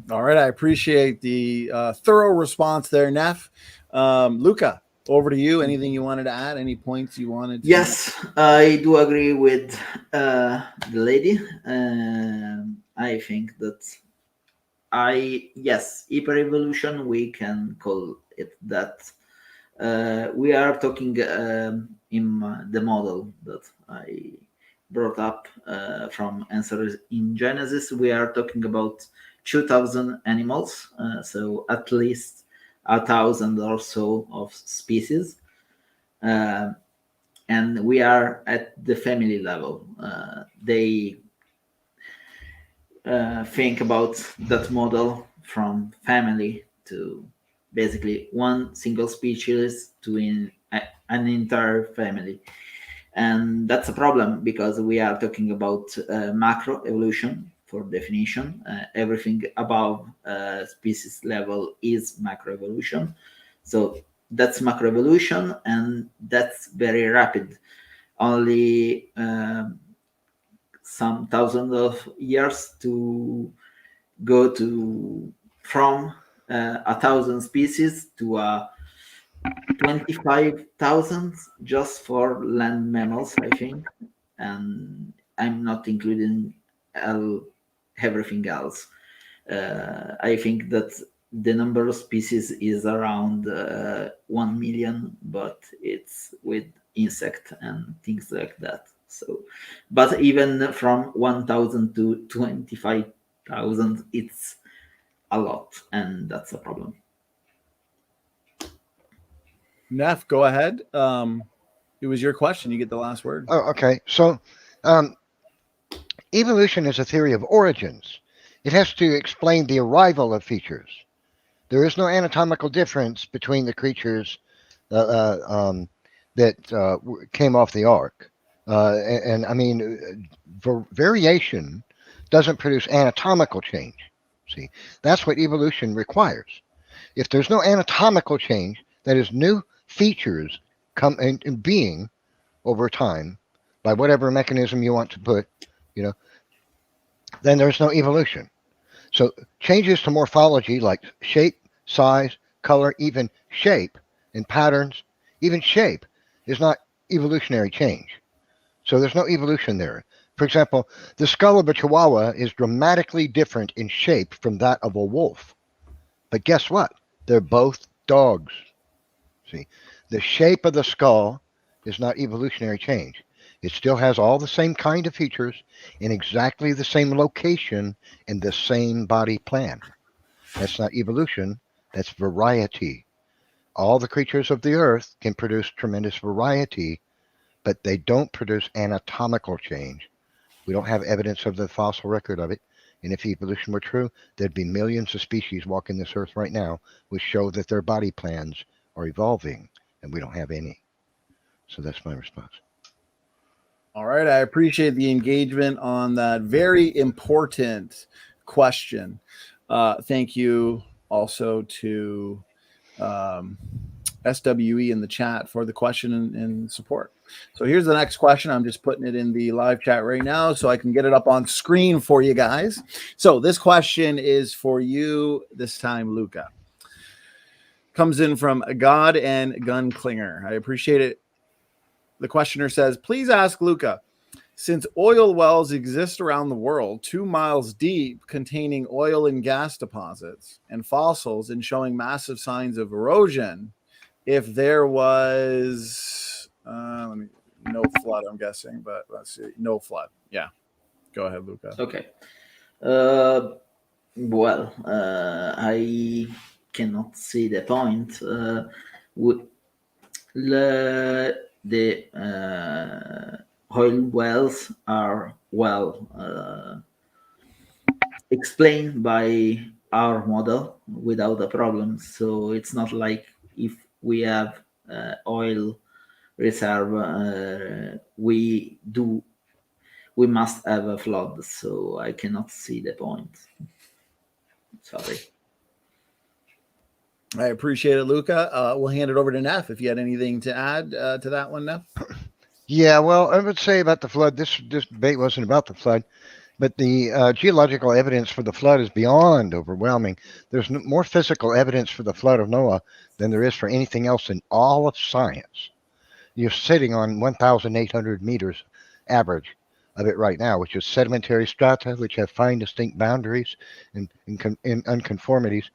All right, I appreciate the thorough response there, Neff. Luca, over to you. Anything you wanted to add? Any points you wanted to Yes, I do agree with the lady. I think that hyper evolution, we can call it that. We are talking in the model that I brought up from Answers in Genesis. We are talking about 2,000 animals, so at least 1,000 or so of species. And we are at the family level. They think about that model from family to basically one single species to an entire family. And that's a problem because we are talking about macro evolution for definition. Everything above species level is macro evolution. So that's macro evolution, and that's very rapid. Only some thousands of years to go to from 1,000 species to 25,000 just for land mammals, I think, and I'm not including everything else. I think that the number of species is around 1 million, but it's with insect and things like that. So, but even from 1,000 to 25,000, it's a lot, and that's a problem. Neff, go ahead. It was your question. You get the last word. Oh, okay. So, evolution is a theory of origins. It has to explain the arrival of features. There is no anatomical difference between the creatures that came off the ark. And I mean, variation doesn't produce anatomical change. See, that's what evolution requires. If there's no anatomical change, that is, new features come in being over time by whatever mechanism you want to put, then there's no evolution. So changes to morphology like shape, size, color, even shape and patterns, even shape is not evolutionary change. So there's no evolution there. For example, the skull of a chihuahua is dramatically different in shape from that of a wolf. But guess what? They're both dogs. See, the shape of the skull is not evolutionary change. It still has all the same kind of features in exactly the same location and the same body plan. That's not evolution, that's variety. All the creatures of the earth can produce tremendous variety, but they don't produce anatomical change. We don't have evidence of the fossil record of it. And if evolution were true, there'd be millions of species walking this earth right now, which show that their body plans are evolving, and we don't have any. So that's my response. All right. I appreciate the engagement on that very important question. Thank you also to SWE in the chat for the question and support. So here's the next question. I'm just putting it in the live chat right now so I can get it up on screen for you guys. So this question is for you this time, Luca. Comes in from God and Gunklinger. I appreciate it. The questioner says, please ask Luca, since oil wells exist around the world 2 miles deep, containing oil and gas deposits and fossils and showing massive signs of erosion, if there was no flood, I'm guessing, but let's see, no flood. Yeah, go ahead, Luca. Okay. Well, I cannot see the point. The oil wells are well explained by our model without a problem. So it's not like if we have oil reserve, we must have a flood. So I cannot see the point. Sorry. I appreciate it, Luca. We'll hand it over to Neff if you had anything to add to that one, Neff. Yeah, well, I would say about the flood, this debate wasn't about the flood, but the geological evidence for the flood is beyond overwhelming. There's more physical evidence for the flood of Noah than there is for anything else in all of science. You're sitting on 1,800 meters average of it right now, which is sedimentary strata, which have fine, distinct boundaries and unconformities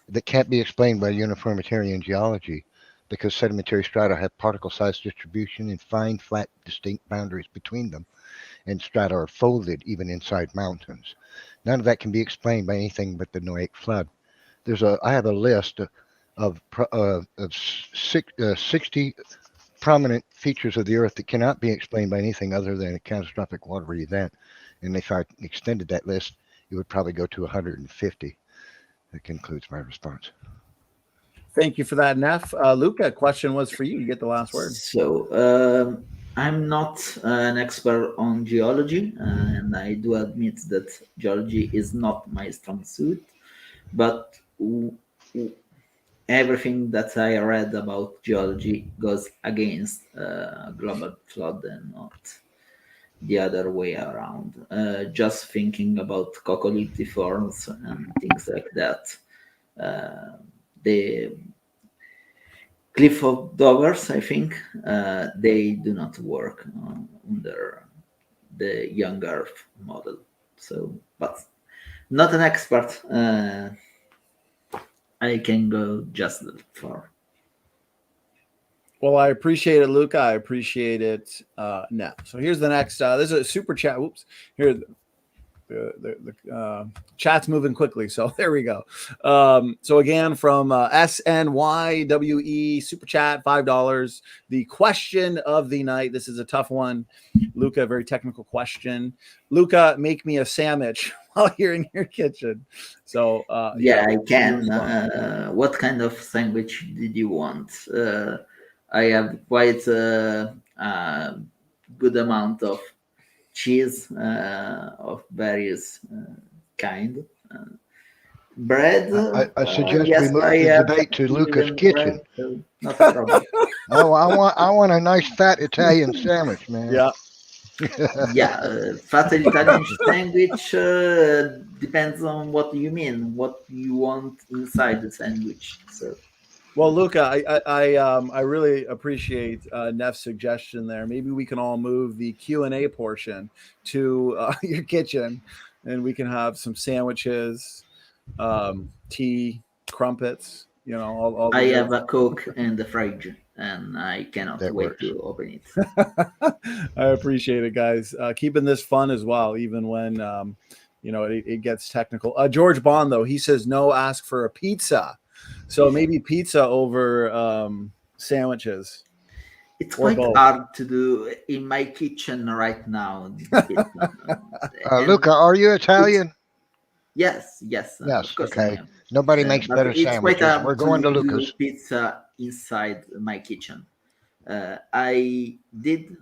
that can't be explained by uniformitarian geology, because sedimentary strata have particle size distribution and fine, flat, distinct boundaries between them, and strata are folded even inside mountains. None of that can be explained by anything but the Noahic flood. I have a list of 60 prominent features of the Earth that cannot be explained by anything other than a catastrophic watery event. And if I extended that list, it would probably go to 150. That concludes my response. Thank you for that, Neff. Luca, question was for you. You get the last word. So I'm not an expert on geology, and I do admit that geology is not my strong suit, but everything that I read about geology goes against global flood and not the other way around. Just thinking about coccolithiforms and things like that. The Cliff of Dovers, I think, they do not work under the young Earth model. So, but not an expert. I can go just that far. Well, I appreciate it, Luca. I appreciate it, Neff. So here's the next. This is a super chat. Oops. Here, the chat's moving quickly, so there we go. So again, from SNYWE super chat, $5. The question of the night. This is a tough one, Luca. Very technical question. Luca, make me a sandwich while you're in your kitchen. So yeah, I can. What kind of sandwich did you want? I have quite a good amount of cheese of various kind. Bread. I suggest we move the debate to Luca's kitchen. Bread, so not a problem. Oh, I want a nice fat Italian sandwich, man. Yeah. Yeah, fat Italian sandwich depends on what you mean, what you want inside the sandwich. So. Well, Luca, I really appreciate Neff's suggestion there. Maybe we can all move the Q&A portion to your kitchen, and we can have some sandwiches, tea, crumpets. You know, all I have a Coke in the fridge, and I cannot wait to open it. I appreciate it, guys. Keeping this fun as well, even when it gets technical. George Bond, though, he says no. Ask for a pizza. So maybe pizza over sandwiches. It's Or quite both. hard to do in my kitchen right now. And Luca, are you Italian? yes, Yes. of course I Okay. am. Nobody makes But better it's quite sandwiches. We're hard going to to do Luca's. pizza inside my kitchen. I did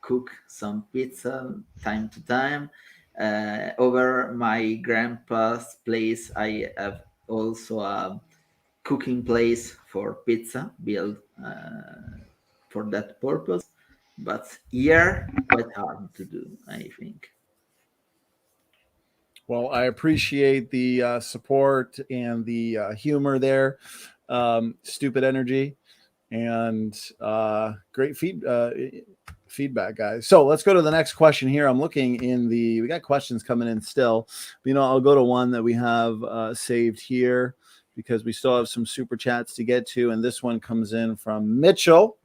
cook some pizza time to time. Over my grandpa's place, I have also a cooking place for pizza built for that purpose. But here, quite hard to do, I think. Well, I appreciate the support and the humor there. Stupid energy and great feedback, guys. So let's go to the next question here. I'm looking in we got questions coming in still. But, I'll go to one that we have saved here because we still have some super chats to get to. And this one comes in from Mitchell.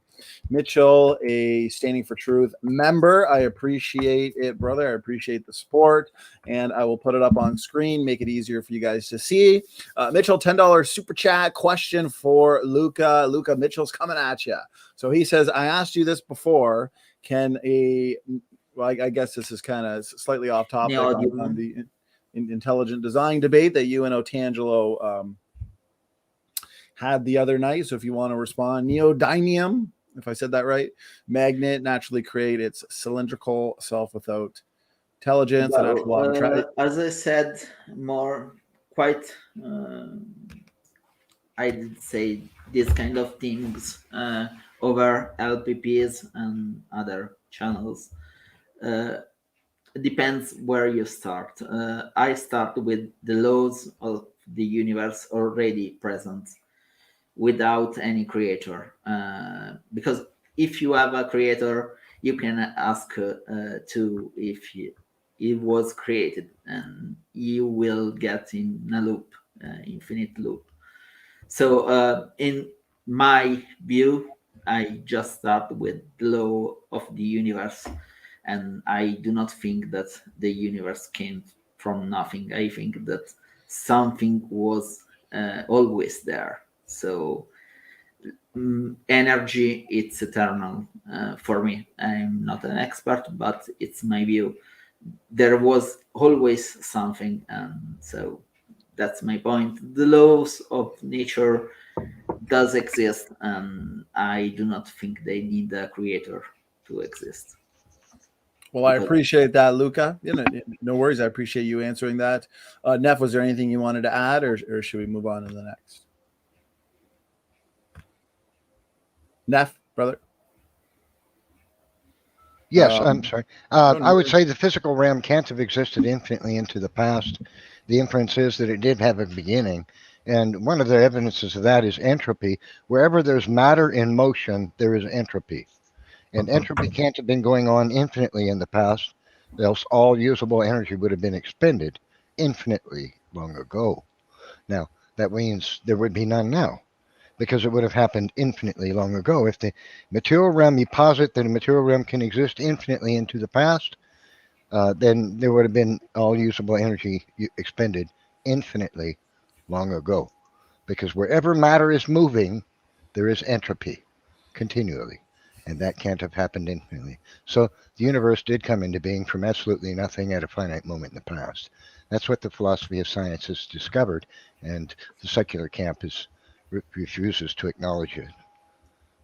Mitchell, a Standing for Truth member. I appreciate it, brother. I appreciate the support. And I will put it up on screen, make it easier for you guys to see. Mitchell, $10 super chat question for Luca. Luca, Mitchell's coming at you. So he says, I asked you this before. Can I guess this is kind of slightly off topic on the intelligent design debate that you and Otangelo had the other night. So if you want to respond, neodymium, if I said that right, magnet naturally create its cylindrical self without intelligence. As I said, I did say these kind of things over LPPs and other channels. Depends where you start. I start with the laws of the universe already present without any creator. Because if you have a creator, you can ask to if it was created, and you will get in a loop, infinite loop. So in my view, I just start with the law of the universe, and I do not think that the universe came from nothing. I think that something was always there. So energy, it's eternal for me. I'm not an expert, but it's my view. There was always something, and so that's my point. The laws of nature does exist, and I do not think they need a creator to exist. Well, I appreciate that, Luca. No worries. I appreciate you answering that. Neff, was there anything you wanted to add, or should we move on to the next? Neff, brother. Yes, I'm sorry. I would say the physical realm can't have existed infinitely into the past. The inference is that it did have a beginning. And one of the evidences of that is entropy. Wherever there's matter in motion, there is entropy. And entropy can't have been going on infinitely in the past, else all usable energy would have been expended infinitely long ago. Now, that means there would be none now, because it would have happened infinitely long ago. If the material realm, you posit that a material realm can exist infinitely into the past, then there would have been all usable energy expended infinitely long ago. Because wherever matter is moving, there is entropy continually. And that can't have happened infinitely. So the universe did come into being from absolutely nothing at a finite moment in the past. That's what the philosophy of science has discovered, and the secular camp refuses to acknowledge it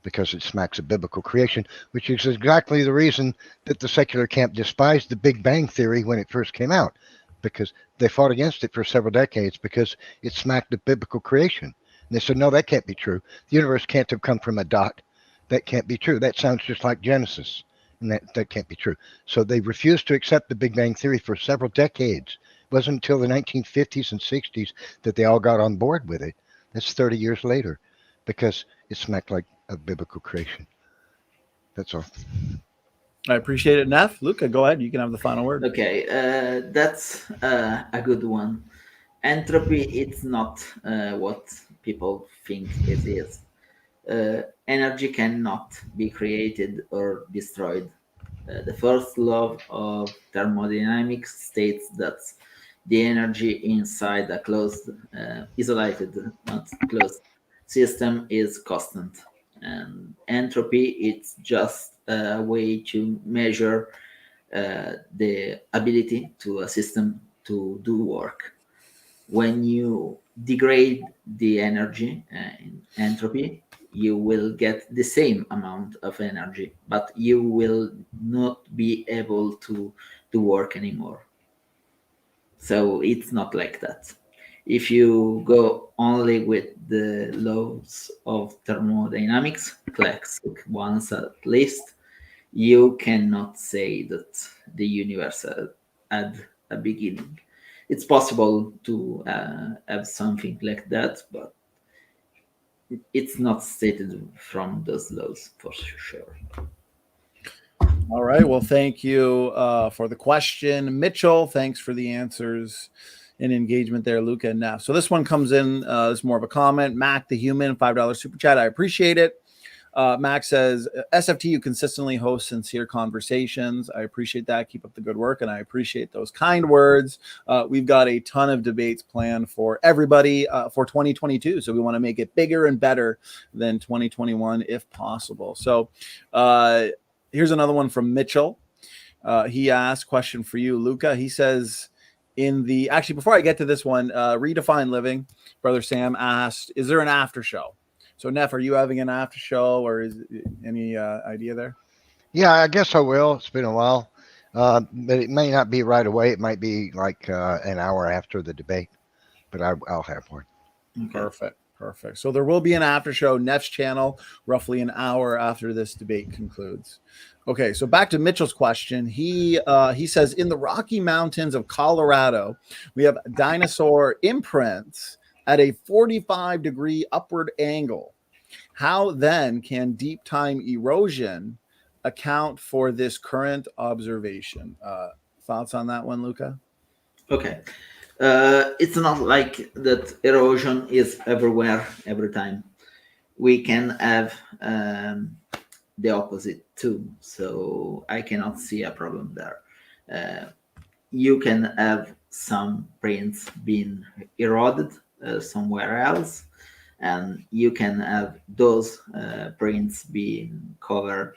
because it smacks of biblical creation, which is exactly the reason that the secular camp despised the Big Bang Theory when it first came out, because they fought against it for several decades because it smacked of biblical creation. And they said, no, that can't be true. The universe can't have come from a dot. That can't be true. That sounds just like Genesis, and that can't be true. So they refused to accept the Big Bang Theory for several decades. It wasn't until the 1950s and 60s that they all got on board with it. That's 30 years later, because it smacked like a biblical creation. That's all. I appreciate it, Neff. Luca, go ahead. You can have the final word. Okay, that's a good one. Entropy, it's not what people think it is. Energy cannot be created or destroyed. The first law of thermodynamics states that the energy inside a closed, isolated, not closed system is constant. And entropy, it's just a way to measure the ability to a system to do work. When you degrade the energy in entropy, you will get the same amount of energy, but you will not be able to do work anymore. So it's not like that. If you go only with the laws of thermodynamics, classic ones at least, you cannot say that the universe had a beginning. It's possible to have something like that, but it's not stated from those laws for sure. All right. Well, thank you for the question, Mitchell. Thanks for the answers and engagement there, Luca and Neff. So this one comes in as more of a comment. Mac the Human, $5 super chat. I appreciate it. Max says, SFT, you consistently host sincere conversations. I appreciate that. Keep up the good work, and I appreciate those kind words. We've got a ton of debates planned for everybody for 2022, so we want to make it bigger and better than 2021 if possible. So here's another one from Mitchell. He asked, question for you, Luca. He says, actually, before I get to this one, Redefine Living, Brother Sam asked, is there an after show? So, Neff, are you having an after show, or is any idea there? Yeah, I guess I will. It's been a while, but it may not be right away. It might be like an hour after the debate, but I'll have one. Okay. Perfect. So there will be an after show, Neff's channel, roughly an hour after this debate concludes. Okay, so back to Mitchell's question. He says, in the Rocky Mountains of Colorado, we have dinosaur imprints at a 45-degree upward angle. How then can deep time erosion account for this current observation? Thoughts on that one, Luca? Okay. It's not like that erosion is everywhere, every time. We can have the opposite too. So I cannot see a problem there. You can have some prints being eroded somewhere else, and you can have those prints being covered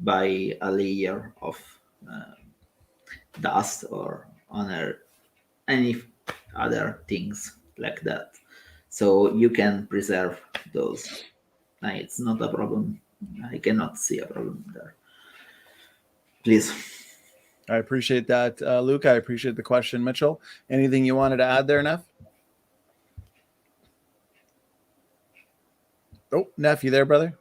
by a layer of dust or any other things like that. So you can preserve those. It's not a problem. I cannot see a problem there. Please. I appreciate that, Luke. I appreciate the question, Mitchell. Anything you wanted to add there, Neff? Oh, Neff, you there, brother?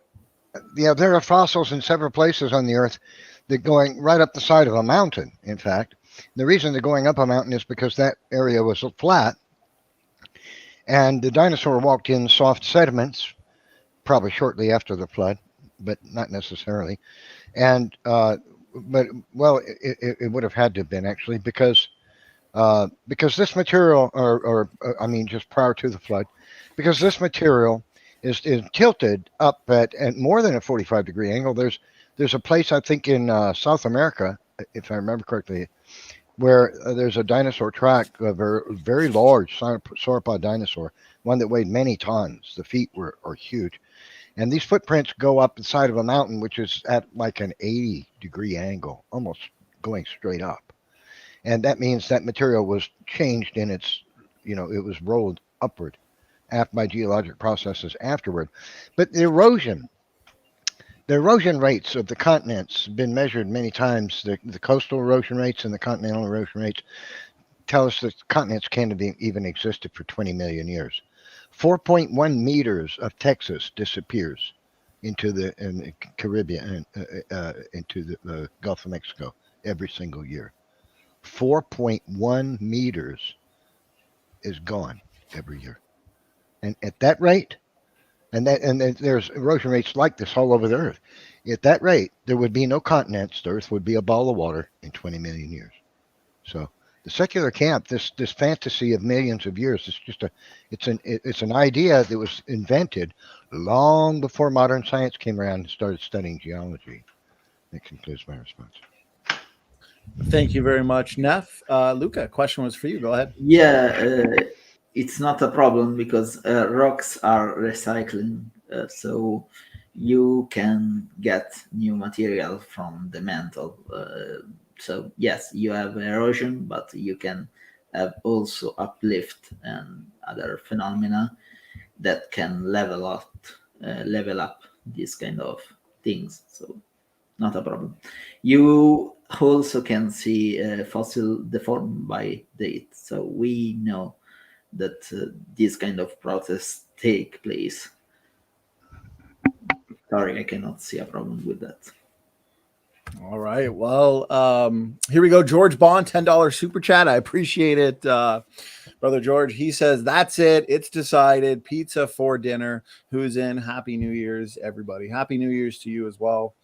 Yeah, there are fossils in several places on the Earth that going right up the side of a mountain, in fact. The reason they're going up a mountain is because that area was flat, and the dinosaur walked in soft sediments, probably shortly after the flood, but not necessarily. And but well, it would have had to have been actually because this material, or I mean, just prior to the flood, because this material is tilted up at more than a 45-degree angle. There's a place, I think, in South America, if I remember correctly, where there's a dinosaur track, a very large sauropod dinosaur, one that weighed many tons. The feet are huge. And these footprints go up the side of a mountain, which is at like an 80-degree angle, almost going straight up. And that means that material was changed in its, it was rolled upward by geologic processes afterward. But the erosion rates of the continents have been measured many times. The coastal erosion rates and the continental erosion rates tell us that continents can't have even existed for 20 million years. 4.1 meters of Texas disappears into the Caribbean, into the Gulf of Mexico every single year. 4.1 meters is gone every year, and at that rate, and there's erosion rates like this all over the Earth. At that rate, there would be no continents. The Earth would be a ball of water in 20 million years. So the secular camp, this fantasy of millions of years, it's an idea that was invented long before modern science came around and started studying geology. That concludes my response. Thank you very much, Neff. Luca, question was for you. Go ahead. Yeah, it's not a problem because rocks are recycling, so you can get new material from the mantle. So yes, you have erosion, but you can have also uplift and other phenomena that can level up these kind of things. So not a problem. You also can see fossil deformed by date, so we know that this kind of process take place. Sorry, I cannot see a problem with that. All right. Well, here we go. George Bond, $10 super chat. I appreciate it. Brother George, he says, that's it. It's decided. Pizza for dinner. Who's in? Happy New Year's, everybody. Happy New Year's to you as well.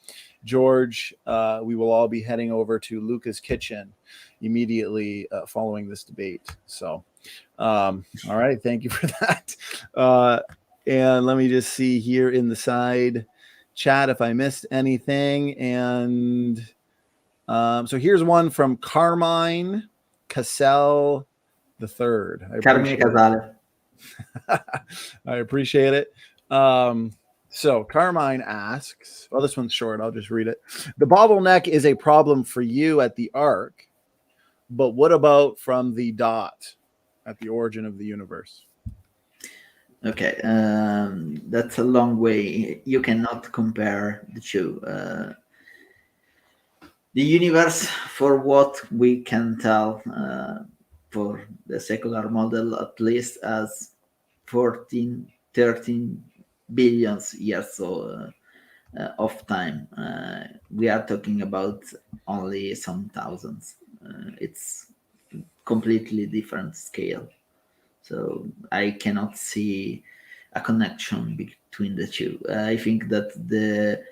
George, we will all be heading over to Luca's kitchen immediately following this debate. So, all right. Thank you for that. And let me just see here in the side chat if I missed anything. And so here's one from Carmine Cassell the third. Carmine Casale. I appreciate it. So Carmine asks, well, this one's short. I'll just read it. The bottleneck is a problem for you at the arc, but what about from the dot at the origin of the universe? Okay, that's a long way. You cannot compare the two. The universe, for what we can tell, for the secular model at least, as 14, 13 billions years of time. We are talking about only some thousands. It's completely different scale. So I cannot see a connection between the two. I think that the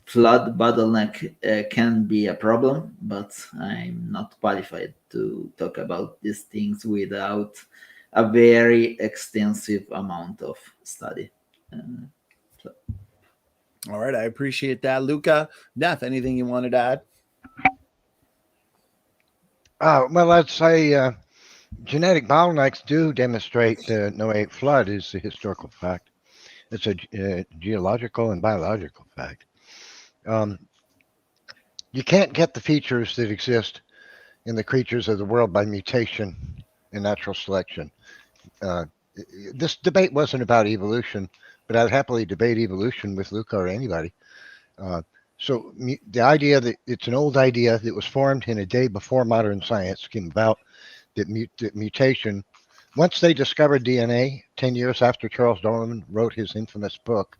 flood bottleneck can be a problem, but I'm not qualified to talk about these things without a very extensive amount of study. All right, I appreciate that, Luca. Neff, anything you wanted to add? Well, I'd say genetic bottlenecks do demonstrate the Noahic flood is a historical fact. It's a geological and biological fact. You can't get the features that exist in the creatures of the world by mutation and natural selection. This debate wasn't about evolution, but I'd happily debate evolution with Luca or anybody. So the idea that it's an old idea that was formed in a day before modern science came about, that mutation, once they discovered DNA 10 years after Charles Darwin wrote his infamous book,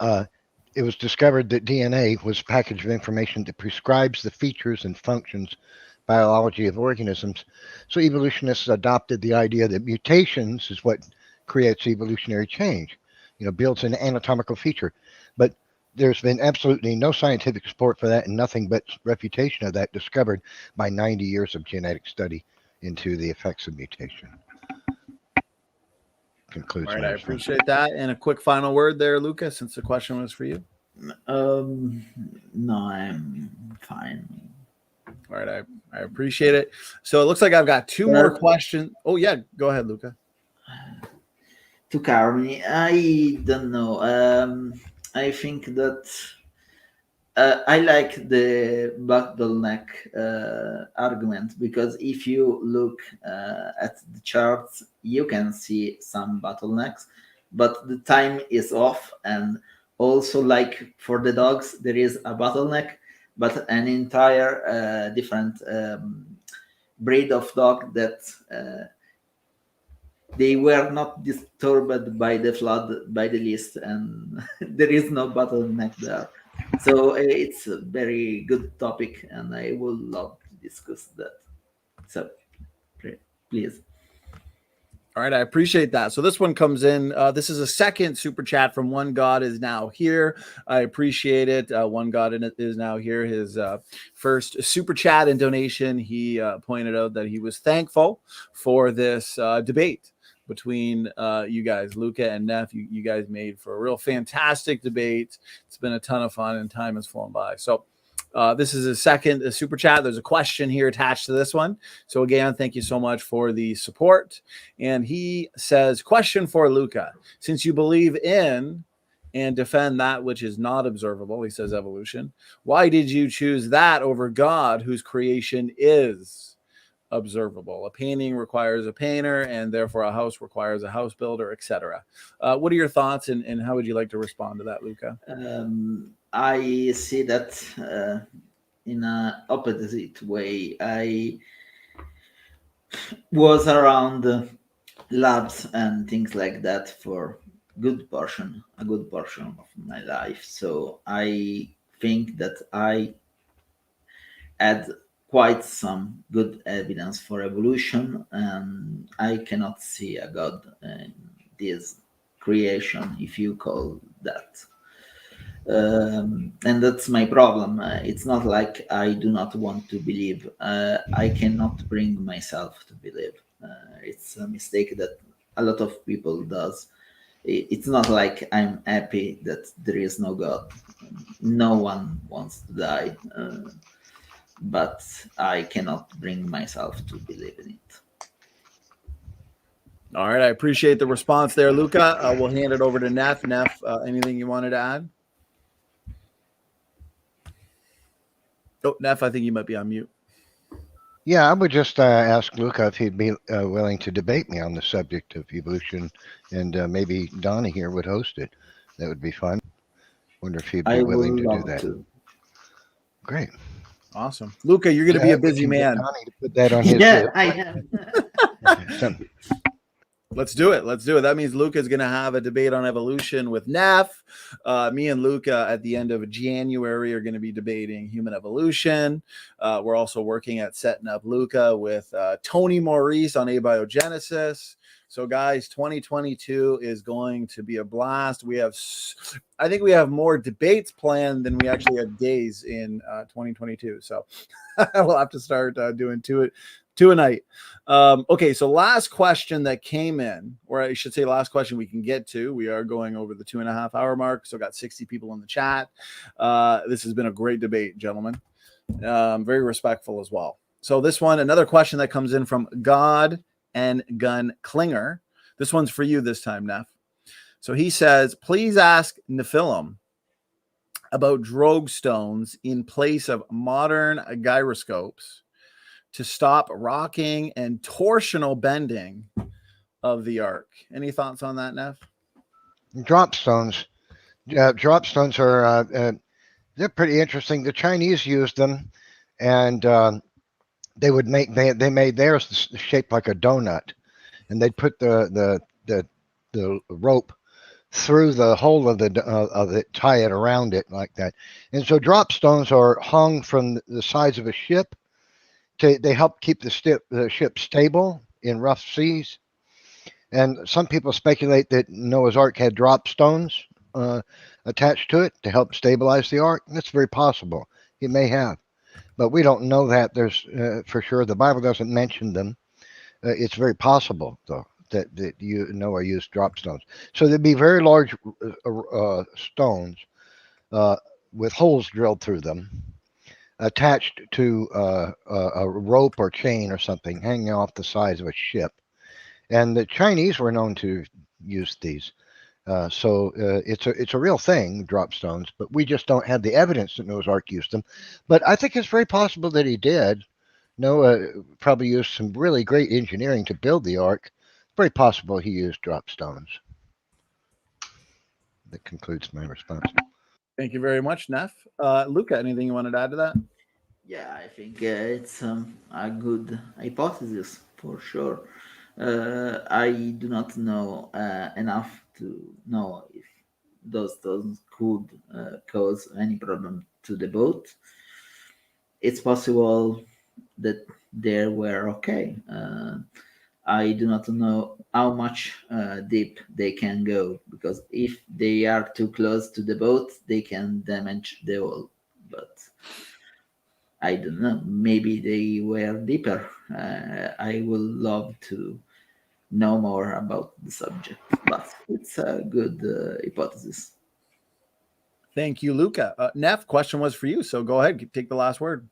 it was discovered that DNA was a package of information that prescribes the features and functions, biology of organisms. So evolutionists adopted the idea that mutations is what creates evolutionary change, builds an anatomical feature. But there's been absolutely no scientific support for that and nothing but refutation of that discovered by 90 years of genetic study into the effects of mutation. Concludes. All right, I appreciate that. And a quick final word there, Luca, since the question was for you. No, I'm fine. All right, I appreciate it. So it looks like I've got two more questions. Oh, yeah, go ahead, Luca. To Carmi, I don't know. I think that I like the bottleneck argument, because if you look at the charts, you can see some bottlenecks, but the time is off. And also, like for the dogs, there is a bottleneck, but an entire different breed of dog that they were not disturbed by the flood by the least, and there is no bottleneck there. So it's a very good topic, and I would love to discuss that. So please. All right, I appreciate that. So this one comes in. This is a second super chat from One God Is Now Here. I appreciate it. One God Is Now Here. His first super chat and donation, he pointed out that he was thankful for this debate between you guys, Luca and Neff. You guys made for a real fantastic debate. It's been a ton of fun, and time has flown by. So This is a second super chat. There's a question here attached to this one. So again, thank you so much for the support. And he says, question for Luca. Since you believe in and defend that which is not observable, he says evolution, why did you choose that over God, whose creation is observable? A painting requires a painter, and therefore a house requires a house builder, etc. What are your thoughts, and how would you like to respond to that, Luca? I see that in an opposite way. I was around labs and things like that for a good portion of my life. So I think that I had quite some good evidence for evolution, and I cannot see a god in this creation, if you call that. And that's my problem. It's not like I do not want to believe. I cannot bring myself to believe. It's a mistake that a lot of people does. It's not like I'm happy that there is no God. No one wants to die, but I cannot bring myself to believe in it. All right, I appreciate the response there, Luca. We'll hand it over to Neff. Neff, anything you wanted to add? Oh, Neff, I think you might be on mute. Yeah, I would just ask Luca if he'd be willing to debate me on the subject of evolution, and maybe Donna here would host it. That would be fun. Wonder if he'd be willing to do that. Great. Awesome. Luca, you're going to be a busy man. Donnie to put that on his Yeah, I am. Let's do it. That means Luca's going to have a debate on evolution with Neff. Me and Luca at the end of January are going to be debating human evolution. We're also working at setting up Luca with Tony Maurice on abiogenesis. So guys, 2022 is going to be a blast. I think we have more debates planned than we actually have days in 2022. So we'll have to start doing two a night. Okay, so last question that came in, or I should say last question we can get to. We are going over the 2.5 hour mark, so got 60 people in the chat. This has been a great debate, gentlemen. Very respectful as well. So this one, another question that comes in from God and Gun Klinger. This one's for you this time, Neff. So he says, please ask Nephilim about drogue stones in place of modern gyroscopes to stop rocking and torsional bending of the ark. Any thoughts on that, Neff? Drop stones. Drop stones are they're pretty interesting. The Chinese used them, and they made theirs shaped like a donut, and they'd put the rope through the hole of it, tie it around it like that. And so drop stones are hung from the sides of a ship. They help keep the ship stable in rough seas. And some people speculate that Noah's Ark had drop stones attached to it to help stabilize the ark. That's very possible. He may have, but we don't know that. There's for sure. The Bible doesn't mention them. It's very possible, though, that Noah used drop stones. So there'd be very large stones with holes drilled through them, attached to a rope or chain or something hanging off the sides of a ship. And the Chinese were known to use these. So it's a real thing, drop stones, but we just don't have the evidence that Noah's Ark used them. But I think it's very possible that he did. Noah probably used some really great engineering to build the ark. Very possible he used drop stones. That concludes my response. Thank you very much, Neff. Luca, anything you wanted to add to that? Yeah, I think it's a good hypothesis for sure. I do not know enough to know if those stones could cause any problem to the boat. It's possible that they were okay. I do not know how much deep they can go, because if they are too close to the boat, they can damage the hull. But I don't know. Maybe they were deeper. I would love to know more about the subject, but it's a good hypothesis. Thank you, Luca. Neff, question was for you, so go ahead, take the last word.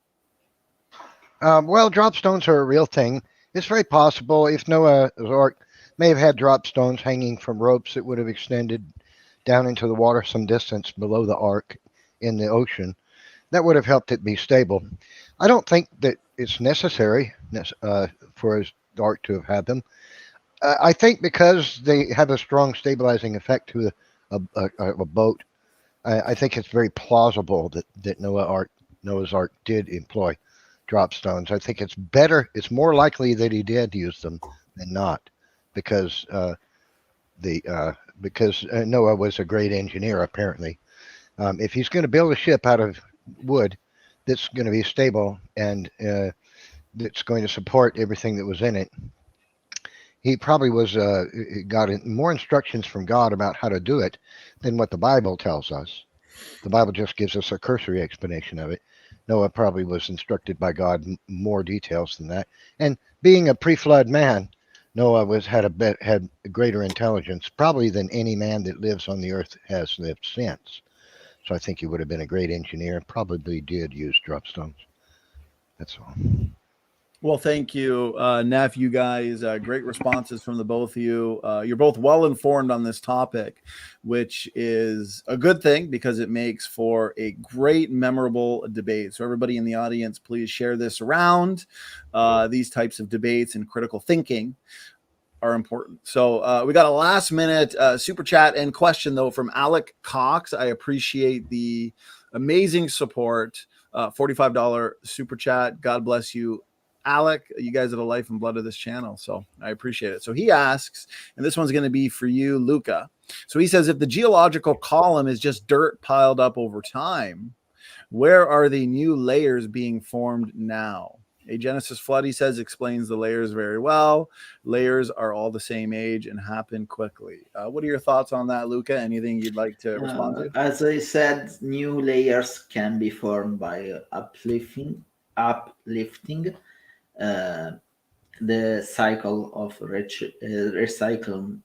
Well, drop stones are a real thing. It's very possible if Noah's Ark may have had drop stones hanging from ropes that would have extended down into the water some distance below the Ark in the ocean, that would have helped it be stable. I don't think that it's necessary for his Ark to have had them. I think because they have a strong stabilizing effect to a boat, I think it's very plausible that Noah's Ark did employ drop stones. I think it's more likely that he did use them than not, because Noah was a great engineer apparently. If he's going to build a ship out of wood that's going to be stable and that's going to support everything that was in it, he probably got more instructions from God about how to do it than what the Bible tells us. The Bible just gives us a cursory explanation of it. Noah probably was instructed by God more details than that. And being a pre-flood man, Noah had greater intelligence probably than any man that lives on the earth has lived since. So I think he would have been a great engineer and probably did use drop stones. That's all. Well, thank you, Neff. You guys, great responses from the both of you. You're both well informed on this topic, which is a good thing because it makes for a great, memorable debate. So everybody in the audience, please share this around. These types of debates and critical thinking are important. So we got a last minute super chat and question though from Alec Cox. I appreciate the amazing support. $45 super chat. God bless you, Alec. You guys are the life and blood of this channel, so I appreciate it. So he asks, and this one's going to be for you, Luca. So he says, if the geological column is just dirt piled up over time, where are the new layers being formed now? A Genesis flood, he says, explains the layers very well. Layers are all the same age and happen quickly. What are your thoughts on that, Luca? Anything you'd like to respond to? As I said, new layers can be formed by uplifting the cycle of recycle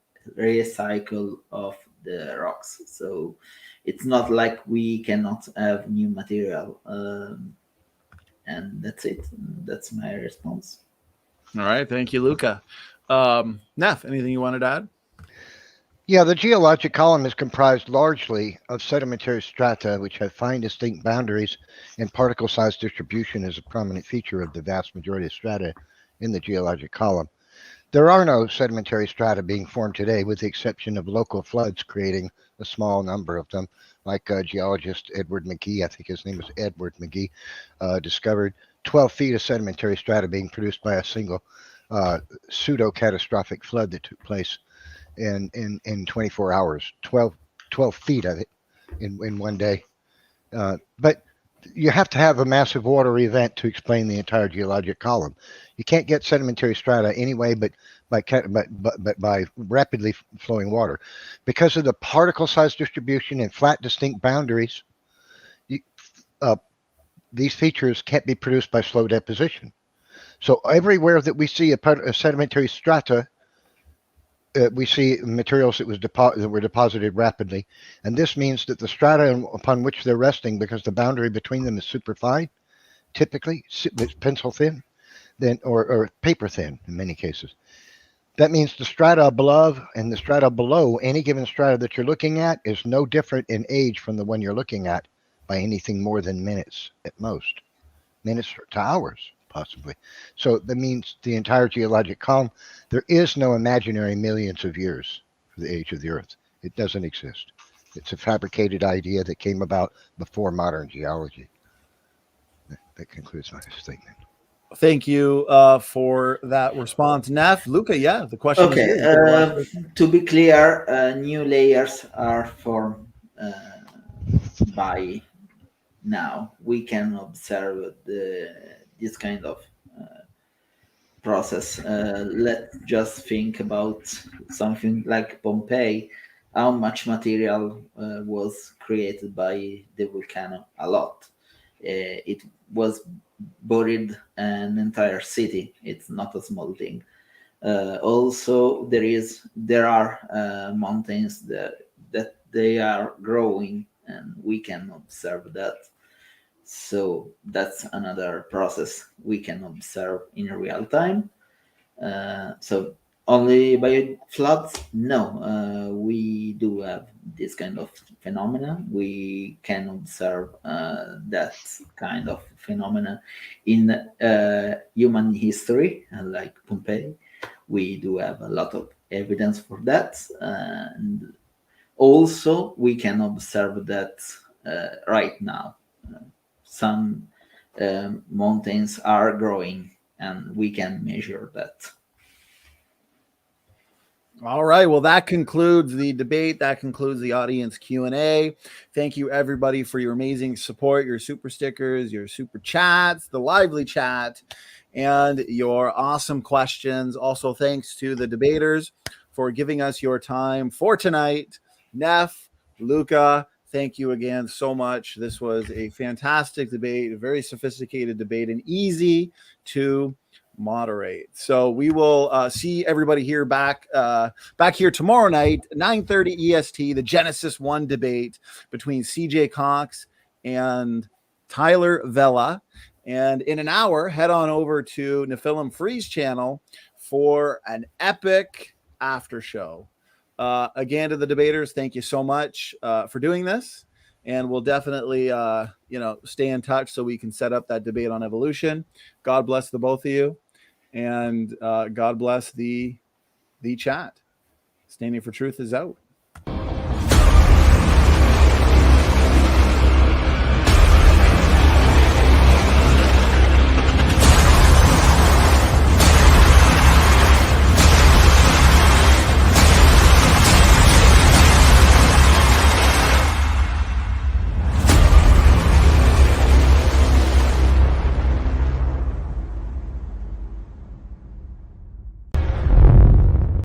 of the rocks. So it's not like we cannot have new material. And that's it. That's my response. All right. Thank you, Luca. Neff, anything you wanted to add? Yeah, the geologic column is comprised largely of sedimentary strata, which have fine distinct boundaries, and particle size distribution is a prominent feature of the vast majority of strata in the geologic column. There are no sedimentary strata being formed today, with the exception of local floods creating a small number of them, like geologist Edward McGee, I think his name was Edward McGee, discovered 12 feet of sedimentary strata being produced by a single pseudo-catastrophic flood that took place in 24 hours, 12 feet of it in one day. But you have to have a massive water event to explain the entire geologic column. You can't get sedimentary strata anyway, but by rapidly flowing water. Because of the particle size distribution and flat distinct boundaries, these features can't be produced by slow deposition. So everywhere that we see a sedimentary strata, we see materials that were deposited rapidly, and this means that the strata upon which they're resting, because the boundary between them is super fine, typically it's pencil thin, or paper thin in many cases. That means the strata above and the strata below any given strata that you're looking at is no different in age from the one you're looking at by anything more than minutes at most, minutes to hours. Possibly. So that means the entire geologic column, there is no imaginary millions of years for the age of the Earth. It doesn't exist. It's a fabricated idea that came about before modern geology. That concludes my statement. Thank you for that response. Neff, Luca, yeah, the question was Okay, to be clear, new layers are formed by now. We can observe this kind of process. Let's just think about something like Pompeii. How much material was created by the volcano? A lot. It was buried an entire city. It's not a small thing. Also, there are mountains that they are growing and we can observe that. So that's another process we can observe in real time. So only by floods? No, we do have this kind of phenomena. We can observe that kind of phenomena in human history, like Pompeii. We do have a lot of evidence for that. And also, we can observe that right now. Some mountains are growing, and we can measure that. All right. Well, that concludes the debate. That concludes the audience Q&A. Thank you, everybody, for your amazing support, your super stickers, your super chats, the lively chat, and your awesome questions. Also, thanks to the debaters for giving us your time for tonight. Neff, Luca, thank you again so much. This was a fantastic debate, a very sophisticated debate, and easy to moderate. So we will see everybody here back here tomorrow night, 9:30 EST, the Genesis 1 debate between CJ Cox and Tyler Vela. And in an hour, head on over to NephilimFree's channel for an epic after show. Again, to the debaters, thank you so much for doing this. And we'll definitely, stay in touch so we can set up that debate on evolution. God bless the both of you. And God bless the chat. Standing for Truth is out.